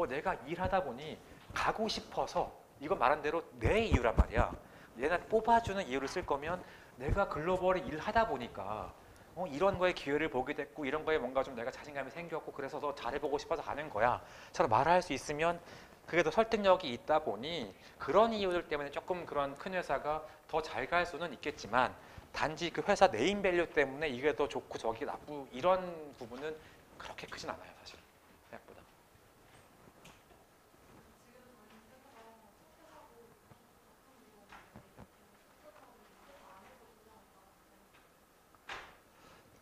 내가 일하다 보니 가고 싶어서 이건 말한 대로 내 이유란 말이야. 얘가 뽑아주는 이유를 쓸 거면 내가 글로벌에 일하다 보니까 이런 거에 기회를 보게 됐고 이런 거에 뭔가 좀 내가 자신감이 생겼고 그래서 더 잘해보고 싶어서 가는 거야. 처럼 말할 수 있으면 그게 더 설득력이 있다 보니 그런 이유들 때문에 조금 그런 큰 회사가 더 잘 갈 수는 있겠지만 단지 그 회사 네임밸류 때문에 이게 더 좋고 저게 나쁘고 이런 부분은 그렇게 크진 않아요. 사실 생각보다.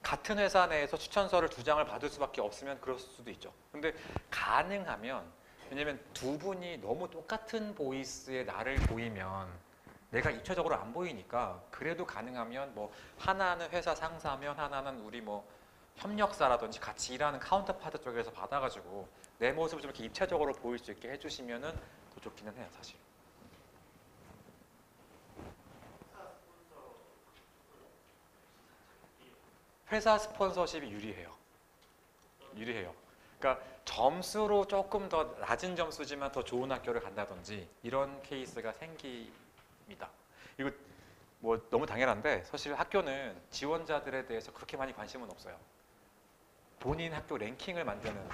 같은 회사 내에서 추천서를 2장을 받을 수밖에 없으면 그럴 수도 있죠. 근데 가능하면 왜냐면 두 분이 너무 똑같은 보이스의 나를 보이면 내가 입체적으로 안 보이니까 그래도 가능하면 뭐 하나는 회사 상사면 하나는 우리 뭐 협력사라든지 같이 일하는 카운터파트 쪽에서 받아가지고 내 모습을 좀 이렇게 입체적으로 보일 수 있게 해주시면은 더 좋기는 해요, 사실. 회사 스폰서십이 유리해요. 유리해요. 그러니까 점수로 조금 더 낮은 점수지만 더 좋은 학교를 간다든지 이런 케이스가 생깁니다. 이거 뭐 너무 당연한데 사실 학교는 지원자들에 대해서 그렇게 많이 관심은 없어요. 본인 학교 랭킹을 만드는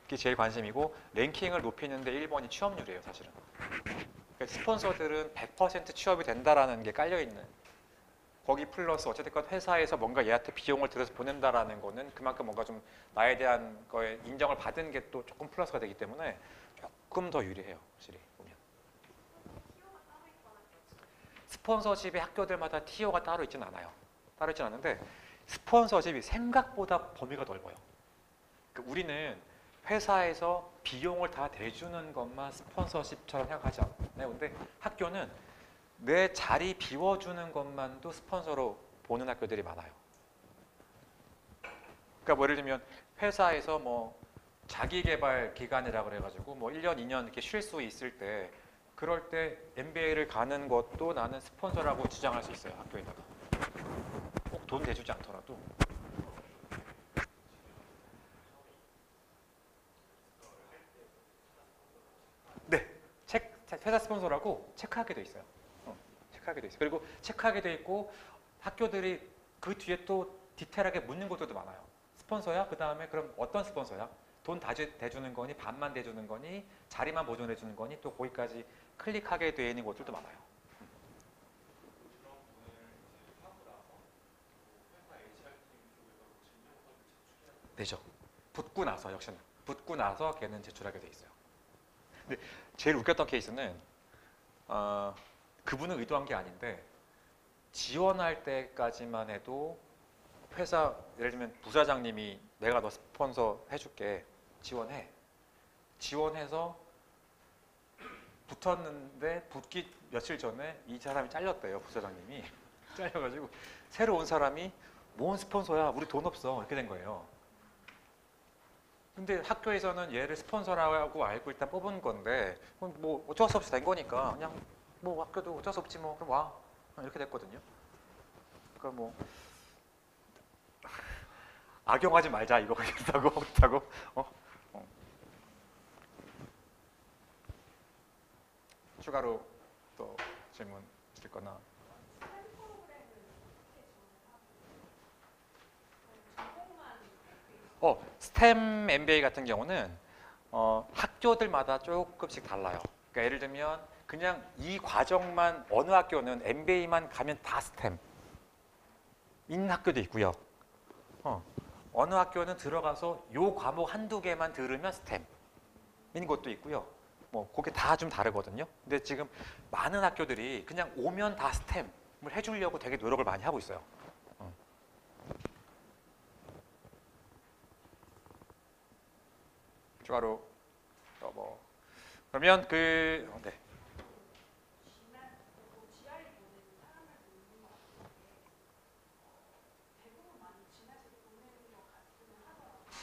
게 제일 관심이고 랭킹을 높이는데 1번이 취업률이에요, 사실은. 그러니까 스폰서들은 100% 취업이 된다라는 게 깔려있는 거기 플러스 어쨌든 회사에서 뭔가 얘한테 비용을 들여서 보낸다라는 거는 그만큼 뭔가 좀 나에 대한 거에 인정을 받은 게 또 조금 플러스가 되기 때문에 조금 더 유리해요, 확실히 보면. 스폰서십이 학교들마다 티어가 따로 있지는 않아요. 따로 있지는 않은데 스폰서십이 생각보다 범위가 넓어요. 그러니까 우리는 회사에서 비용을 다 대주는 것만 스폰서십처럼 생각하지 않아요. 근데 학교는 내 자리 비워주는 것만도 스폰서로 보는 학교들이 많아요. 그러니까 뭐 예를 들면 회사에서 뭐 자기개발 기간이라고 그래가지고 뭐 1년, 2년 이렇게 쉴 수 있을 때 그럴 때 MBA를 가는 것도 나는 스폰서라고 주장할 수 있어요, 학교에다가. 꼭 돈 대주지 않더라도. 네, 회사 스폰서라고 체크하게 돼 있어요. 체크하게 돼 있어요. 그리고 체크하게 돼 있고 학교들이 그 뒤에 또 디테일하게 묻는 것들도 많아요. 스폰서야? 그 다음에 그럼 어떤 스폰서야? 돈 다 대주는 거니? 반만 대주는 거니? 자리만 보존해 주는 거니? 또 거기까지 클릭하게 돼 있는 것들도 많아요. 되죠. 붙고 나서 역시나 붙고 나서 걔는 제출하게 돼 있어요. 근데 제일 웃겼던 케이스는 그분은 의도한 게 아닌데 지원할 때까지만 해도 회사 예를 들면 부사장님이 내가 너 스폰서 해줄게 지원해서 붙었는데 붙기 며칠 전에 이 사람이 잘렸대요. 부사장님이 잘려가지고 새로 온 사람이 뭔 스폰서야 우리 돈 없어 이렇게 된 거예요. 근데 학교에서는 얘를 스폰서라고 알고 일단 뽑은 건데 뭐 어쩔 수 없이 된 거니까 그냥 뭐 학교도 어쩔 수 없지 뭐 그럼 와 이렇게 됐거든요. 그러니까 뭐 악용하지 말자 이거 그렇다고 추가로 또 질문 있거나 스템 MBA 같은 경우는 학교들마다 조금씩 달라요. 그러니까 예를 들면 그냥 이 과정만 어느 학교는 MBA만 가면 다 스템 있는 학교도 있고요. 어느 학교는 들어가서 요 과목 한두 개만 들으면 스템인 것도 있고요. 뭐 그게 다 좀 다르거든요. 근데 지금 많은 학교들이 그냥 오면 다 스템을 해주려고 되게 노력을 많이 하고 있어요. 추가로 또 뭐 그러면 네.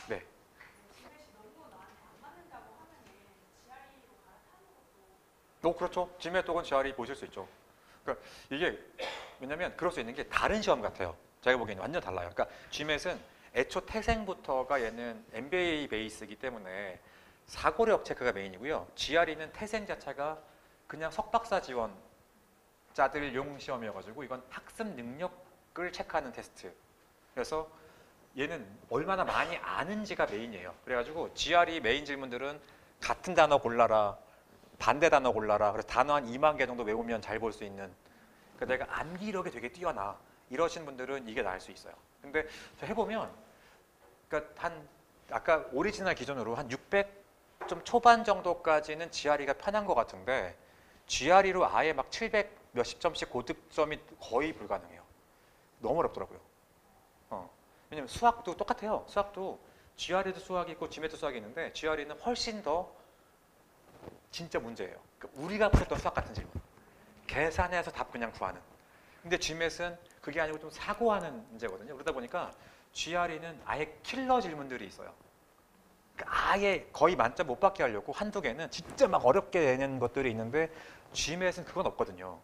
네. 그렇죠. GMAT 혹은 GRE 보실 수 있죠. 그러니까 이게 왜냐면 그럴 수 있는 게 다른 시험 같아요. 제가 보기에는 완전 달라요. 그러니까 GMAT은 애초 태생부터가 얘는 MBA 베이스이기 때문에 사고력 체크가 메인이고요. GRE는 태생 자체가 그냥 석박사 지원자들용 시험이어가지고 이건 학습 능력을 체크하는 테스트. 그래서 얘는 얼마나 많이 아는지가 메인이에요. 그래가지고 GRE 메인 질문들은 같은 단어 골라라, 반대 단어 골라라. 그래서 단어 한 2만 개 정도 외우면 잘 볼 수 있는. 그러니까 내가 암기력이 되게 뛰어나. 이러신 분들은 이게 나을 수 있어요. 근데 해보면, 그러니까 아까 오리지널 기준으로 한 600점 초반 정도까지는 GRE가 편한 것 같은데 GRE로 아예 막 700 몇십 점씩 고득점이 거의 불가능해요. 너무 어렵더라고요. 왜냐면 수학도 똑같아요. 수학도 GRE도 수학이 있고 GMAT도 수학이 있는데 GRE는 훨씬 더 진짜 문제예요. 그러니까 우리가 풀었던 수학 같은 질문. 계산해서 답 그냥 구하는. 근데 GMAT은 그게 아니고 좀 사고하는 문제거든요. 그러다 보니까 GRE는 아예 킬러 질문들이 있어요. 그러니까 아예 거의 만점 못 받게 하려고 한두 개는 진짜 막 어렵게 내는 것들이 있는데 GMAT은 그건 없거든요.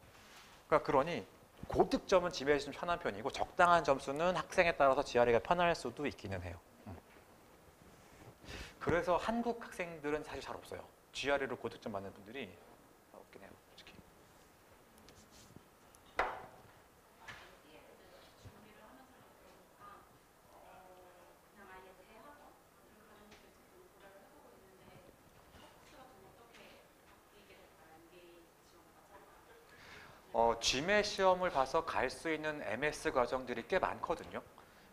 그러니까 그러니 고득점은 GMAT이 좀 편한 편이고 적당한 점수는 학생에 따라서 GRE가 편할 수도 있기는 해요. 그래서 한국 학생들은 사실 잘 없어요. GRE로 고득점 받는 분들이 없긴 해요, 솔직히. GMAT 시험을 봐서 갈 수 있는 MS 과정들이 꽤 많거든요.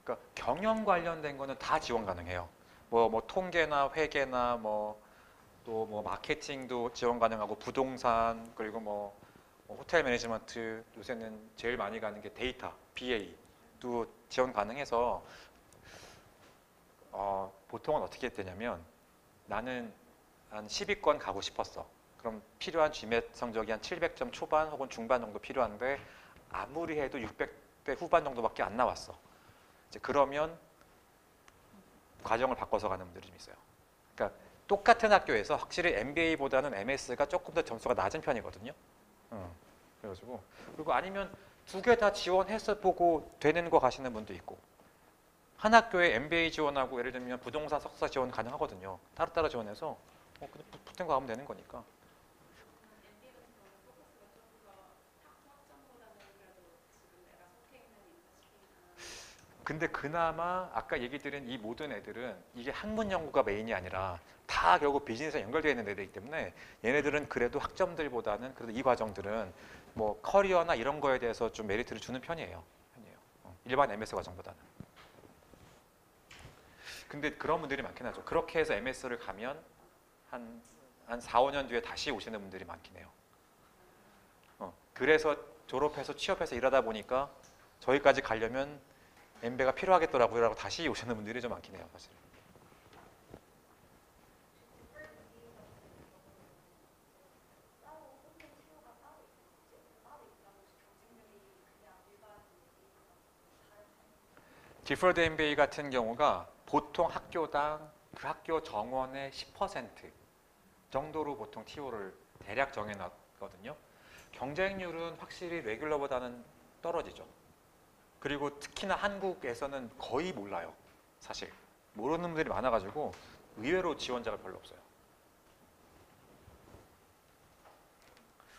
그러니까 경영 관련된 거는 다 지원 가능해요. 뭐 통계나 회계나 또 뭐 마케팅도 지원 가능하고 부동산 그리고 뭐 호텔 매니지먼트 요새는 제일 많이 가는 게 데이터, BA도 지원 가능해서 보통은 어떻게 되냐면 나는 한 10위권 가고 싶었어. 그럼 필요한 GMAT 성적이 한 700점 초반 혹은 중반 정도 필요한데 아무리 해도 600대 후반 정도밖에 안 나왔어. 이제 그러면 과정을 바꿔서 가는 분들이 좀 있어요. 그러니까 똑같은 학교에서 확실히 MBA보다는 MS가 조금 더 점수가 낮은 편이거든요. 그래가지고 그리고 아니면 두 개 다 지원해서 보고 되는 거 가시는 분도 있고 한 학교에 MBA 지원하고 예를 들면 부동산 석사 지원 가능하거든요. 따로따로 지원해서 그냥 붙은 거 하면 되는 거니까. 근데 그나마 아까 얘기 드린 이 모든 애들은 이게 학문 연구가 메인이 아니라 다 결국 비즈니스에 연결되어 있는 애들이기 때문에 얘네들은 그래도 학점들보다는 그래도 이 과정들은 뭐 커리어나 이런 거에 대해서 좀 메리트를 주는 편이에요. 일반 MS 과정보다는. 근데 그런 분들이 많긴 하죠. 그렇게 해서 MS를 가면 한 4, 5년 뒤에 다시 오시는 분들이 많긴 해요. 그래서 졸업해서 취업해서 일하다 보니까 저기까지 가려면 MBA가 필요하겠더라고요 라고 다시 오시는 분들이 좀 많긴 해요, 사실. 디퍼드 MBA 같은 경우가 보통 학교당 그 학교 정원의 10% 정도로 보통 TO를 대략 정해놨거든요. 경쟁률은 확실히 레귤러보다는 떨어지죠. 그리고 특히나 한국에서는 거의 몰라요. 사실 모르는 분들이 많아가지고 의외로 지원자가 별로 없어요.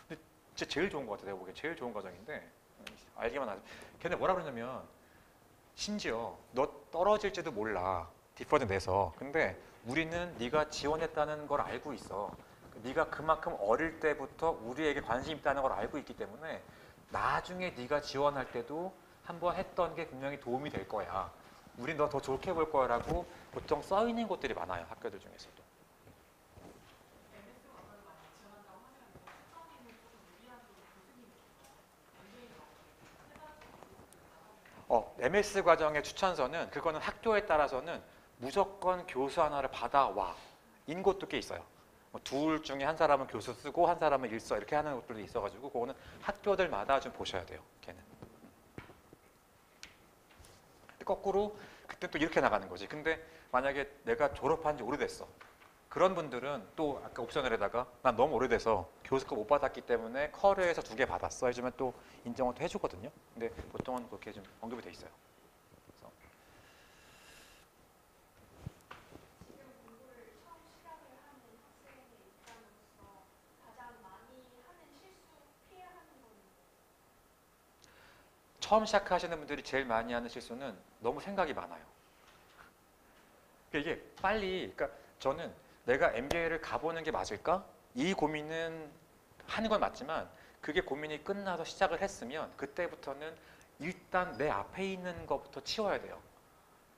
근데 진짜 제일 좋은 것 같아요. 내가 보기엔 제일 좋은 과정인데 알기만 하죠. 걔네 뭐라 그러냐면 심지어 너 떨어질지도 몰라. 디퍼드 내서. 근데 우리는 네가 지원했다는 걸 알고 있어. 네가 그만큼 어릴 때부터 우리에게 관심 있다는 걸 알고 있기 때문에 나중에 네가 지원할 때도 한번 했던 게 분명히 도움이 될 거야. 우린 너 더 좋게 볼 거라고 보통 써 있는 곳들이 많아요. 학교들 중에서도. MS 과정의 추천서는 그거는 학교에 따라서는 무조건 교수 하나를 받아와 인 곳도 꽤 있어요. 둘 중에 한 사람은 교수 쓰고 한 사람은 일서 이렇게 하는 곳들도 있어가지고 그거는 학교들마다 좀 보셔야 돼요. 걔는. 거꾸로 그때 또 이렇게 나가는 거지. 근데 만약에 내가 졸업한 지 오래됐어. 그런 분들은 또 아까 옵셔널에다가 난 너무 오래돼서 교수급 못 받았기 때문에 커리어에서 2개 받았어 해주면 또 인정을 또 해주거든요. 근데 보통은 그렇게 좀 언급이 돼 있어요. 그래서 지금 공부를 처음 시작을 하는 학생의 입장으로서 가장 많이 하는 실수, 피해야 하는 건 처음 시작하시는 분들이 제일 많이 하는 실수는 너무 생각이 많아요. 그러니까 이게 빨리, 그러니까 저는 내가 MBA를 가보는 게 맞을까? 이 고민은 하는 건 맞지만 그게 고민이 끝나서 시작을 했으면 그때부터는 일단 내 앞에 있는 것부터 치워야 돼요.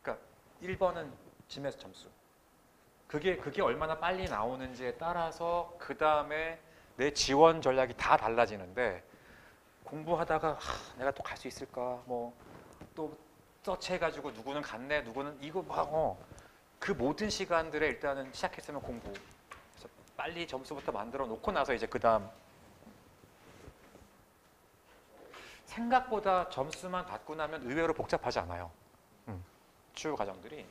그러니까 1번은 GMAT 점수. 그게 얼마나 빨리 나오는지에 따라서 그 다음에 내 지원 전략이 다 달라지는데 공부하다가 내가 또 갈 수 있을까? 뭐 또 서치해가지고 누구는 갔네, 누구는 이거 막 그 모든 시간들에 일단은 시작했으면 공부. 그래서 빨리 점수부터 만들어 놓고 나서 이제 그 다음 생각보다 점수만 받고 나면 의외로 복잡하지 않아요. 추후 과정들이.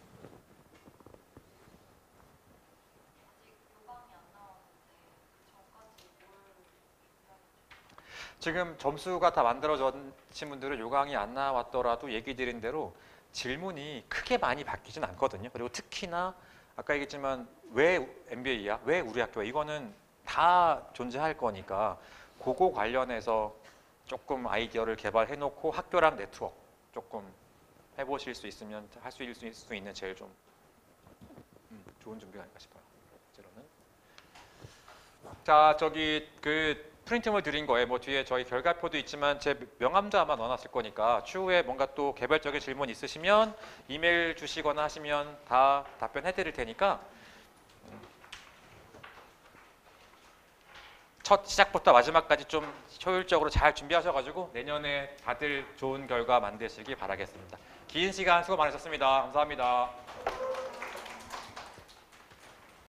지금 점수가 다 만들어진 분들은 요강이 안 나왔더라도 얘기 드린 대로 질문이 크게 많이 바뀌진 않거든요. 그리고 특히나 아까 얘기했지만 왜 MBA야? 왜 우리 학교야? 이거는 다 존재할 거니까 그거 관련해서 조금 아이디어를 개발해 놓고 학교랑 네트워크 조금 해보실 수 있으면 할 수 있는 제일 좀 좋은 준비가 아닐까 싶어요. 제로는. 자, 저기 그 프린트물 드린 거에 뭐 뒤에 저희 결과표도 있지만 제 명함도 아마 넣어놨을 거니까 추후에 뭔가 또 개별적인 질문 있으시면 이메일 주시거나 하시면 다 답변해 드릴 테니까 첫 시작부터 마지막까지 좀 효율적으로 잘 준비하셔가지고 내년에 다들 좋은 결과 만드시기 바라겠습니다. 긴 시간 수고 많으셨습니다. 감사합니다.